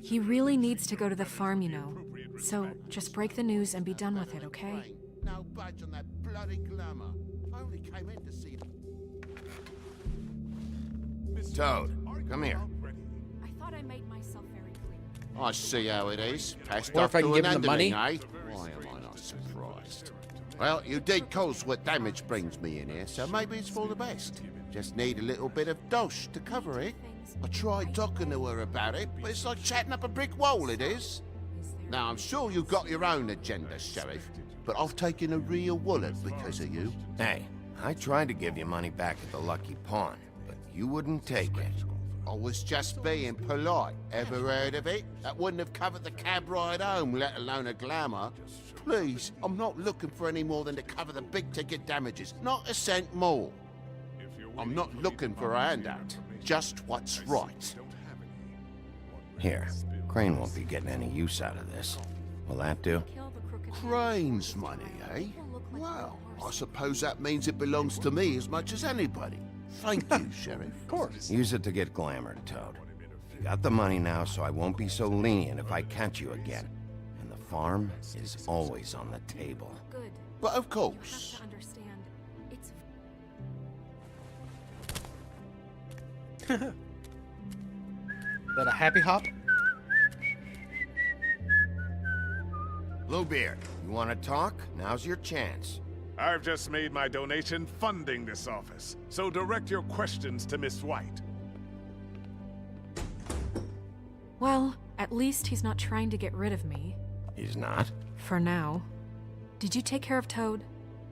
He really needs to go to the farm, you know. So just break the news and be done with it, okay? No budge on that bloody glamour. I only came in to see Toad, come here. I thought I made myself very clear. I see how it is. Passed Or off if I can to give an him the money. underling, eh? Why am I not surprised? Well, you did cause what damage brings me in here, so maybe it's for the best. Just need a little bit of dosh to cover it. I tried talking to her about it, but it's like chatting up a brick wall, it is. Now, I'm sure you've got your own agenda, Sheriff, but I've taken a real wallet because of you. Hey, I tried to give you money back at the Lucky Pawn, but you wouldn't take it. I was just being polite. Ever heard of it? That wouldn't have covered the cab ride home, let alone a glamour. Please, I'm not looking for any more than to cover the big-ticket damages. Not a cent more. I'm not looking for a handout. Just what's right. Here, Crane won't be getting any use out of this. Will that do? Crane's money, eh? Well, I suppose that means it belongs to me as much as anybody. Thank you, Sheriff. Of course. Use it to get glamored, Toad. You got the money now, so I won't be so lenient if I catch you again. And the farm is always on the table. Good. But of course. You have to understand, it's... Is that a happy hop? Bluebeard, you want to talk? Now's your chance. I've just made my donation funding this office, so direct your questions to Miss White. Well, at least he's not trying to get rid of me. He's not? For now. Did you take care of Toad?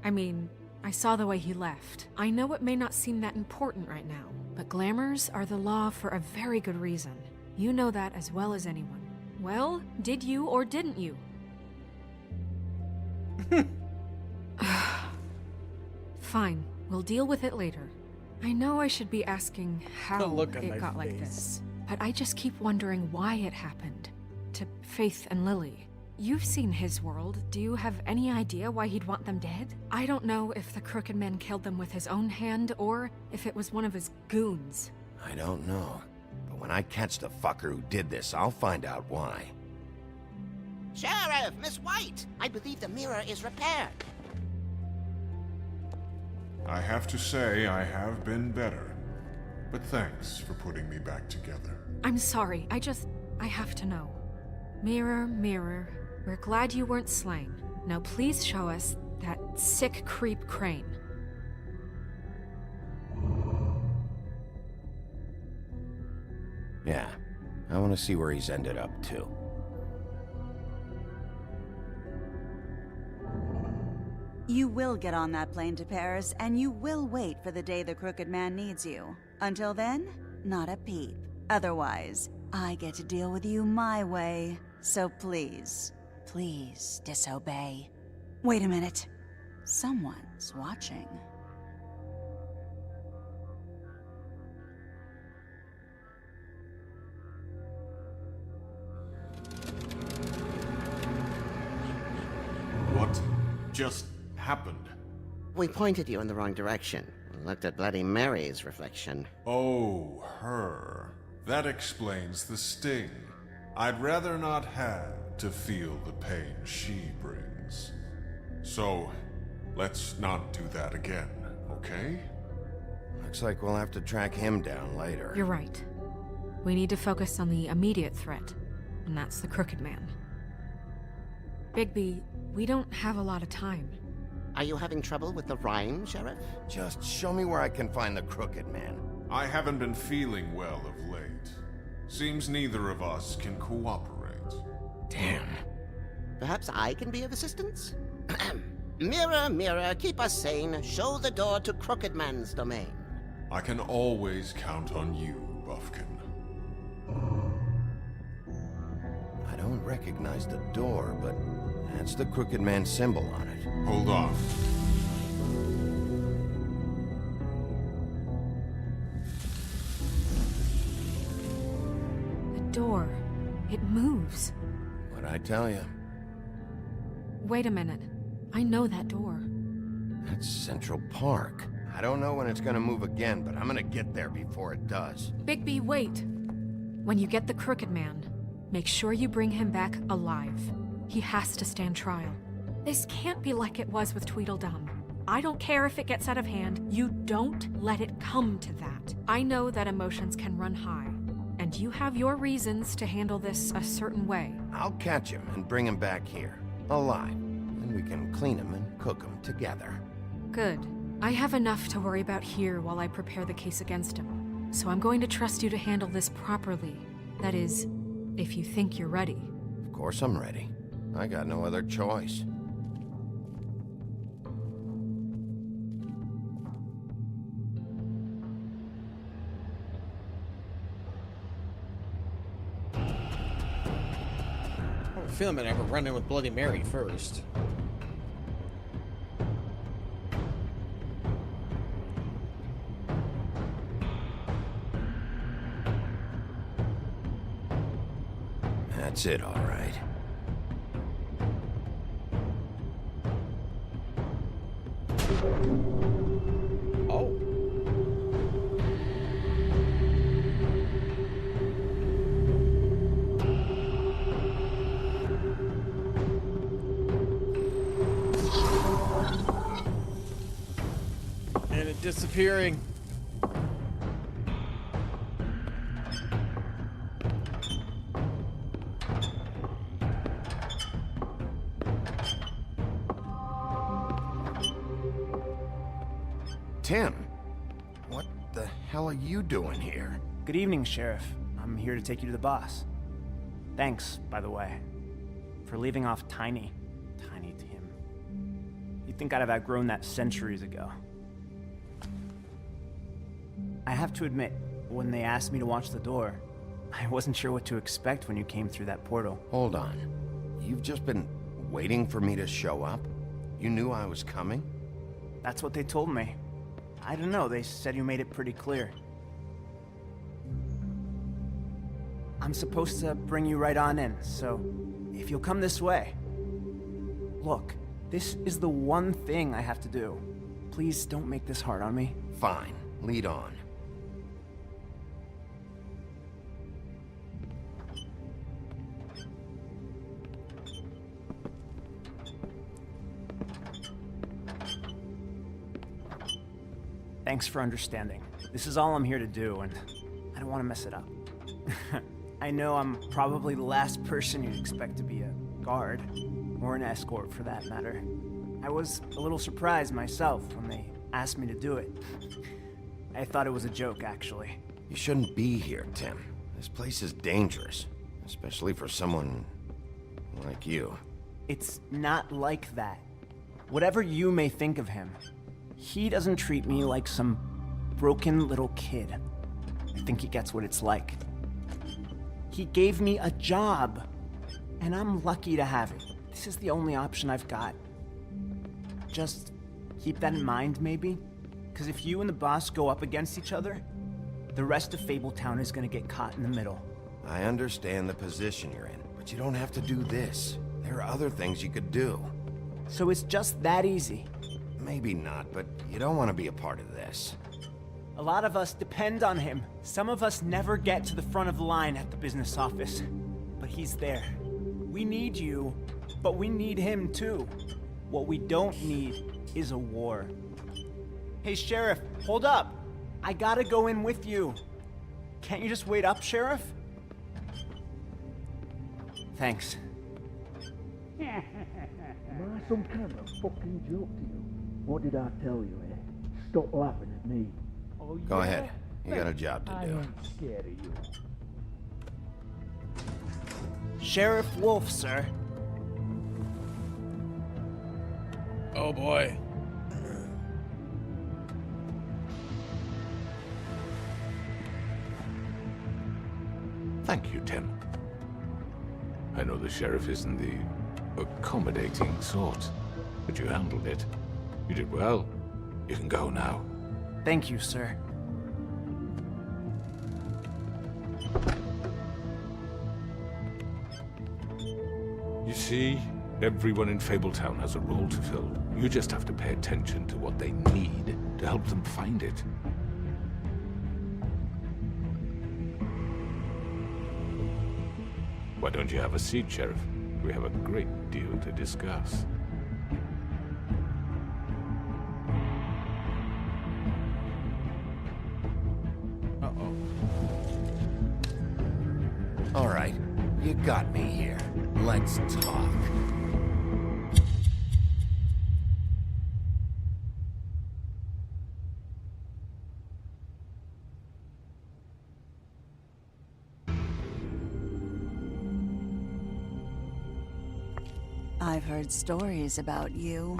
I mean, I saw the way he left. I know it may not seem that important right now, but glamours are the law for a very good reason. You know that as well as anyone. Well, did you or didn't you? Fine, we'll deal with it later. I know I should be asking how look on my it got like face. this, but I just keep wondering why it happened. To Faith and Lily. You've seen his world. Do you have any idea why he'd want them dead? I don't know if the Crooked Man killed them with his own hand or if it was one of his goons. I don't know. But when I catch the fucker who did this, I'll find out why. Sheriff, Miss White! I believe the mirror is repaired. I have to say I have been better. But thanks for putting me back together. I'm sorry, I have to know. Mirror, mirror, we're glad you weren't slain. Now please show us that sick creep Crane. Yeah, I want to see where he's ended up, too. You will get on that plane to Paris, and you will wait for the day the Crooked Man needs you. Until then, not a peep. Otherwise, I get to deal with you my way. So please, please disobey. Wait a minute. Someone's watching. What just happened? We pointed you in the wrong direction and looked at Bloody Mary's reflection. Oh, her. That explains the sting. I'd rather not have to feel the pain she brings. So, let's not do that again, okay? Looks like we'll have to track him down later. You're right. We need to focus on the immediate threat, and that's the Crooked Man. Bigby, we don't have a lot of time. Are you having trouble with the rhyme, Sheriff? Just show me where I can find the Crooked Man. I haven't been feeling well of late. Seems neither of us can cooperate. Damn. Perhaps I can be of assistance? Mirror, mirror, keep us sane. Show the door to Crooked Man's domain. I can always count on you, Buffkin. I don't recognize the door, but that's the Crooked Man symbol on it. Hold on. Door. It moves. What'd I tell you? Wait a minute. I know that door. That's Central Park. I don't know when it's gonna move again, but I'm gonna get there before it does. Bigby, wait. When you get the Crooked Man, make sure you bring him back alive. He has to stand trial. This can't be like it was with Tweedledum. I don't care if it gets out of hand. You don't let it come to that. I know that emotions can run high. And you have your reasons to handle this a certain way. I'll catch him and bring him back here, alive. Then we can clean him and cook him together. Good. I have enough to worry about here while I prepare the case against him. So I'm going to trust you to handle this properly. That is, if you think you're ready. Of course I'm ready. I got no other choice. I feel I'm gonna have a run-in with Bloody Mary first. That's it, all right. Oh. And it disappearing. Tim, what the hell are you doing here? Good evening, Sheriff. I'm here to take you to the boss. Thanks, by the way, for leaving off Tiny. Tiny Tim. You'd think I'd have outgrown that centuries ago. I have to admit, when they asked me to watch the door, I wasn't sure what to expect when you came through that portal. Hold on. You've just been waiting for me to show up? You knew I was coming? That's what they told me. I don't know, they said you made it pretty clear. I'm supposed to bring you right on in, so if you'll come this way. Look, this is the one thing I have to do. Please don't make this hard on me. Fine, lead on. Thanks for understanding. This is all I'm here to do, and I don't want to mess it up. I know I'm probably the last person you'd expect to be a guard, or an escort for that matter. I was a little surprised myself when they asked me to do it. I thought it was a joke, actually. You shouldn't be here, Tim. This place is dangerous, especially for someone like you. It's not like that. Whatever you may think of him, he doesn't treat me like some broken little kid. I think he gets what it's like. He gave me a job, and I'm lucky to have it. This is the only option I've got. Just keep that in mind, maybe? Because if you and the boss go up against each other, the rest of Fabletown is gonna get caught in the middle. I understand the position you're in, but you don't have to do this. There are other things you could do. So it's just that easy? Maybe not, but you don't want to be a part of this. A lot of us depend on him. Some of us never get to the front of the line at the business office. But he's there. We need you, but we need him too. What we don't need is a war. Hey, Sheriff, hold up. I gotta go in with you. Can't you just wait up, Sheriff? Thanks. Am I some kind of fucking joke to you? What did I tell you, eh? Stop laughing at me. Oh, Go ahead. You got a job to I do. ain't scared of you. Sheriff Wolf, sir. Oh boy. Thank you, Tim. I know the sheriff isn't the accommodating sort, but you handled it. You did well. You can go now. Thank you, sir. You see, everyone in Fabletown has a role to fill. You just have to pay attention to what they need to help them find it. Why don't you have a seat, Sheriff? We have a great deal to discuss. Uh-oh. All right, you got me here. Let's talk. I've heard stories about you.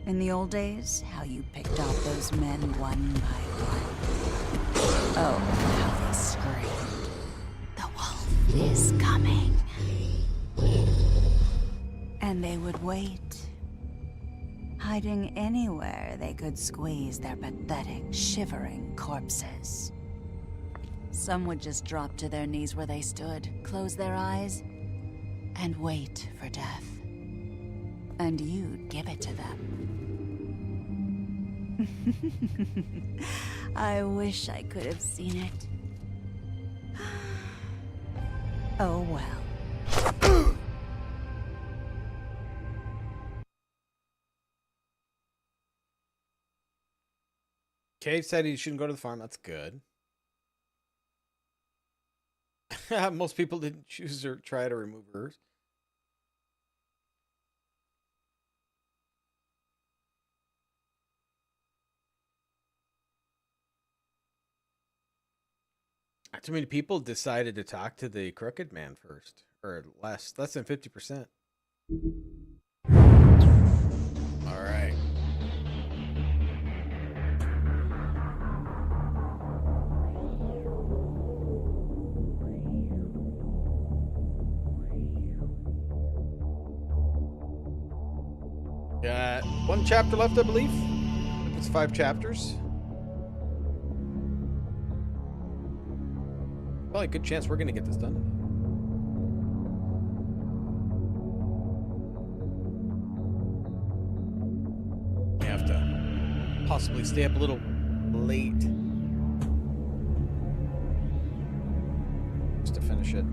In the old days, how you picked off those men one by one. Oh, how they screamed. The wolf is coming. And they would wait, hiding anywhere they could squeeze their pathetic, shivering corpses. Some would just drop to their knees where they stood, close their eyes, and wait for death. And you'd give it to them. I wish I could have seen it. Oh well. Cave said he shouldn't go to the farm. That's good. Most people didn't choose or try to remove hers. Not too many people decided to talk to the crooked man first, or less than 50%. All right. Got one chapter left, I believe. It's 5 chapters. Probably a good chance we're gonna get this done. We have to possibly stay up a little late just to finish it.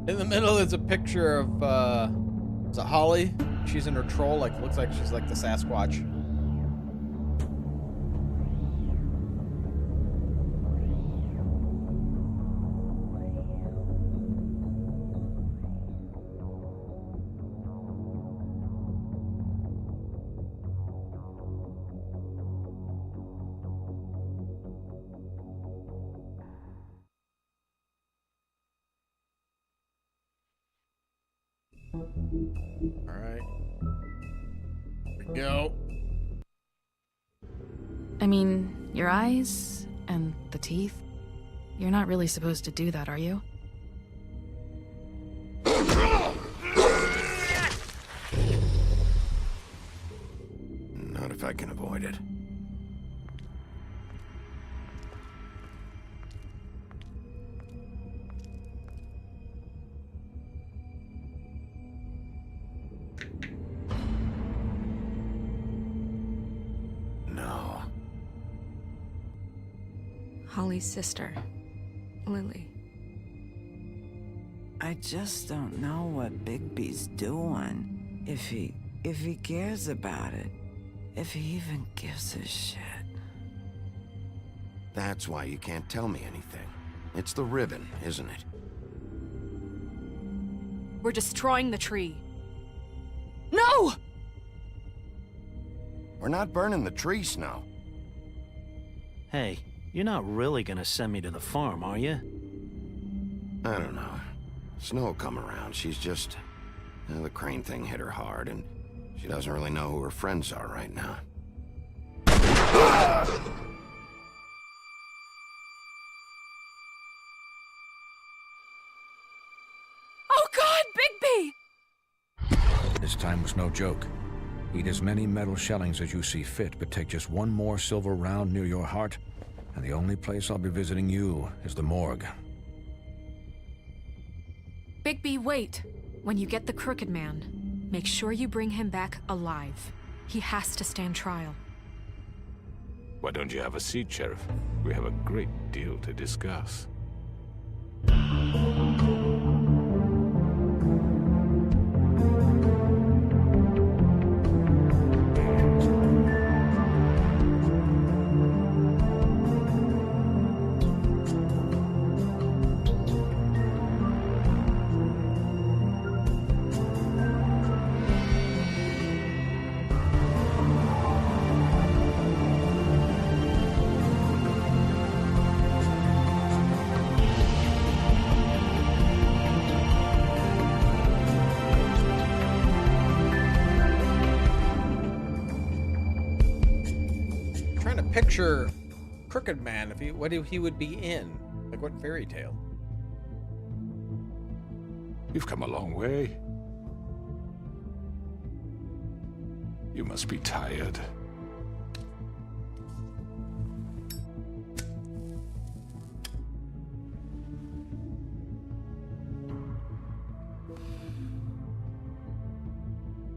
In the middle is a picture of, is it Holly? She's in her troll, like, looks like she's like the Sasquatch. Alright. Here we go. I mean, your eyes and the teeth. You're not really supposed to do that, are you? Not if I can avoid it. Holly's sister, Lily. I just don't know what Bigby's doing. If he cares about it. If he even gives a shit. That's why you can't tell me anything. It's the ribbon, isn't it? We're destroying the tree. No! We're not burning the tree, Snow. Hey, you're not really gonna send me to the farm, are you? I don't know. Snow will come around. She's just... the crane thing hit her hard, and she doesn't really know who her friends are right now. Oh God, Bigby! This time was no joke. Eat as many metal shellings as you see fit, but take just one more silver round near your heart, and the only place I'll be visiting you is the morgue. Bigby, wait. When you get the Crooked Man, make sure you bring him back alive. He has to stand trial. Why don't you have a seat, Sheriff? We have a great deal to discuss. Picture Crooked Man, if what he would be in, like what fairy tale? You've come a long way. You must be tired.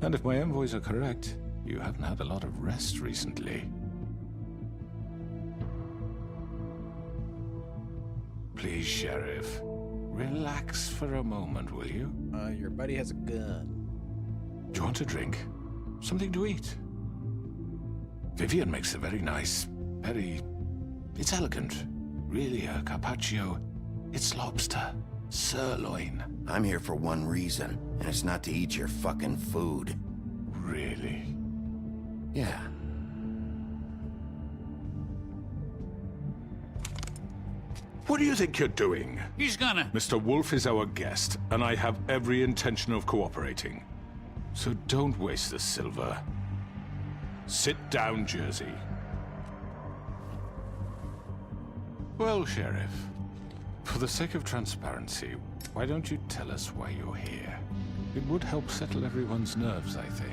And if my envoys are correct, you haven't had a lot of rest recently. Please, Sheriff, relax for a moment, will you? Your buddy has a gun. Do you want a drink? Something to eat? Vivian makes a very nice, it's elegant. Really, a carpaccio. It's lobster. Sirloin. I'm here for one reason, and it's not to eat your fucking food. Really? Yeah. What do you think you're doing? He's gonna... Mr. Wolf is our guest, and I have every intention of cooperating. So don't waste the silver. Sit down, Jersey. Well, Sheriff, for the sake of transparency, why don't you tell us why you're here? It would help settle everyone's nerves, I think.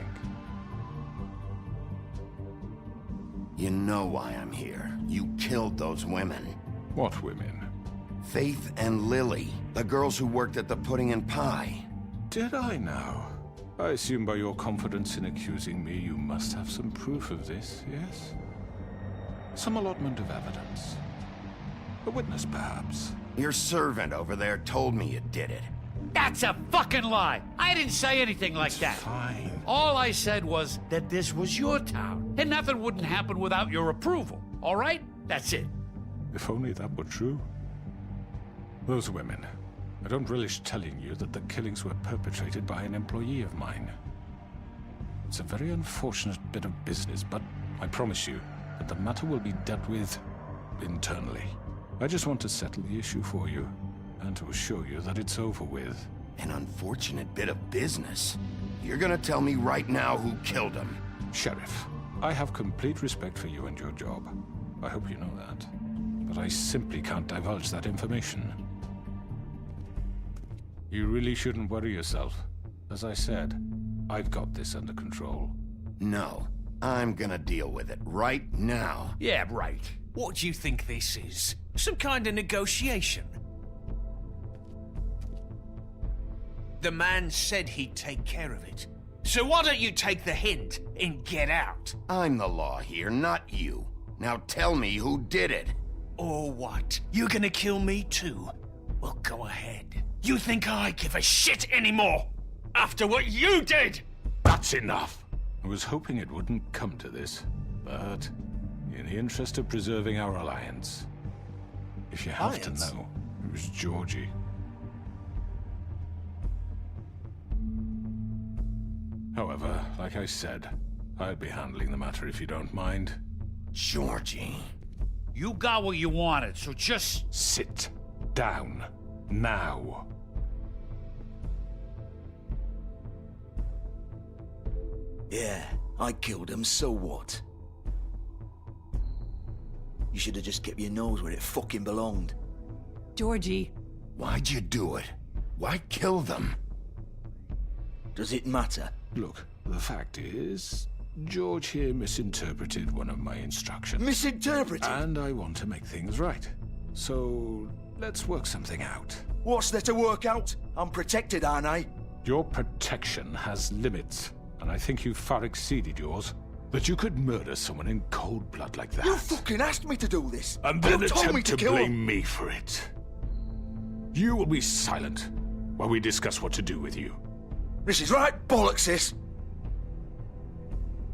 You know why I'm here. You killed those women. What women? Faith and Lily, the girls who worked at the Pudding and Pie. Did I now? I assume by your confidence in accusing me, you must have some proof of this, yes? Some allotment of evidence. A witness, perhaps. Your servant over there told me you did it. That's a fucking lie! I didn't say anything like that. Fine. All I said was that this was your town, and nothing wouldn't happen without your approval, all right? That's it. If only that were true. Those women. I don't relish telling you that the killings were perpetrated by an employee of mine. It's a very unfortunate bit of business, but I promise you that the matter will be dealt with internally. I just want to settle the issue for you, and to assure you that it's over with. An unfortunate bit of business? You're gonna tell me right now who killed him? Sheriff, I have complete respect for you and your job. I hope you know that. But I simply can't divulge that information. You really shouldn't worry yourself. As I said, I've got this under control. No, I'm gonna deal with it right now. Yeah, right. What do you think this is? Some kind of negotiation? The man said he'd take care of it. So why don't you take the hint and get out? I'm the law here, not you. Now tell me who did it. Or what? You're gonna kill me too? Well, go ahead. You think I give a shit anymore? After what you did? That's enough! I was hoping it wouldn't come to this, but in the interest of preserving our alliance, if you have to know, it was Georgie. However, like I said, I'll be handling the matter if you don't mind. Georgie. You got what you wanted, so just... Sit down. Now. Yeah, I killed him, so what? You should have just kept your nose where it fucking belonged. Georgie. Why'd you do it? Why kill them? Does it matter? Look, the fact is, George here misinterpreted one of my instructions. Misinterpreted? And I want to make things right. So, let's work something out. What's there to work out? I'm protected, aren't I? Your protection has limits, and I think you've far exceeded yours. That you could murder someone in cold blood like that. You fucking asked me to do this! And then you told me attempt to kill blame him. me for it. You will be silent while we discuss what to do with you. This is right bollocks, sis.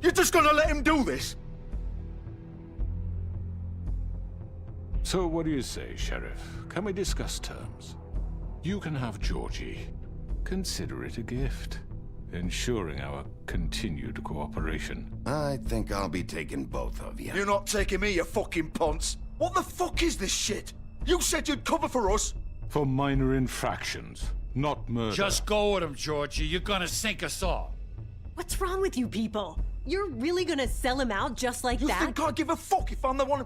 You're just gonna let him do this? So what do you say, Sheriff? Can we discuss terms? You can have Georgie. Consider it a gift, ensuring our continued cooperation. I think I'll be taking both of you. You're not taking me, you fucking ponce. What the fuck is this shit? You said you'd cover for us. For minor infractions, not murder. Just go with him, Georgie. You're gonna sink us all. What's wrong with you people? You're really gonna sell him out just like that? You think I give a fuck if I'm the one...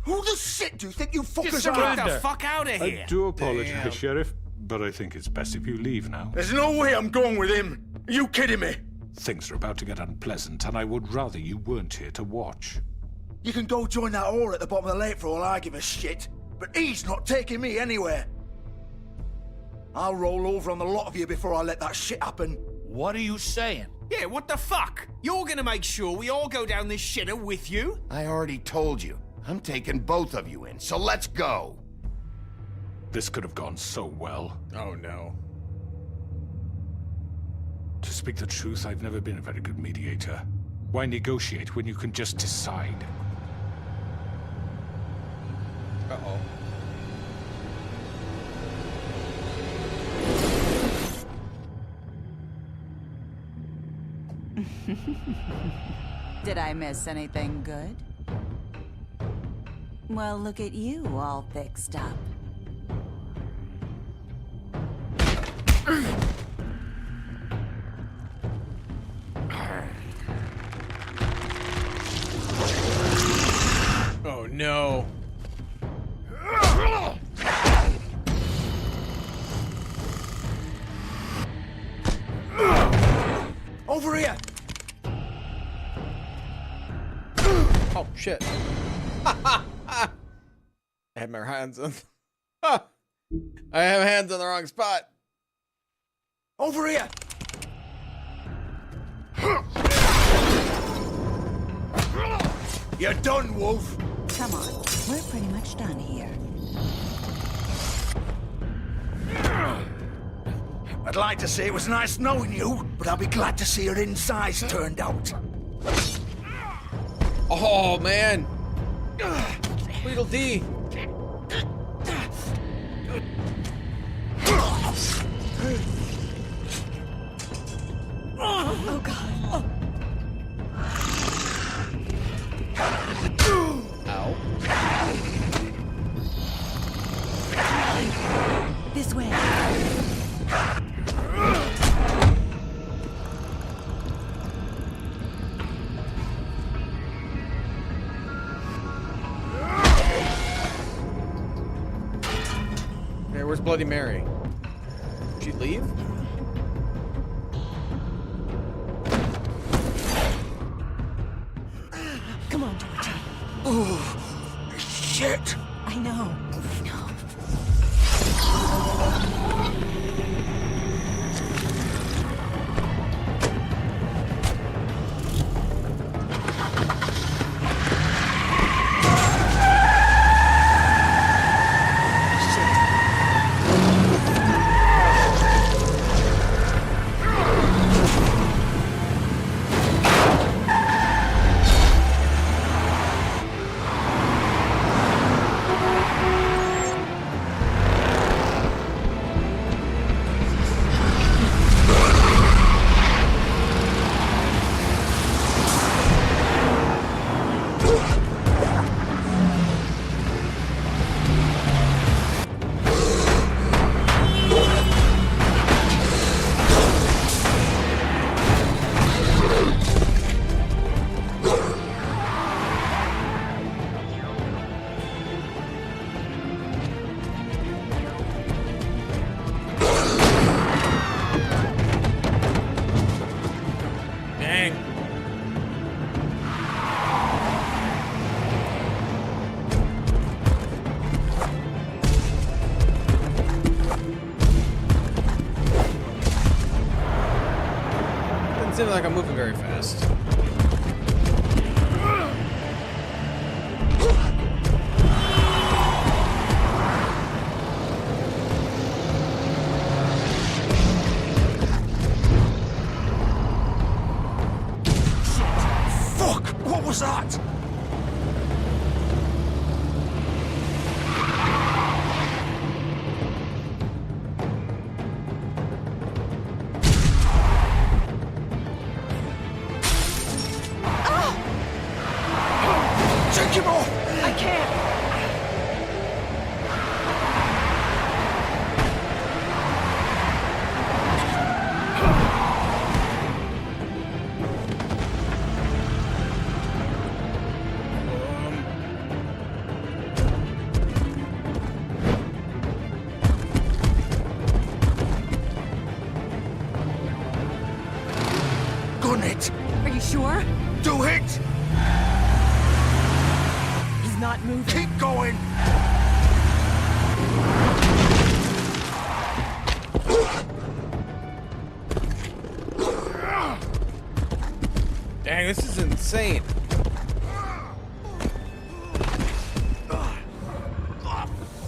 Who the shit do you think you fuckers are? Get the fuck out of here! I do apologize, Sheriff, but I think it's best if you leave now. There's no way I'm going with him. Are you kidding me? Things are about to get unpleasant, and I would rather you weren't here to watch. You can go join that whore at the bottom of the lake for all I give a shit. But he's not taking me anywhere. I'll roll over on the lot of you before I let that shit happen. What are you saying? Yeah, what the fuck? You're gonna make sure we all go down this shitter with you? I already told you. I'm taking both of you in, so let's go. This could have gone so well. Oh no. To speak the truth, I've never been a very good mediator. Why negotiate when you can just decide? Uh-oh. Did I miss anything good? Well, look at you, all fixed up. Oh no. Over here! Oh shit. I had my hands on I have hands on the wrong spot. Over here! You're done, Wolf. Come on, we're pretty much done here. I'd like to say it was nice knowing you, but I'll be glad to see your insides turned out. Oh man. Tweedledee. Oh god. Ow. This way. Hey, where's Bloody Mary? Did she leave? Come on, Georgie. Oh, shit! I know. Doesn't seem like I'm moving very fast. Fuck! What was that? Take him off! I can't! Gun it! Are you sure? Do it! He's not moving. Keep going! Dang, this is insane.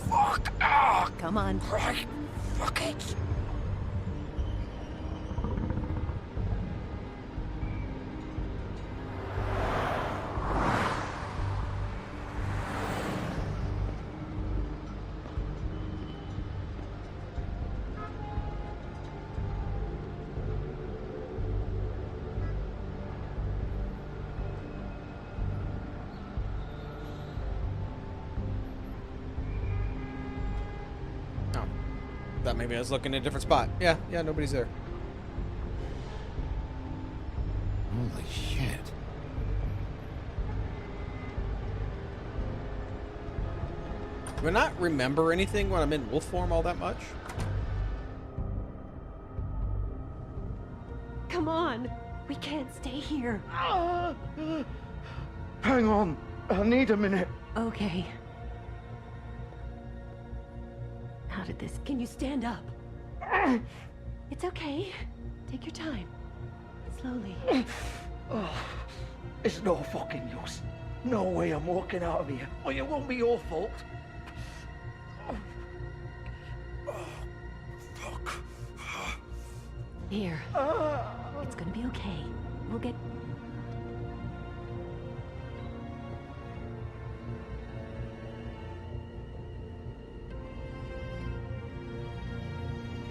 Fuck! Ah! Come on. Right! Fuck it! Thought maybe I was looking at a different spot. Yeah, nobody's there. Holy shit. Do I not remember anything when I'm in wolf form all that much? Come on. We can't stay here. Hang on. I need a minute. Okay. How did this... Can you stand up? It's okay. Take your time. Slowly. Oh, it's no fucking use. No way I'm walking out of here. Well, it won't be your fault. Fuck. Here. It's gonna be okay. We'll get...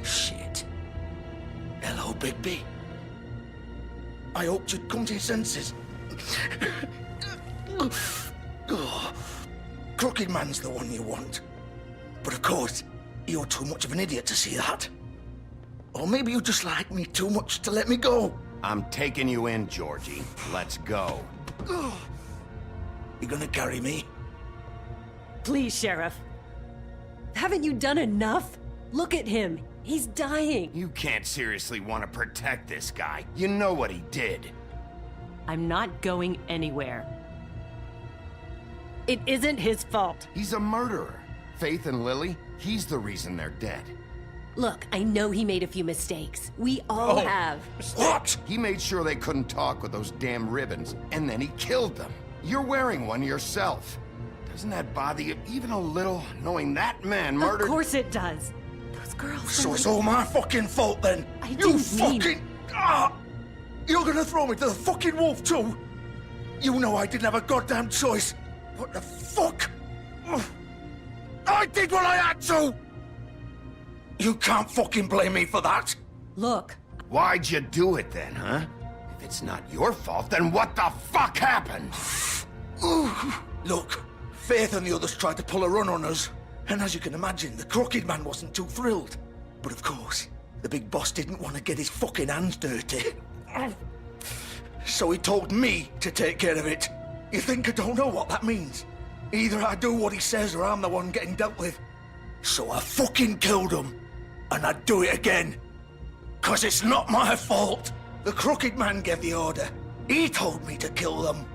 Shit. Hello, Bigby. I hoped you'd come to your senses. Oh, Crooked Man's the one you want. But of course, you're too much of an idiot to see that. Or maybe you just like me too much to let me go. I'm taking you in, Georgie. Let's go. You gonna carry me? Please, Sheriff. Haven't you done enough? Look at him. He's dying. You can't seriously want to protect this guy. You know what he did. I'm not going anywhere. It isn't his fault. He's a murderer. Faith and Lily, he's the reason they're dead. Look, I know he made a few mistakes. We all have. What? He made sure they couldn't talk with those damn ribbons, and then he killed them. You're wearing one yourself. Doesn't that bother you even a little, knowing that man murdered... Of course it does. Those girls... So it's all my fucking fault then? You fucking... You're gonna throw me to the fucking wolf too? You know I didn't have a goddamn choice. What the fuck? I did what I had to! You can't fucking blame me for that. Look. Why'd you do it then, huh? If it's not your fault, then what the fuck happened? Look, Faith and the others tried to pull a run on us. And as you can imagine, the Crooked Man wasn't too thrilled. But of course, the big boss didn't want to get his fucking hands dirty. So he told me to take care of it. You think I don't know what that means? Either I do what he says or I'm the one getting dealt with. So I fucking killed him. And I'd do it again. 'Cause it's not my fault. The Crooked Man gave the order. He told me to kill them.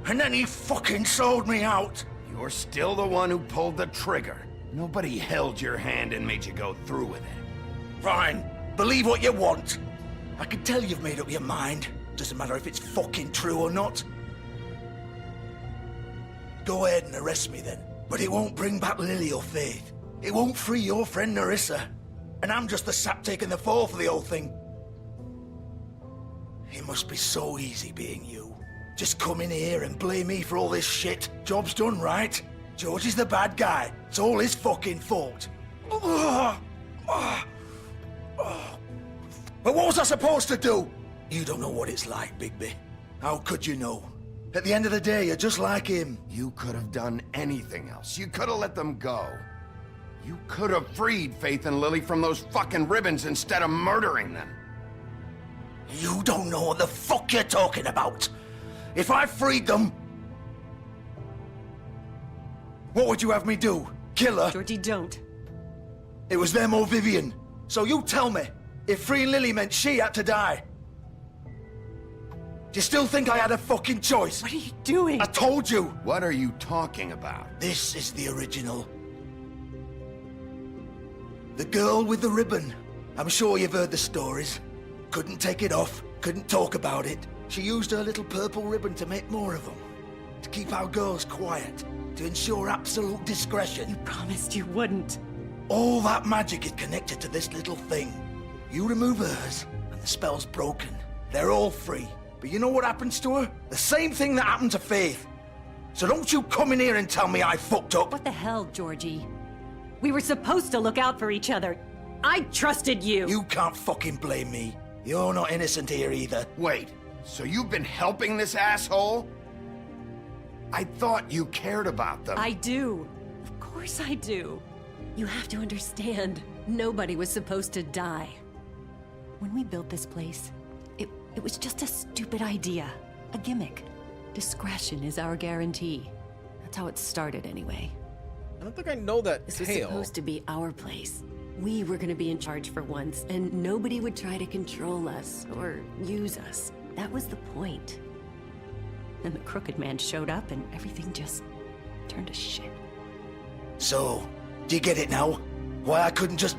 And then he fucking sold me out. You're still the one who pulled the trigger. Nobody held your hand and made you go through with it. Fine. Believe what you want. I can tell you've made up your mind. Doesn't matter if it's fucking true or not. Go ahead and arrest me then. But it won't bring back Lily or Faith. It won't free your friend Nerissa. And I'm just the sap taking the fall for the whole thing. It must be so easy being you. Just come in here and blame me for all this shit. Job's done, right? George is the bad guy. It's all his fucking fault. But what was I supposed to do? You don't know what it's like, Bigby. How could you know? At the end of the day, you're just like him. You could have done anything else. You could have let them go. You could have freed Faith and Lily from those fucking ribbons instead of murdering them. You don't know what the fuck you're talking about. If I freed them... What would you have me do? Kill her? Georgie, don't. It was them or Vivian. So you tell me, if freeing Lily meant she had to die. Do you still think I had a fucking choice? What are you doing? I told you. What are you talking about? This is the original. The girl with the ribbon. I'm sure you've heard the stories. Couldn't take it off, couldn't talk about it. She used her little purple ribbon to make more of them. To keep our girls quiet. To ensure absolute discretion. You promised you wouldn't. All that magic is connected to this little thing. You remove hers, and the spell's broken. They're all free. But you know what happens to her? The same thing that happened to Faith. So don't you come in here and tell me I fucked up. What the hell, Georgie? We were supposed to look out for each other. I trusted you. You can't fucking blame me. You're not innocent here either. Wait, so you've been helping this asshole? I thought you cared about them. I do. Of course I do. You have to understand, nobody was supposed to die. When we built this place, it was just a stupid idea. A gimmick. Discretion is our guarantee. That's how it started anyway. I don't think I know that This was tale. supposed to be our place. We were gonna be in charge for once, and nobody would try to control us or use us. That was the point. And the Crooked Man showed up and everything just turned to shit. So, do you get it now? Why I couldn't just...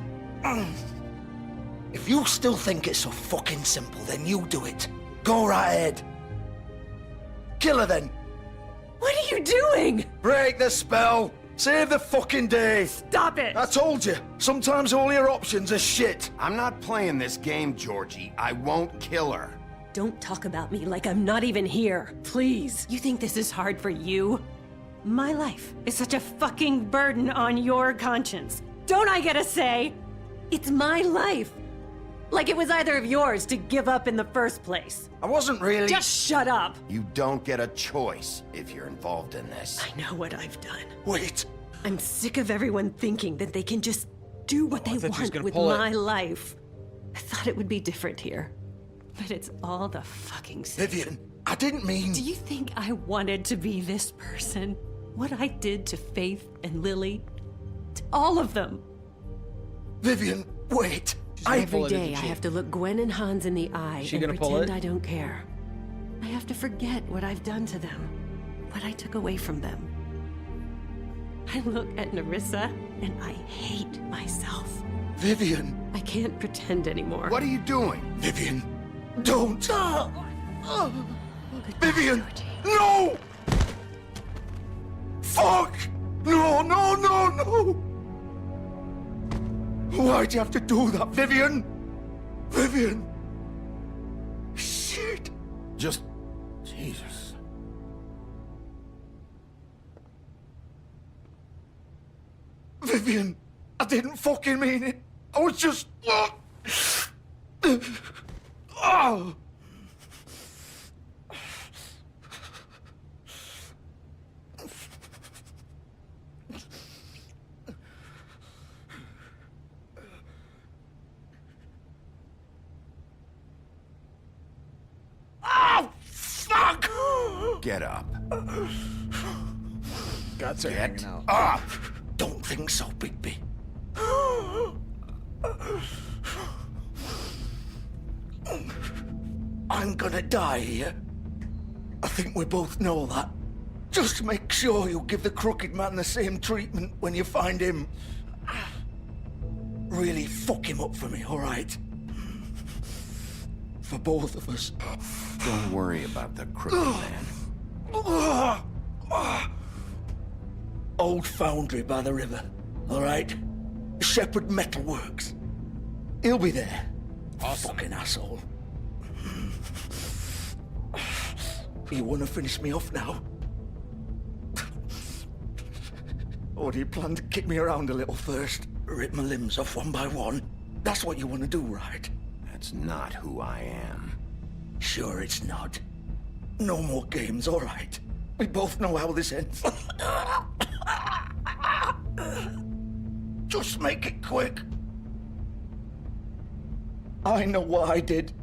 If you still think it's so fucking simple, then you do it. Go right ahead. Kill her then. What are you doing? Break the spell. Save the fucking day. Stop it. I told you. Sometimes all your options are shit. I'm not playing this game, Georgie. I won't kill her. Don't talk about me like I'm not even here. Please. You think this is hard for you? My life is such a fucking burden on your conscience. Don't I get a say? It's my life. Like it was either of yours to give up in the first place. I wasn't really... Just shut up. You don't get a choice if you're involved in this. I know what I've done. Wait. I'm sick of everyone thinking that they can just do what they want with my life. I thought it would be different here. But it's all the fucking same. Vivian, I didn't mean... Do you think I wanted to be this person? What I did to Faith and Lily? To all of them. Vivian, wait. Every day I have to look Gwen and Hans in the eye and pretend I don't care. I have to forget what I've done to them, what I took away from them. I look at Nerissa and I hate myself. Vivian. I can't pretend anymore. What are you doing? Vivian, don't. Vivian, no! Fuck! No, no, no, no! Why'd you have to do that, Vivian? Vivian! Shit! Just... Jesus. Vivian, I didn't fucking mean it. I was just... Oh! Oh, fuck! Get up. Guts are hanging out. Up! Don't think so, Bigby. I'm gonna die here. I think we both know that. Just make sure you give the Crooked Man the same treatment when you find him. Really fuck him up for me, alright? For both of us. Don't worry about the Crooked Man. Old foundry by the river, alright? Shepherd Metalworks. He'll be there. Awesome. Fucking asshole. You wanna finish me off now? Or do you plan to kick me around a little first? Rip my limbs off one by one? That's what you wanna do, right? That's not who I am. Sure it's not. No more games, alright? We both know how this ends. Just make it quick. I know what I did.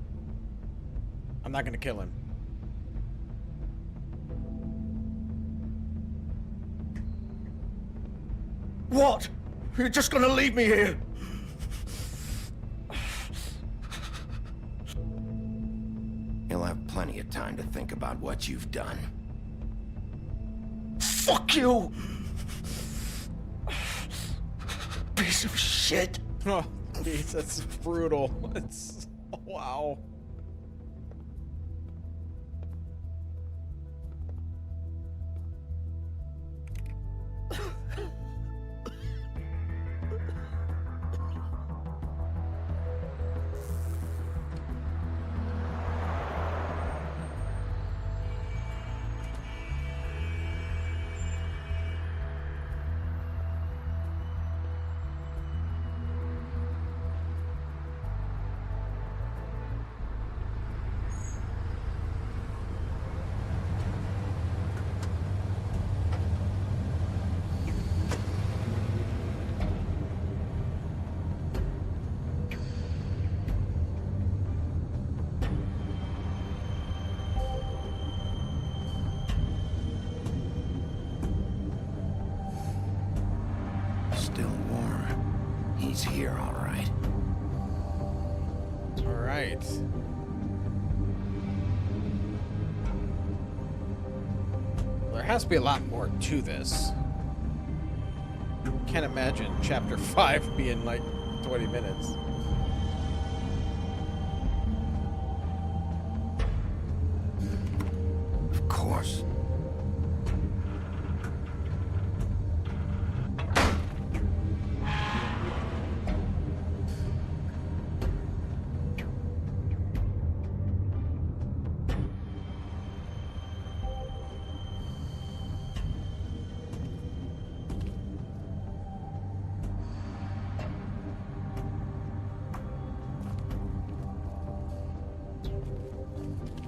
I'm not gonna kill him. What? You're just gonna leave me here? You'll have plenty of time to think about what you've done. Fuck you! Piece of shit. Oh, geez, that's brutal. It's... wow. He's here, all right. All right. There has to be a lot more to this. Can't imagine chapter 5 being like 20 minutes. Of course.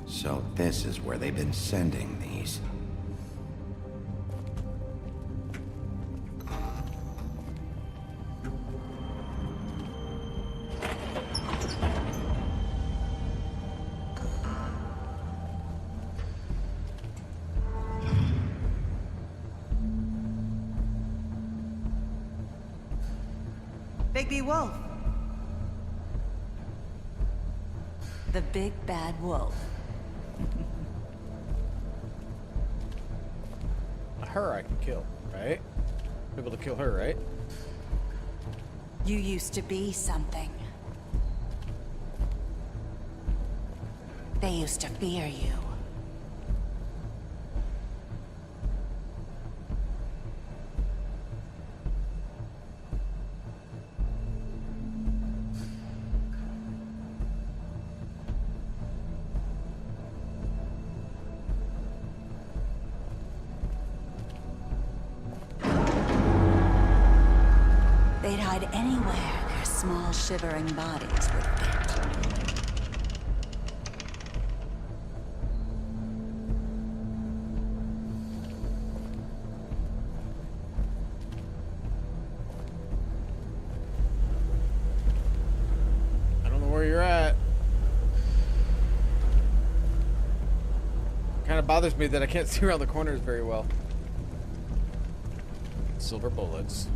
So this is where they've been sending these. Bigby Wolf. The big bad wolf. Her I can kill, right? I'm able to kill her, right? You used to be something. They used to fear you. They'd hide anywhere their small, shivering bodies would fit. I don't know where you're at. Kind of bothers me that I can't see around the corners very well. Silver bullets.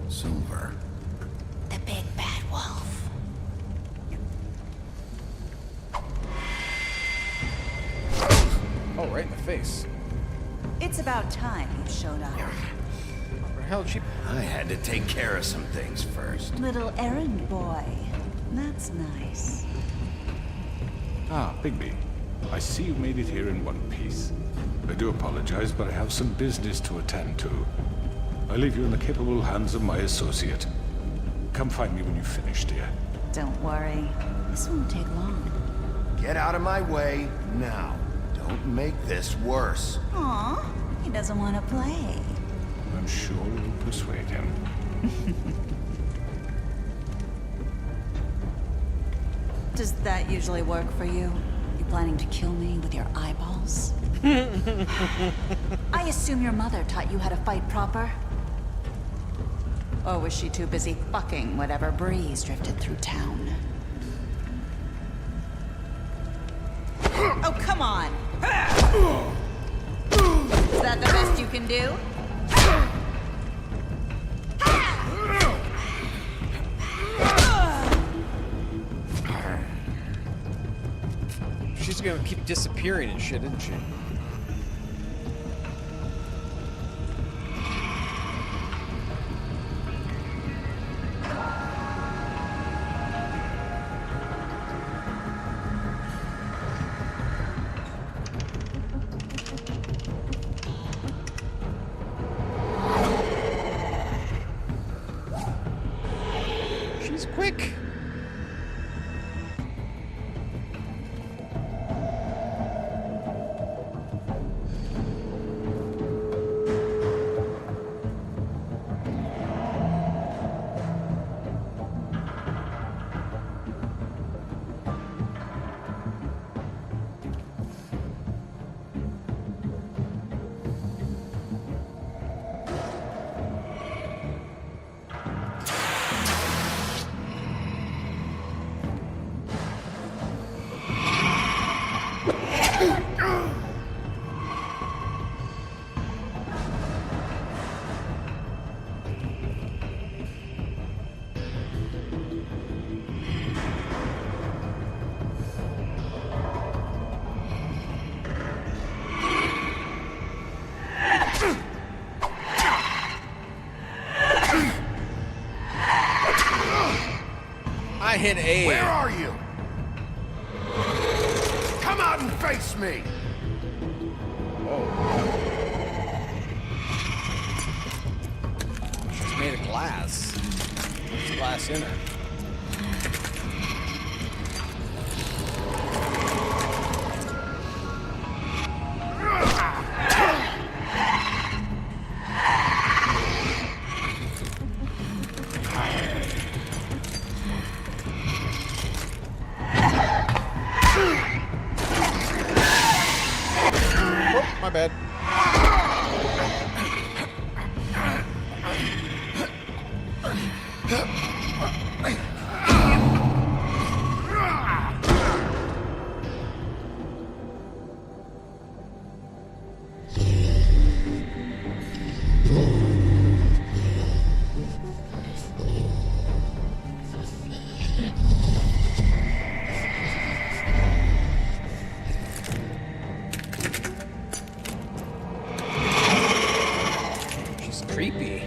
Silver. The big bad wolf. Oh, right in the face. It's about time you showed up. Where the hell did she... I had to take care of some things first. Little errand boy. That's nice. Ah, Bigby. I see you made it here in one piece. I do apologize, but I have some business to attend to. I leave you in the capable hands of my associate. Come find me when you've finished, dear. Don't worry. This won't take long. Get out of my way now. Don't make this worse. Aw, he doesn't want to play. I'm sure you'll persuade him. Does that usually work for you? You planning to kill me with your eyeballs? I assume your mother taught you how to fight proper? Or was she too busy fucking whatever breeze drifted through town? Oh, come on! Is that the best you can do? She's gonna keep disappearing and shit, isn't she? She's quick. I hit A. Where are you? Come out and face me! She's made of glass. There's glass in her. Oh, my bad. She's creepy.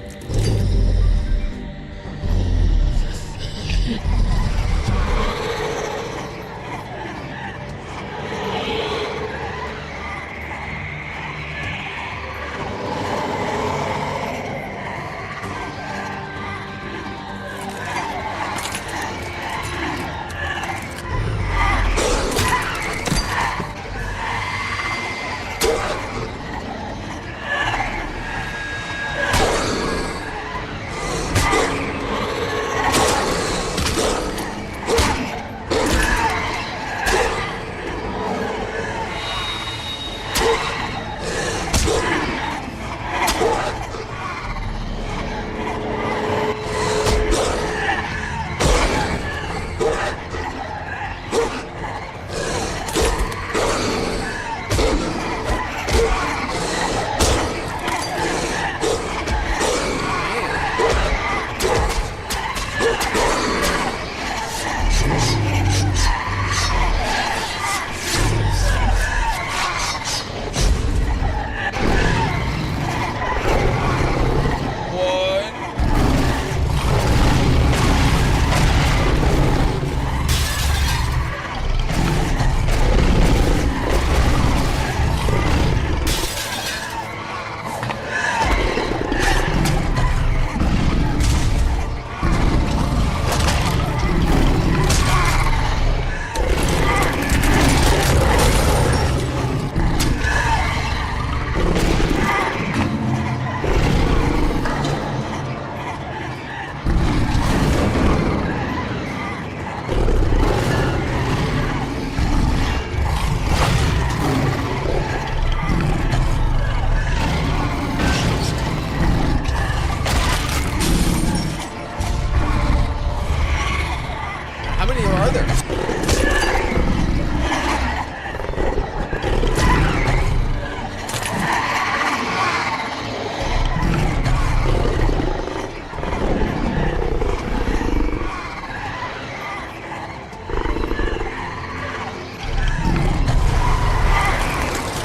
How many are there?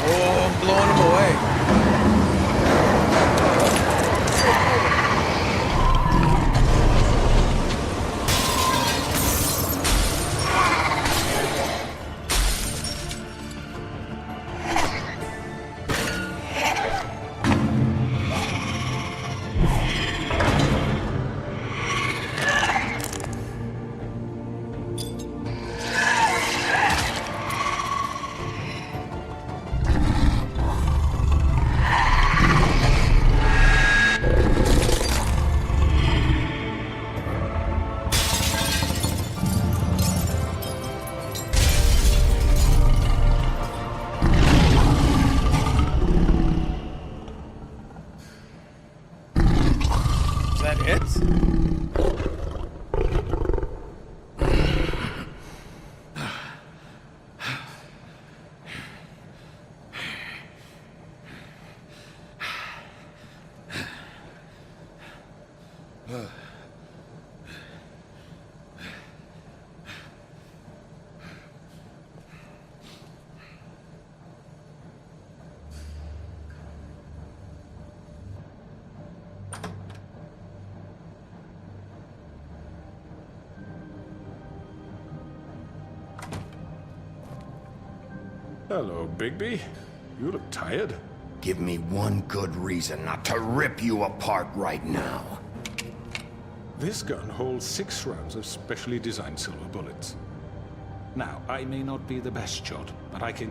Oh, I'm blowing them away. Is that it? Hello, Bigby. You look tired. Give me one good reason not to rip you apart right now. This gun holds 6 rounds of specially designed silver bullets. Now, I may not be the best shot, but I can...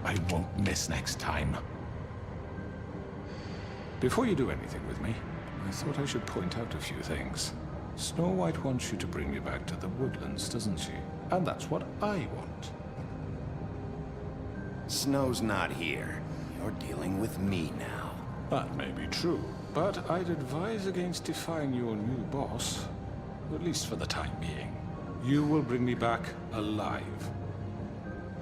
I won't miss next time. Before you do anything with me, I thought I should point out a few things. Snow White wants you to bring me back to the woodlands, doesn't she? And that's what I want. Snow's not here. You're dealing with me now. That may be true, but I'd advise against defying your new boss, at least for the time being. You will bring me back alive.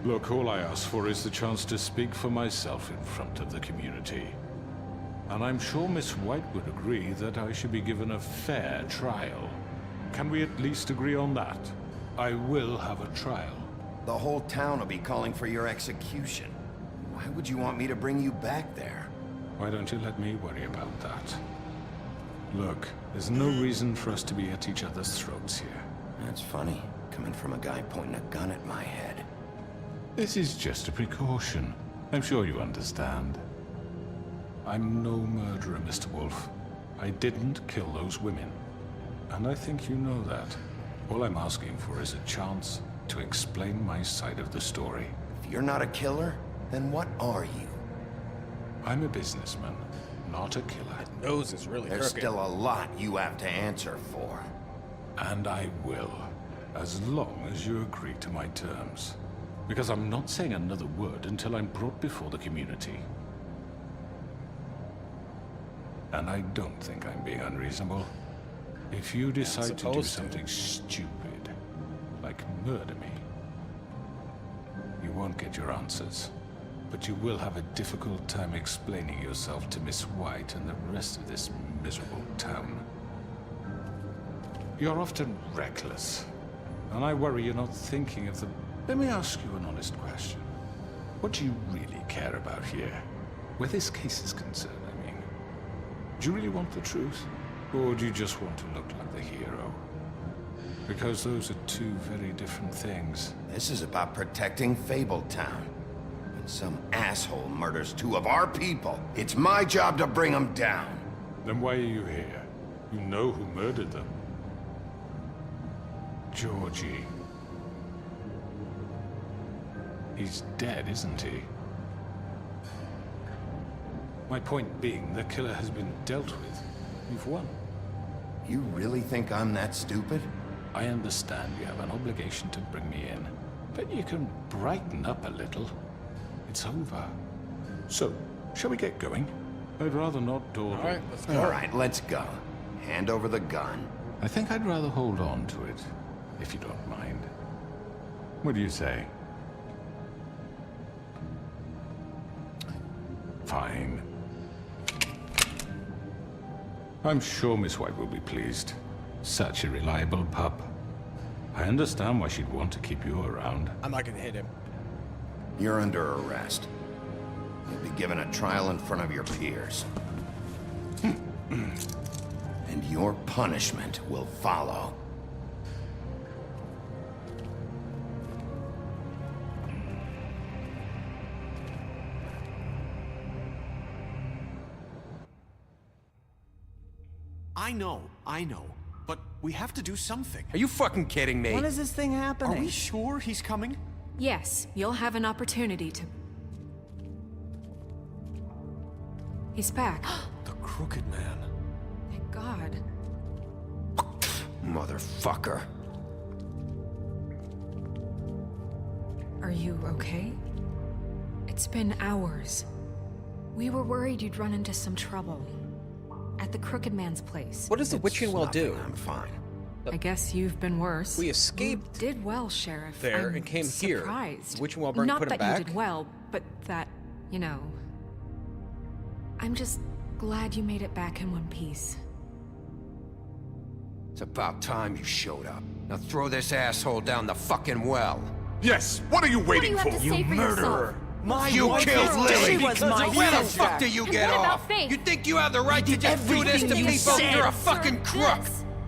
Look, all I ask for is the chance to speak for myself in front of the community. And I'm sure Miss White would agree that I should be given a fair trial. Can we at least agree on that? I will have a trial. The whole town will be calling for your execution. Why would you want me to bring you back there? Why don't you let me worry about that? Look, there's no reason for us to be at each other's throats here. That's funny, coming from a guy pointing a gun at my head. This is just a precaution. I'm sure you understand. I'm no murderer, Mr. Wolf. I didn't kill those women. And I think you know that. All I'm asking for is a chance to explain my side of the story. If you're not a killer, then what are you? I'm a businessman, not a killer. That nose is really There's crooked. still a lot you have to answer for. And I will, as long as you agree to my terms. Because I'm not saying another word until I'm brought before the community. And I don't think I'm being unreasonable. If you decide to do something stupid, like murder me, you won't get your answers. But you will have a difficult time explaining yourself to Miss White and the rest of this miserable town. You're often reckless, and I worry you're not thinking of the... Let me ask you an honest question. What do you really care about here? Where this case is concerned, I mean. Do you really want the truth? Or do you just want to look like the hero? Because those are two very different things. This is about protecting Fabletown. When some asshole murders 2 of our people, it's my job to bring them down. Then why are you here? You know who murdered them. Georgie. He's dead, isn't he? My point being, the killer has been dealt with. You've won. You really think I'm that stupid? I understand you have an obligation to bring me in, but you can brighten up a little. It's over. So, shall we get going? I'd rather not dawdle. All right, let's go. All right, let's go. Hand over the gun. I think I'd rather hold on to it, if you don't mind. What do you say? Fine. I'm sure Miss White will be pleased. Such a reliable pup. I understand why she'd want to keep you around. I'm not gonna hit him. You're under arrest. You'll be given a trial in front of your peers. And your punishment will follow. I know. But we have to do something. Are you fucking kidding me? When is this thing happening? Are we sure he's coming? Yes, you'll have an opportunity to... He's back. The Crooked Man. Thank God. Motherfucker. Are you okay? It's been hours. We were worried you'd run into some trouble. At the Crooked Man's place. What does the witching well do? I'm fine. I guess you've been worse. We escaped You did well, Sheriff. there I'm and came surprised. here. The witching well burned, Not put him that you back. did well, but that, you know. I'm just glad you made it back in one piece. It's about time you showed up. Now throw this asshole down the fucking well. Yes, what are you waiting What do you have to say for murderer! My You wife killed is Lily! dead because of Where the you. fuck do you And get what about off? Faith? You think you have the right to just do this to everything you people? said. You're a fucking crook!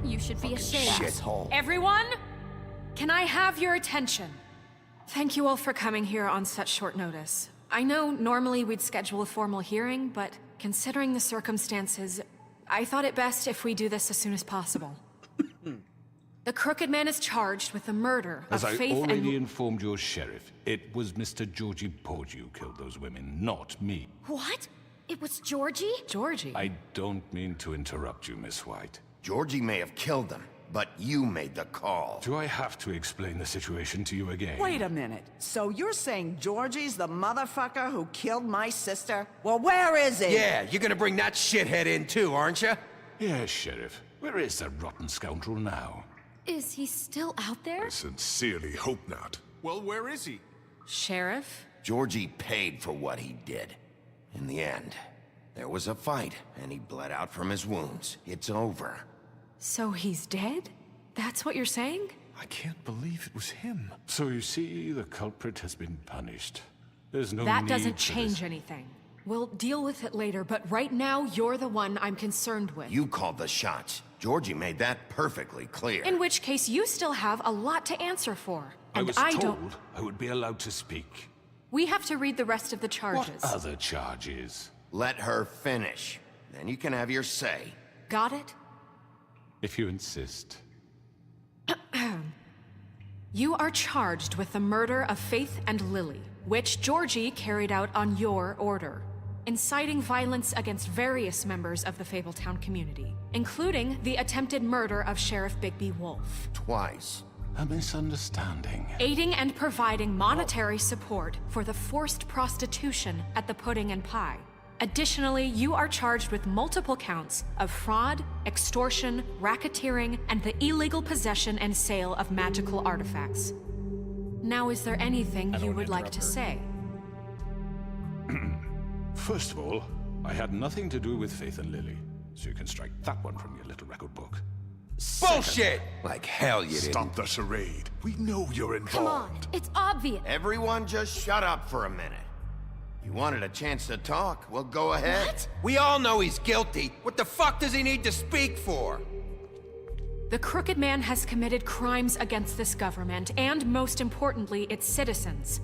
You should be ashamed. Shithole. Everyone, can I have your attention? Thank you all for coming here on such short notice. I know normally we'd schedule a formal hearing, but considering the circumstances, I thought it best if we do this as soon as possible. The Crooked Man is charged with the murder of As I Faith already and... informed your sheriff, it was Mr. Georgie Porgy who killed those women, not me. What? It was Georgie? Georgie? I don't mean to interrupt you, Miss White. Georgie may have killed them, but you made the call. Do I have to explain the situation to you again? Wait a minute. So you're saying Georgie's the motherfucker who killed my sister? Well, where is he? Yeah, you're gonna bring that shithead in too, aren't you? Yes, Sheriff. Where is that rotten scoundrel now? Is he still out there? I sincerely hope not. Well, where is he? Sheriff? Georgie paid for what he did. In the end, there was a fight, and he bled out from his wounds. It's over. So he's dead? That's what you're saying? I can't believe it was him. So you see, the culprit has been punished. There's no That need doesn't for this. change anything. We'll deal with it later, but right now, you're the one I'm concerned with. You called the shots. Georgie made that perfectly clear. In which case, you still have a lot to answer for. I And was I told don't... I would be allowed to speak. We have to read the rest of the charges. What other charges? Let her finish. Then you can have your say. Got it? If you insist. You are charged with the murder of Faith and Lily, which Georgie carried out on your order, inciting violence against various members of the Fabletown community, including the attempted murder of Sheriff Bigby Wolf. Twice. A misunderstanding. Aiding and providing monetary support for the forced prostitution at the Pudding and Pie. Additionally, you are charged with multiple counts of fraud, extortion, racketeering, and the illegal possession and sale of magical artifacts. Now, is there anything you would like to say? First of all, I had nothing to do with Faith and Lily, so you can strike that one from your little record book. Bullshit! Like hell you didn't. Stop the charade. We know you're involved. Come on, it's obvious. Everyone just shut up for a minute. You wanted a chance to talk? Well, go ahead. What? We all know he's guilty. What the fuck does he need to speak for? The Crooked Man has committed crimes against this government, and most importantly, its citizens.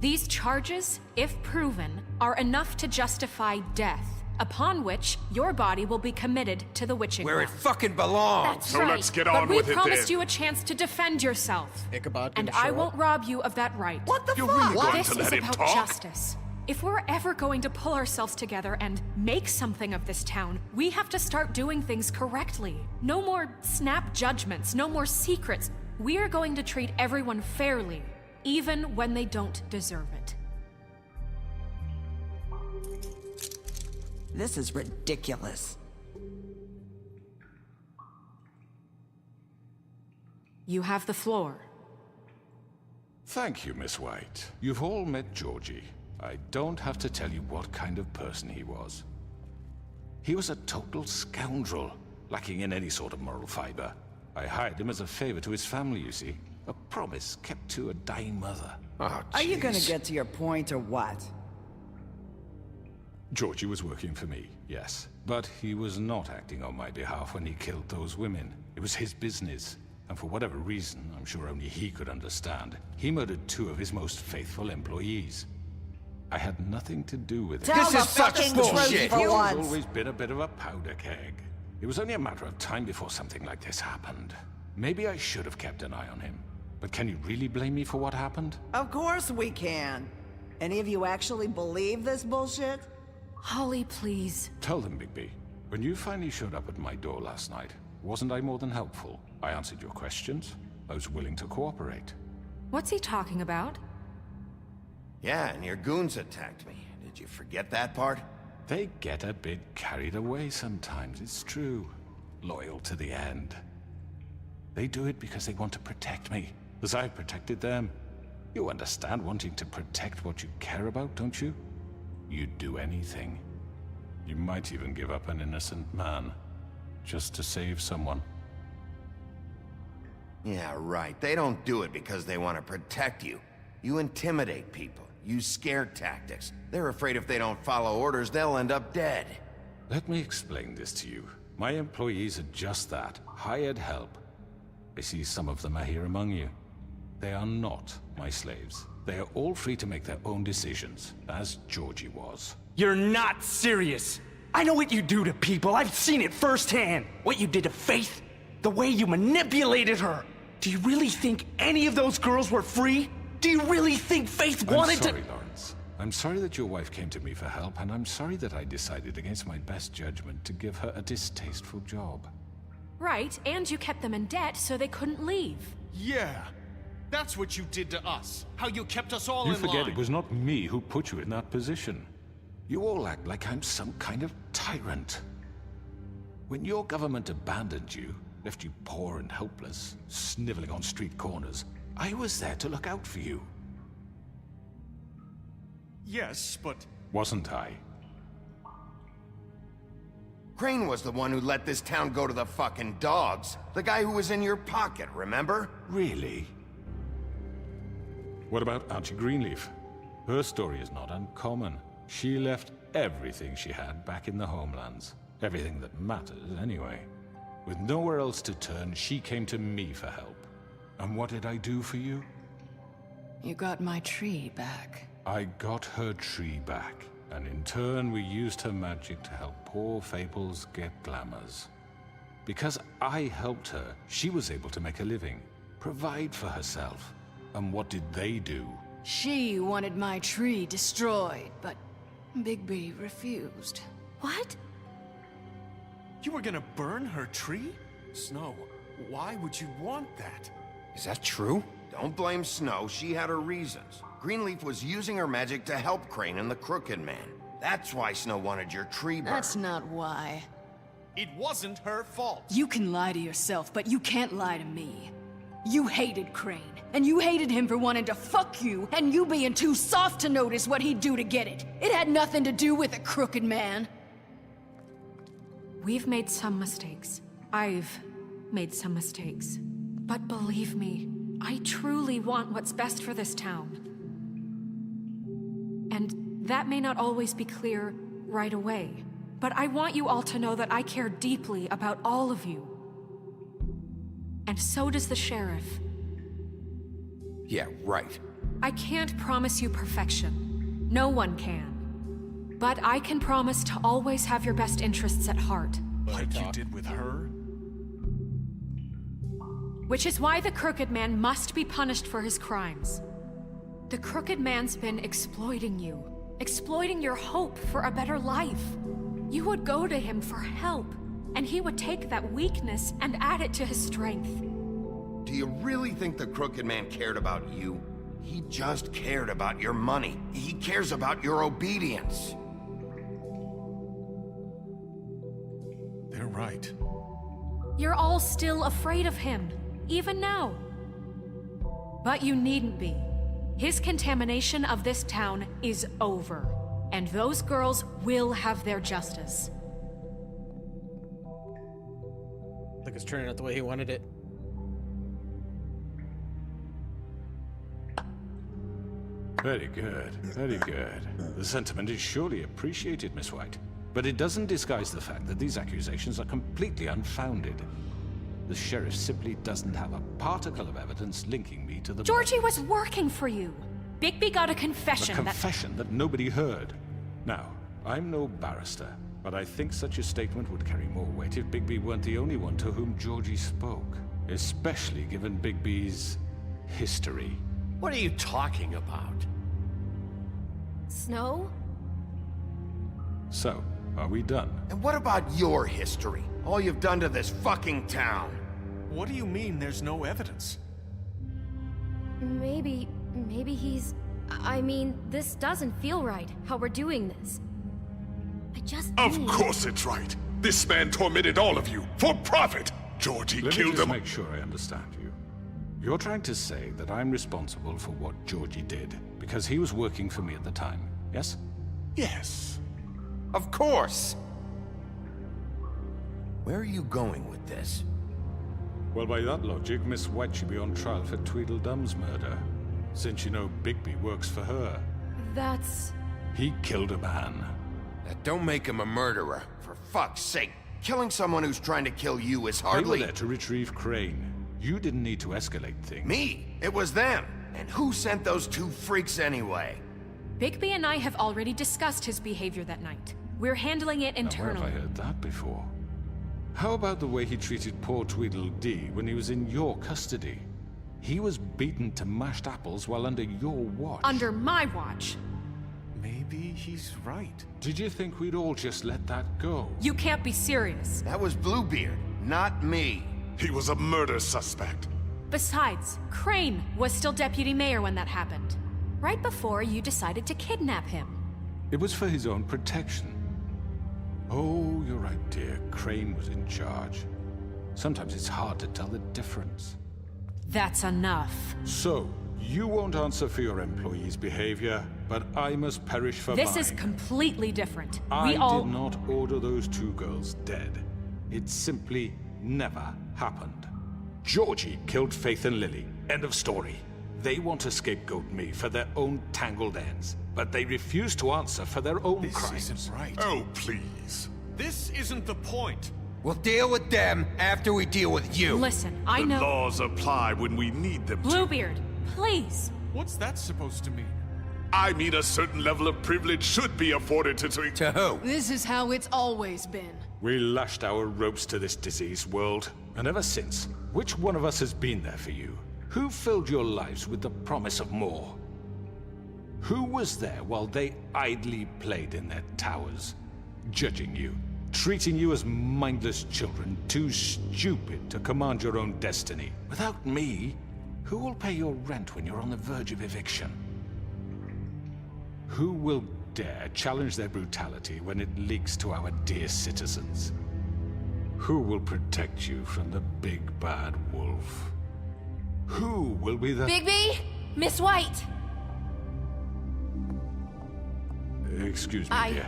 These charges, if proven, are enough to justify death, upon which your body will be committed to the witching Where it well. fucking belongs. That's So right. let's get But on we with it promised then. you a chance to defend yourself. Ichabod And didn't I show won't up. rob you of that right. What the You're fuck? really going This to is let him about talk? justice. If we're ever going to pull ourselves together and make something of this town, we have to start doing things correctly. No more snap judgments, no more secrets. We are going to treat everyone fairly, even when they don't deserve it. This is ridiculous. You have the floor. Thank you, Miss White. You've all met Georgie. I don't have to tell you what kind of person he was. He was a total scoundrel, lacking in any sort of moral fiber. I hired him as a favor to his family, you see. A promise kept to a dying mother. Oh, Are you gonna jeez. get to your point or what? Georgie was working for me, yes. But he was not acting on my behalf when he killed those women. It was his business. And for whatever reason, I'm sure only he could understand, he murdered 2 of his most faithful employees. I had nothing to do with it. Tell This the is such fucking bullshit. truth for He's once. always been a bit of a powder keg. It was only a matter of time before something like this happened. Maybe I should have kept an eye on him. But can you really blame me for what happened? Of course we can. Any of you actually believe this bullshit? Holly, please. Tell them, Bigby. When you finally showed up at my door last night, wasn't I more than helpful? I answered your questions. I was willing to cooperate. What's he talking about? Yeah, and your goons attacked me. Did you forget that part? They get a bit carried away sometimes, it's true. Loyal to the end. They do it because they want to protect me, as I've protected them. You understand wanting to protect what you care about, don't you? You'd do anything. You might even give up an innocent man, just to save someone. Yeah, right. They don't do it because they want to protect you. You intimidate people. Use scare tactics. They're afraid if they don't follow orders, they'll end up dead. Let me explain this to you. My employees are just that, hired help. I see some of them are here among you. They are not my slaves. They are all free to make their own decisions, as Georgie was. You're not serious. I know what you do to people. I've seen it firsthand. What you did to Faith, the way you manipulated her. Do you really think any of those girls were free? Do you really think Faith wanted to— I'm sorry, Lawrence. I'm sorry that your wife came to me for help, and I'm sorry that I decided against my best judgment to give her a distasteful job. Right, and you kept them in debt so they couldn't leave. Yeah. That's what you did to us. How you kept us all You in forget line. it was not me who put you in that position. You all act like I'm some kind of tyrant. When your government abandoned you, left you poor and helpless, sniveling on street corners, I was there to look out for you. Yes, but... Wasn't I? Crane was the one who let this town go to the fucking dogs. The guy who was in your pocket, remember? Really? What about Auntie Greenleaf? Her story is not uncommon. She left everything she had back in the homelands. Everything that matters, anyway. With nowhere else to turn, she came to me for help. And what did I do for you? You got my tree back. I got her tree back, and in turn we used her magic to help poor Fables get glamours. Because I helped her, she was able to make a living, provide for herself. And what did they do? She wanted my tree destroyed, but Bigby refused. What? You were gonna burn her tree? Snow, why would you want that? Is that true? Don't blame Snow, she had her reasons. Greenleaf was using her magic to help Crane and the Crooked Man. That's why Snow wanted your tree burned. That's not why. It wasn't her fault. You can lie to yourself, but you can't lie to me. You hated Crane, and you hated him for wanting to fuck you, and you being too soft to notice what he'd do to get it. It had nothing to do with the Crooked Man. We've made some mistakes. I've made some mistakes. But believe me, I truly want what's best for this town. And that may not always be clear right away, but I want you all to know that I care deeply about all of you. And so does the sheriff. Yeah, right. I can't promise you perfection. No one can. But I can promise to always have your best interests at heart. Like you did with her? Which is why the Crooked Man must be punished for his crimes. The Crooked Man's been exploiting you. Exploiting your hope for a better life. You would go to him for help, and he would take that weakness and add it to his strength. Do you really think the Crooked Man cared about you? He just cared about your money. He cares about your obedience. They're right. You're all still afraid of him, even now. But you needn't be. His contamination of this town is over, and those girls will have their justice. Look, it's turning out the way he wanted it. Very good, very good. The sentiment is surely appreciated, Miss White. But it doesn't disguise the fact that these accusations are completely unfounded. The sheriff simply doesn't have a particle of evidence linking me to the... Georgie was working for you. Bigby got a confession A confession that nobody heard. Now, I'm no barrister, but I think such a statement would carry more weight if Bigby weren't the only one to whom Georgie spoke. Especially given Bigby's history. What are you talking about? Snow? So, are we done? And what about your history? All you've done to this fucking town? What do you mean there's no evidence? Maybe he's... I mean, this doesn't feel right, how we're doing this. I just Of need... course it's right. This man tormented all of you, for profit. Georgie Let killed me just him. make sure I understand you. You're trying to say that I'm responsible for what Georgie did, because he was working for me at the time, yes? Yes. Of course! Where are you going with this? Well, by that logic, Miss White should be on trial for Tweedledum's murder, since you know Bigby works for her. That's... He killed a man. That don't make him a murderer. For fuck's sake, killing someone who's trying to kill you is hardly... They were there to retrieve Crane. You didn't need to escalate things. Me? It was them. And who sent those two freaks anyway? Bigby and I have already discussed his behavior that night. We're handling it Now, where internally. have I heard that before? How about the way he treated poor Tweedledee when he was in your custody? He was beaten to mashed apples while under your watch. Under my watch. Maybe he's right. Did you think we'd all just let that go? You can't be serious. That was Bluebeard, not me. He was a murder suspect. Besides, Crane was still deputy mayor when that happened. Right before you decided to kidnap him. It was for his own protection. Oh, you're right, dear. Crane was in charge. Sometimes it's hard to tell the difference. That's enough. So, you won't answer for your employees' behavior, but I must perish for mine. This is completely different. I did not order those two girls dead. It simply never happened. Georgie killed Faith and Lily. End of story. They want to scapegoat me for their own tangled ends, but they refuse to answer for their own crimes. This isn't right. Oh, please. This isn't the point. We'll deal with them after we deal with you. Listen, I The know. laws apply when we need them to. Bluebeard, please. What's that supposed to mean? I mean a certain level of privilege should be afforded to... To who? This is how it's always been. We lashed our ropes to this diseased world, and ever since, which one of us has been there for you? Who filled your lives with the promise of more? Who was there while they idly played in their towers, judging you, treating you as mindless children, too stupid to command your own destiny? Without me, who will pay your rent when you're on the verge of eviction? Who will dare challenge their brutality when it leaks to our dear citizens? Who will protect you from the big bad wolf? Who will be the— Bigby! Miss White! Excuse me, dear.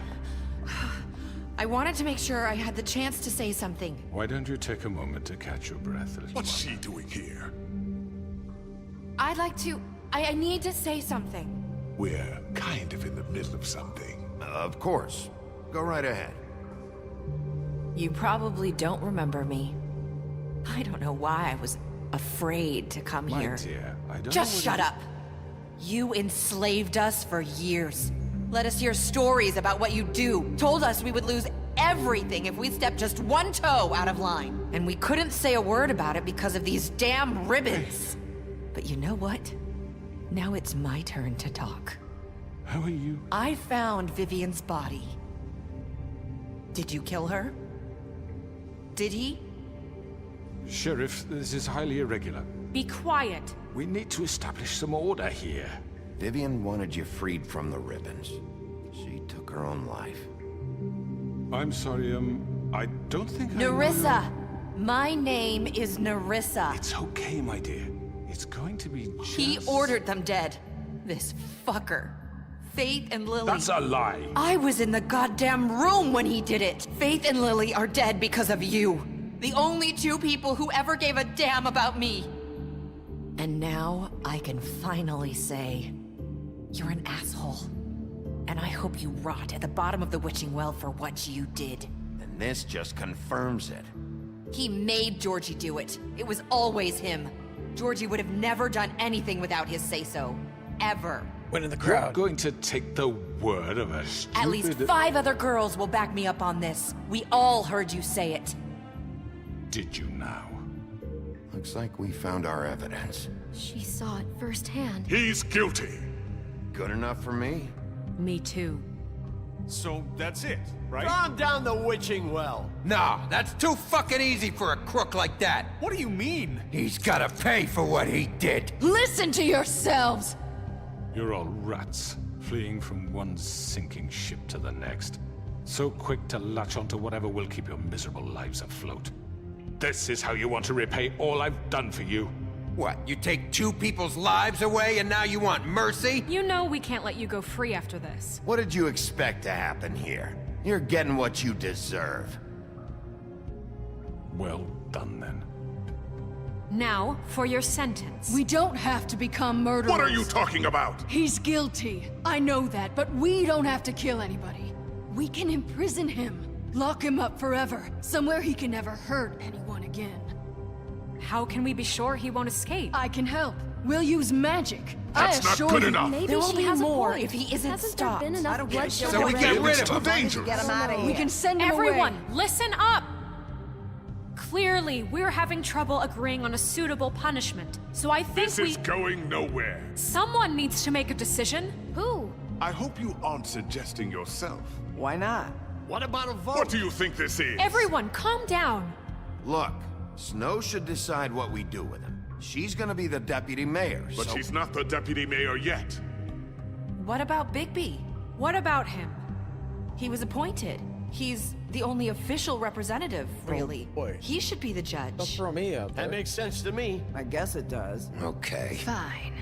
I wanted to make sure I had the chance to say something. Why don't you take a moment to catch your breath a little What's she doing here? I'd like to... I need to say something. We're kind of in the middle of something. Of course. Go right ahead. You probably don't remember me. I don't know why I was afraid to come My here. dear, I don't Just know shut what up. You enslaved us for years. Let us hear stories about what you do. Told us we would lose everything if we stepped just one toe out of line. And we couldn't say a word about it because of these damn ribbons. But you know what? Now it's my turn to talk. How are you? I found Vivian's body. Did you kill her? Did he? Sheriff, this is highly irregular. Be quiet. We need to establish some order here. Vivian wanted you freed from the ribbons. She took her own life. I'm sorry, I don't think Nerissa! My name is Nerissa. It's okay, my dear. It's going to be just... He ordered them dead. This fucker. Faith and Lily. That's a lie. I was in the goddamn room when he did it. Faith and Lily are dead because of you. The only two people who ever gave a damn about me. And now I can finally say, you're an asshole. And I hope you rot at the bottom of the witching well for what you did. And this just confirms it. He made Georgie do it. It was always him. Georgie would have never done anything without his say-so. Ever. Went in the You're crowd. going to take the word of a stupid... At least 5 other girls will back me up on this. We all heard you say it. Did you now? Looks like we found our evidence. She saw it firsthand. He's guilty. Good enough for me? Me too. So that's it, right? Calm down the witching well. No, that's too fucking easy for a crook like that. What do you mean? He's gotta pay for what he did. Listen to yourselves! You're all rats, fleeing from one sinking ship to the next. So quick to latch onto whatever will keep your miserable lives afloat. This is how you want to repay all I've done for you? What, you take 2 people's lives away and now you want mercy? You know we can't let you go free after this. What did you expect to happen here? You're getting what you deserve. Well done, then. Now, for your sentence. We don't have to become murderers. What are you talking about? He's guilty. I know that, but we don't have to kill anybody. We can imprison him. Lock him up forever. Somewhere he can never hurt anyone again. how can we be sure he won't escape? I can help. We'll use magic. That's not good enough. Maybe There will she be has more a point. if he isn't Hasn't stopped. there been enough bloodshed So we already? get rid It's of too him. dangerous. Get him out of here. We can send him Everyone, away. listen up! Clearly, we're having trouble agreeing on a suitable punishment, so I think This is going nowhere. someone needs to make a decision. Who? I hope you aren't suggesting yourself. Why not? What about a vote? What do you think this is? Everyone, calm down. Look, Snow should decide what we do with him. She's gonna be the deputy mayor, But so... she's not the deputy mayor yet. What about Bigby? What about him? He was appointed. He's the only official representative, really. boy. He should be the judge. Don't throw me out there. That makes sense to me. I guess it does. Okay. Fine.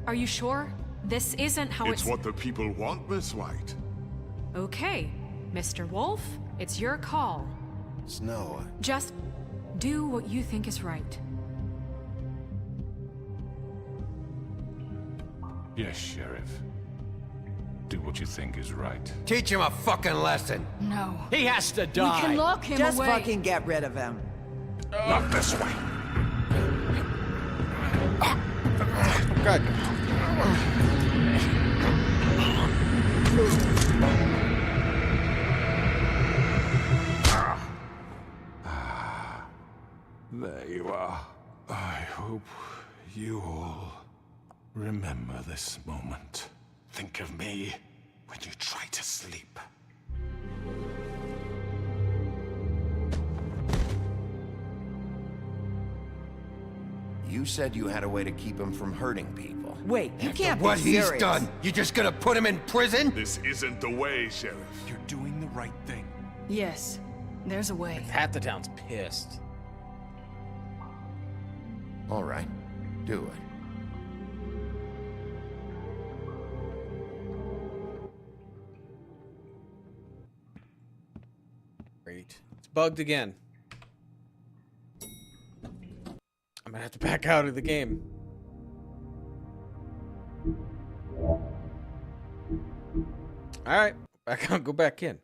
Are you sure? This isn't how It's what the people want, Miss White. Okay, Mr. Wolf, it's your call. Snow, Just do what you think is right. Yes, Sheriff. Do what you think is right. Teach him a fucking lesson. No. He has to We die. can lock him Just away. fucking get rid of him. Not this way. God. There you are. I hope you all remember this moment. Think of me when you try to sleep. you said you had a way to keep him from hurting people. Wait, you After can't what be he's serious. done, you just gonna put him in prison? This isn't the way, Sheriff. You're doing the right thing. Yes, there's a way. Fabletown's pissed. All right, do it. Great. It's bugged again. I'm gonna have to back out of the game. Alright, back out, go back in.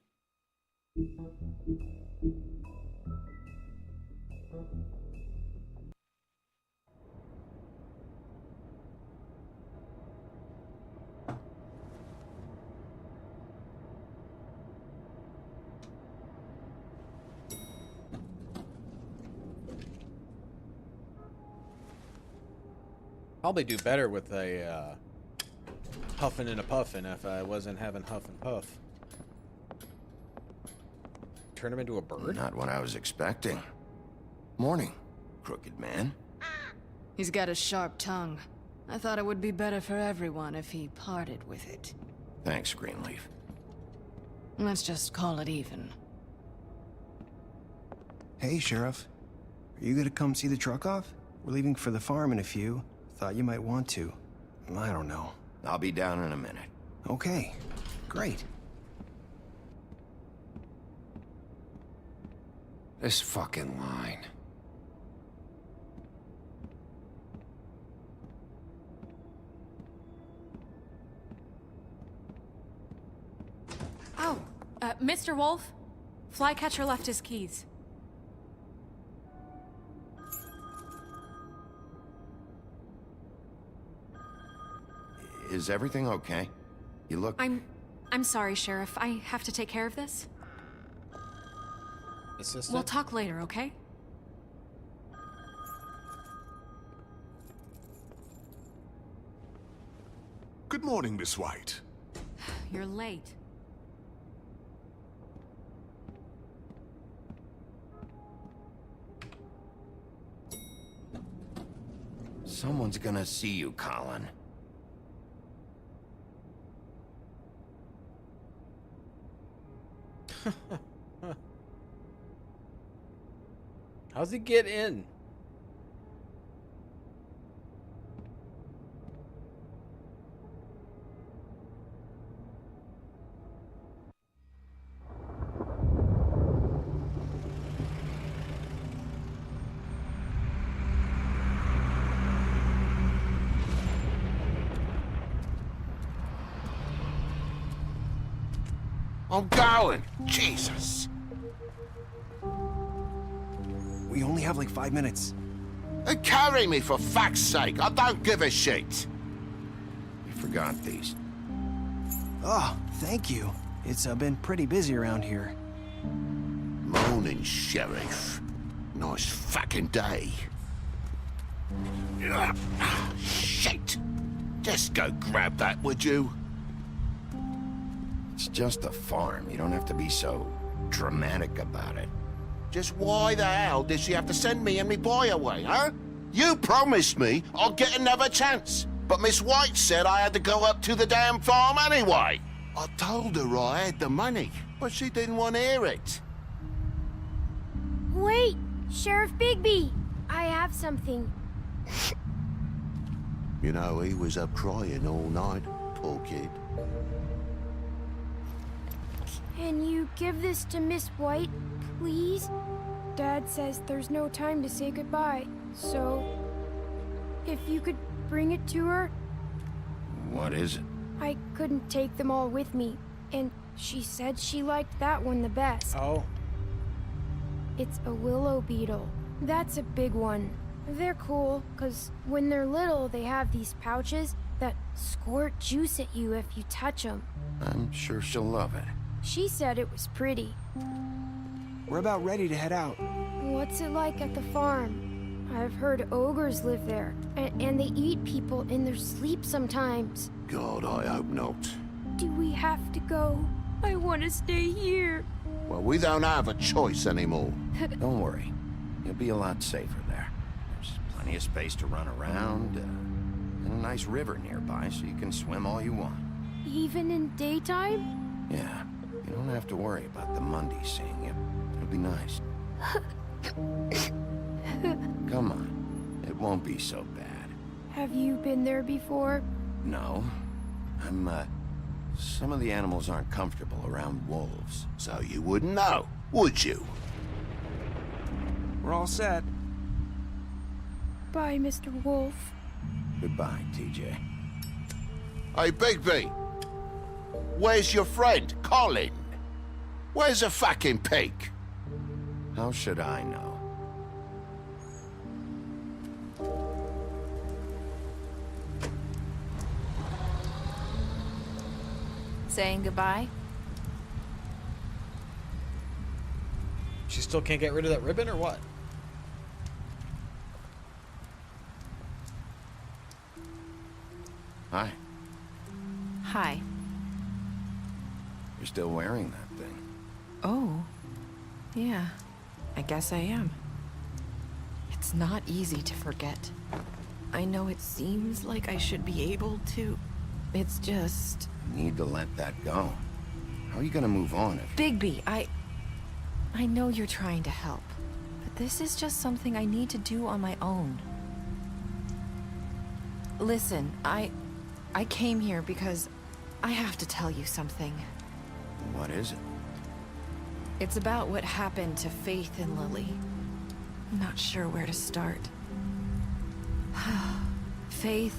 Probably do better with a huffing and a puffing if I wasn't having huff and puff. Turn him into a bird? Not what I was expecting. Morning, crooked man. He's got a sharp tongue. I thought it would be better for everyone if he parted with it. Thanks, Greenleaf. Let's just call it even. Hey, Sheriff. Are you gonna come see the truck off? We're leaving for the farm in a few. Thought you might want to. I don't know. I'll be down in a minute. Okay, great. This fucking line. Oh, Mr. Wolf, Flycatcher left his keys. Is everything okay? You look... I'm sorry, Sheriff. I have to take care of this. Assistant? We'll talk later, okay? Good morning, Miss White. You're late. Someone's gonna see you, Colin. How's he get in? I'm going! Jesus! We only have like 5 minutes. Carry me, for fuck's sake. I don't give a shit. You forgot these. Oh, thank you. It's been pretty busy around here. Morning, Sheriff. Nice fucking day. Shit. Just go grab that, would you? It's just a farm. You don't have to be so dramatic about it. Just why the hell did she have to send me and me boy away, huh? You promised me I'd get another chance, but Miss White said I had to go up to the damn farm anyway. I told her I had the money, but she didn't want to hear it. Wait! Sheriff Bigby! I have something. You know, he was up crying all night, poor kid. Can you give this to Miss White, please? Dad says there's no time to say goodbye, so if you could bring it to her. What is it? I couldn't take them all with me, and she said she liked that one the best. Oh. It's a willow beetle. That's a big one. They're cool, because when they're little, they have these pouches that squirt juice at you if you touch them. I'm sure she'll love it. She said it was pretty. We're about ready to head out. What's it like at the farm? I've heard ogres live there, and they eat people in their sleep sometimes. God, I hope not. Do we have to go? I want to stay here. Well, we don't have a choice anymore. Don't worry. You'll be a lot safer there. There's plenty of space to run around, and a nice river nearby so you can swim all you want. Even in daytime? Yeah, you don't have to worry about the Mundy seeing you. It'll be nice. Come on. It won't be so bad. Have you been there before? No. Some of the animals aren't comfortable around wolves. So you wouldn't know, would you? We're all set. Bye, Mr. Wolf. Goodbye, TJ. Hey, Bigby. Where's your friend, Colin? Where's the fucking pig? How should I know? Saying goodbye? She still can't get rid of that ribbon or what? Hi. Hi. You're still wearing that thing. Oh. Yeah. I guess I am. It's not easy to forget. I know it seems like I should be able to. It's just... You need to let that go. How are you gonna move on if... Bigby, I know you're trying to help, but this is just something I need to do on my own. Listen, I came here because I have to tell you something. What is it? It's about what happened to Faith and Lily. I'm not sure where to start. Faith,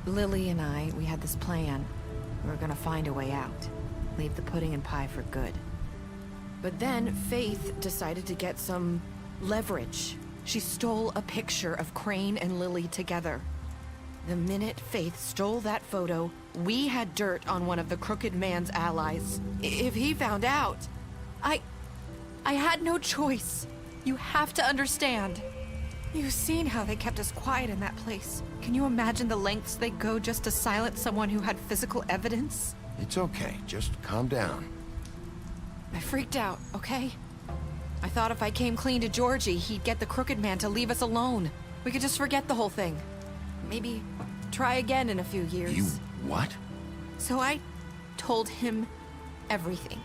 Lily, and I, we had this plan. We were gonna find a way out. Leave the pudding and pie for good. But then Faith decided to get some leverage. She stole a picture of Crane and Lily together. The minute Faith stole that photo, we had dirt on one of the Crooked Man's allies. If he found out, I had no choice. You have to understand. You've seen how they kept us quiet in that place. Can you imagine the lengths they go just to silence someone who had physical evidence? It's okay. Just calm down. I freaked out, okay? I thought if I came clean to Georgie, he'd get the Crooked Man to leave us alone. We could just forget the whole thing. Maybe try again in a few years. You what? So I told him everything.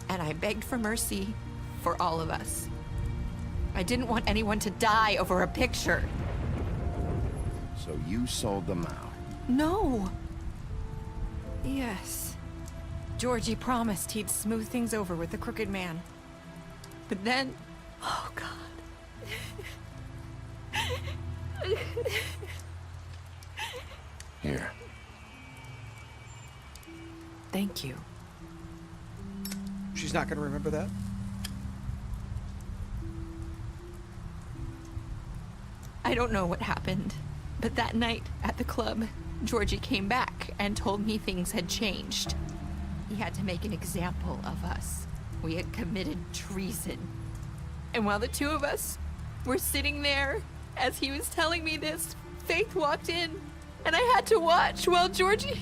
And I begged for mercy for all of us. I didn't want anyone to die over a picture. So you sold them out? No. Yes. Georgie promised he'd smooth things over with the Crooked Man. But then... Oh, God. Here. Thank you. She's not gonna remember that? I don't know what happened, but that night at the club, Georgie came back and told me things had changed. He had to make an example of us. We had committed treason. And while the two of us were sitting there, as he was telling me this, Faith walked in, and I had to watch while Georgie...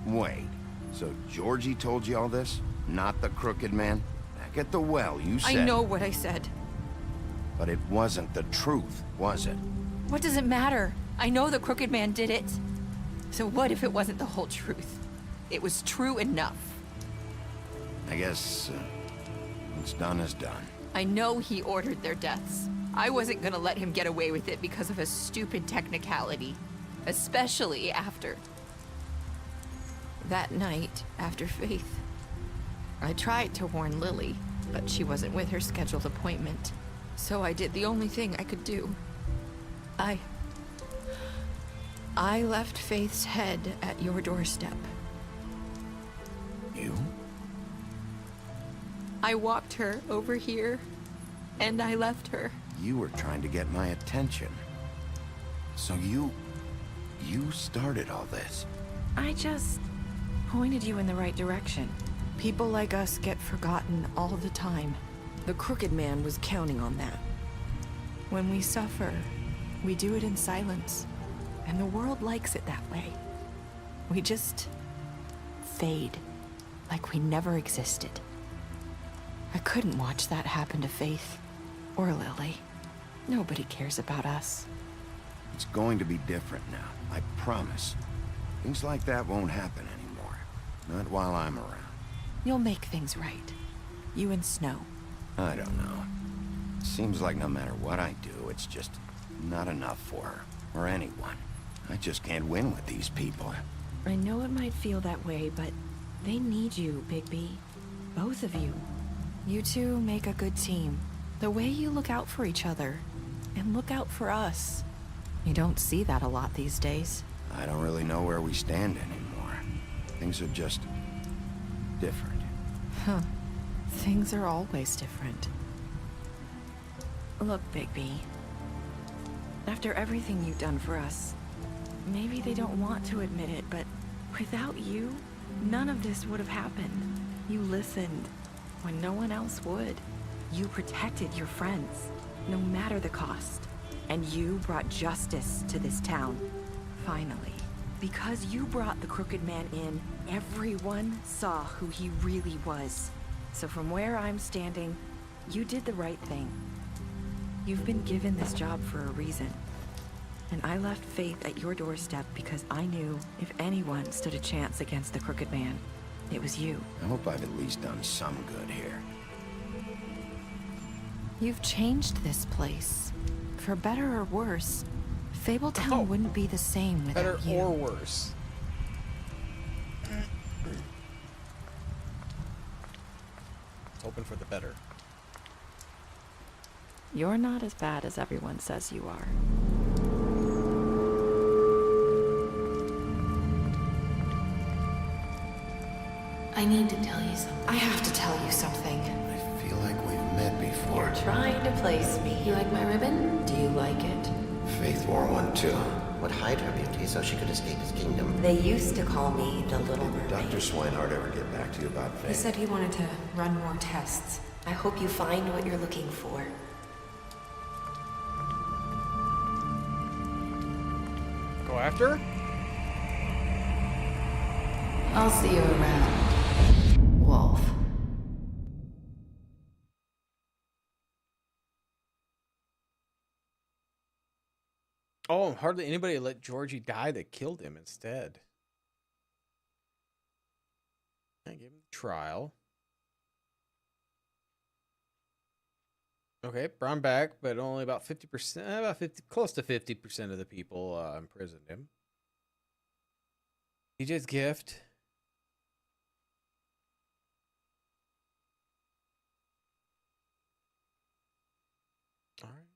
Wait, so Georgie told you all this? Not the crooked man? Back at the well, you said... I know what I said. But it wasn't the truth, was it? What does it matter? I know the crooked man did it. So what if it wasn't the whole truth? It was true enough. I guess, what's done is done. I know he ordered their deaths. I wasn't gonna let him get away with it because of a stupid technicality. Especially after... that night, after Faith. I tried to warn Lily, but she wasn't with her scheduled appointment. So I did the only thing I could do. I left Faith's head at your doorstep. You? I walked her over here, and I left her. You were trying to get my attention. So you started all this. I just pointed you in the right direction. People like us get forgotten all the time. The crooked man was counting on that. When we suffer, we do it in silence. And the world likes it that way. We just fade, like we never existed. I couldn't watch that happen to Faith or Lily. Nobody cares about us. It's going to be different now, I promise. Things like that won't happen anymore. Not while I'm around. You'll make things right. You and Snow. I don't know. Seems like no matter what I do, it's just not enough for her, or anyone. I just can't win with these people. I know it might feel that way, but they need you, Bigby. Both of you. You two make a good team. The way you look out for each other, and look out for us. You don't see that a lot these days. I don't really know where we stand anymore. Things are just... different. Huh. Things are always different. Look, Bigby. After everything you've done for us, maybe they don't want to admit it, but without you, none of this would have happened. You listened when no one else would. You protected your friends, no matter the cost. And you brought justice to this town. Finally. Because you brought the crooked man in, everyone saw who he really was. So from where I'm standing, you did the right thing. You've been given this job for a reason. And I left Faith at your doorstep because I knew if anyone stood a chance against the crooked man, it was you. I hope I've at least done some good here. You've changed this place. For better or worse, Fabletown wouldn't be the same without better you. or worse. Hoping for the better. You're not as bad as everyone says you are. I need to tell you something. I have to tell you something. I feel like we've met before. You're trying to place me. You like my ribbon? Do you like it? Faith wore one too. Would hide her beauty so she could escape his kingdom. They used to call me the Little Mermaid. Dr. Swinehart ever get back to you about Faith? He said he wanted to run more tests. I hope you find what you're looking for. Go after her? I'll see you around, Wolf. Oh, hardly anybody let Georgie die. They killed him instead. I gave him the trial. Okay, brought him back, but only about 50%, about 50, close to 50% of the people imprisoned him. DJ's gift. All right.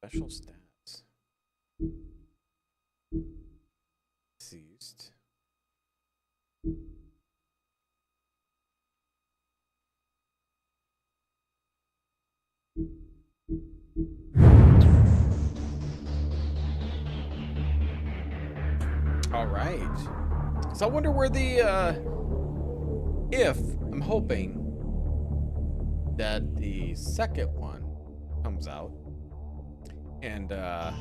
Special stats. Seized. So I wonder where the, if I'm hoping that the second one comes out, and I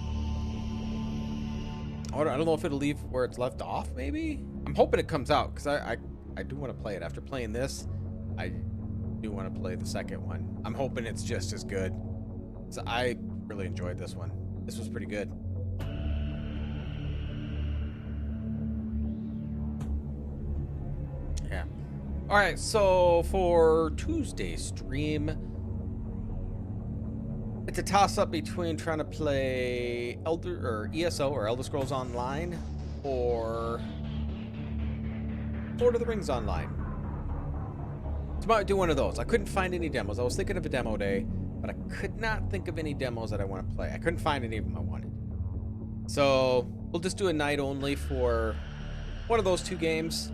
don't know if it'll leave where it's left off. Maybe I'm hoping it comes out because I do want to play it. After playing this, I do want to play the second one. I'm hoping it's just as good. So I really enjoyed this one. This was pretty good. Yeah. All right, so for Tuesday's stream, it's a toss-up between trying to play ESO or Elder Scrolls Online or Lord of the Rings Online. So I might do one of those. I couldn't find any demos. I was thinking of a demo day, but I could not think of any demos that I want to play. I couldn't find any of them I wanted. So we'll just do a night only for one of those two games.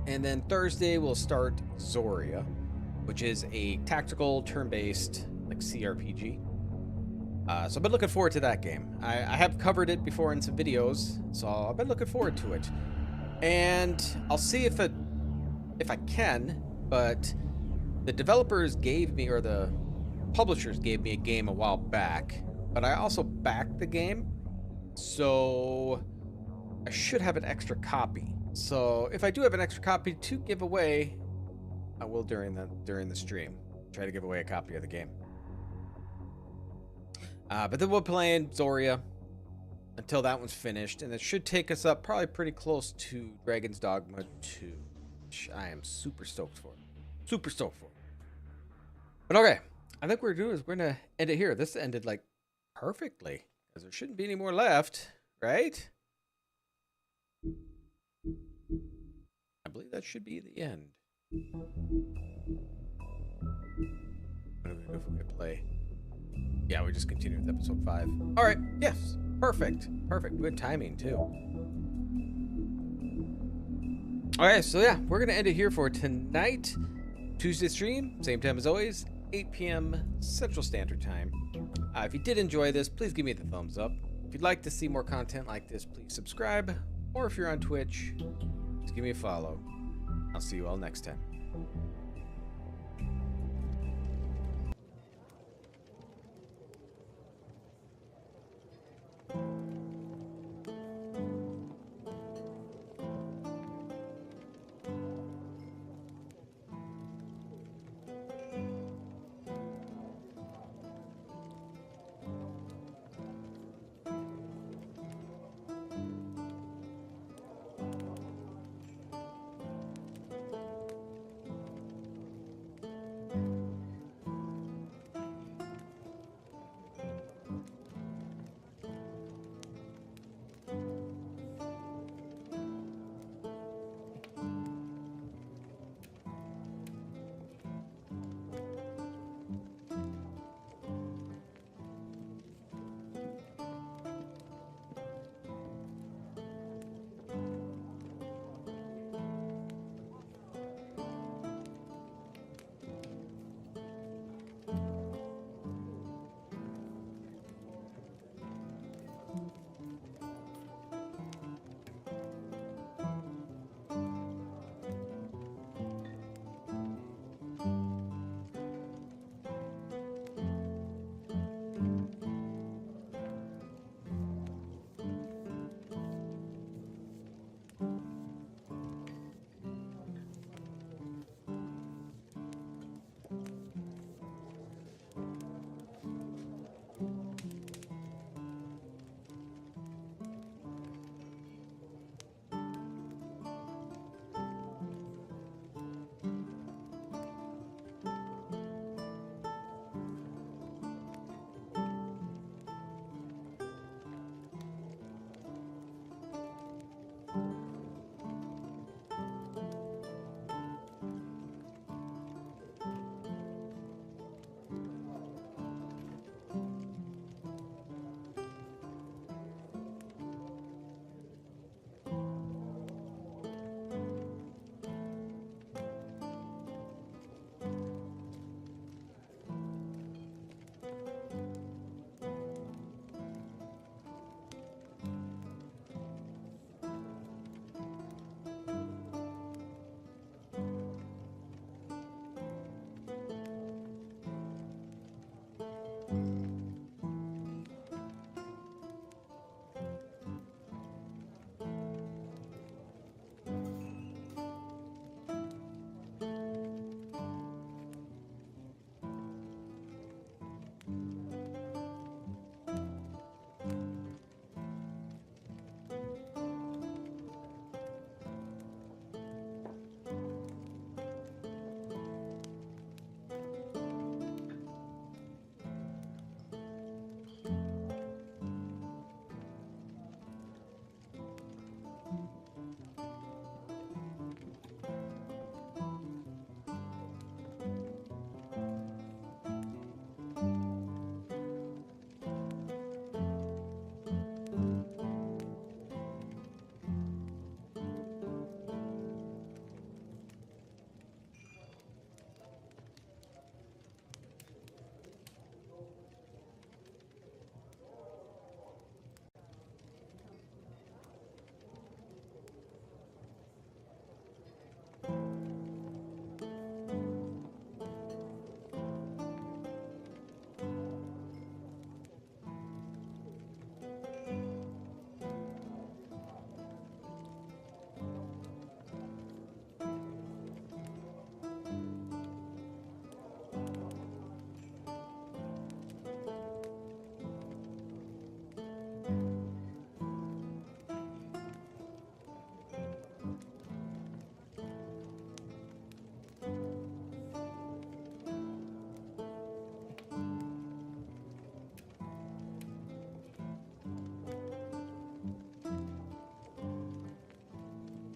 And then Thursday we'll start Zoria, which is a tactical turn-based like CRPG. So I've been looking forward to that game. I have covered it before in some videos, so I've been looking forward to it. And I'll see if I can, but the developers gave me, or the publishers gave me a game a while back, but I also backed the game, so I should have an extra copy. So if I do have an extra copy to give away, I will during the stream try to give away a copy of the game. But then we're playing Zoria until that one's finished, and it should take us up probably pretty close to Dragon's Dogma 2, which I am super stoked for. Super stoked for. But okay, I think what we're gonna do is we're gonna end it here. This ended like perfectly, because there shouldn't be any more left, right? I believe that should be the end. What are we gonna do if we play? Yeah, we just continue with episode 5. All right, yes, perfect, perfect, good timing too. All right, so yeah, we're gonna end it here for tonight. Tuesday stream, same time as always, 8 p.m. Central Standard Time. If you did enjoy this, please give me the thumbs up. If you'd like to see more content like this, please subscribe. Or if you're on Twitch, just give me a follow. I'll see you all next time.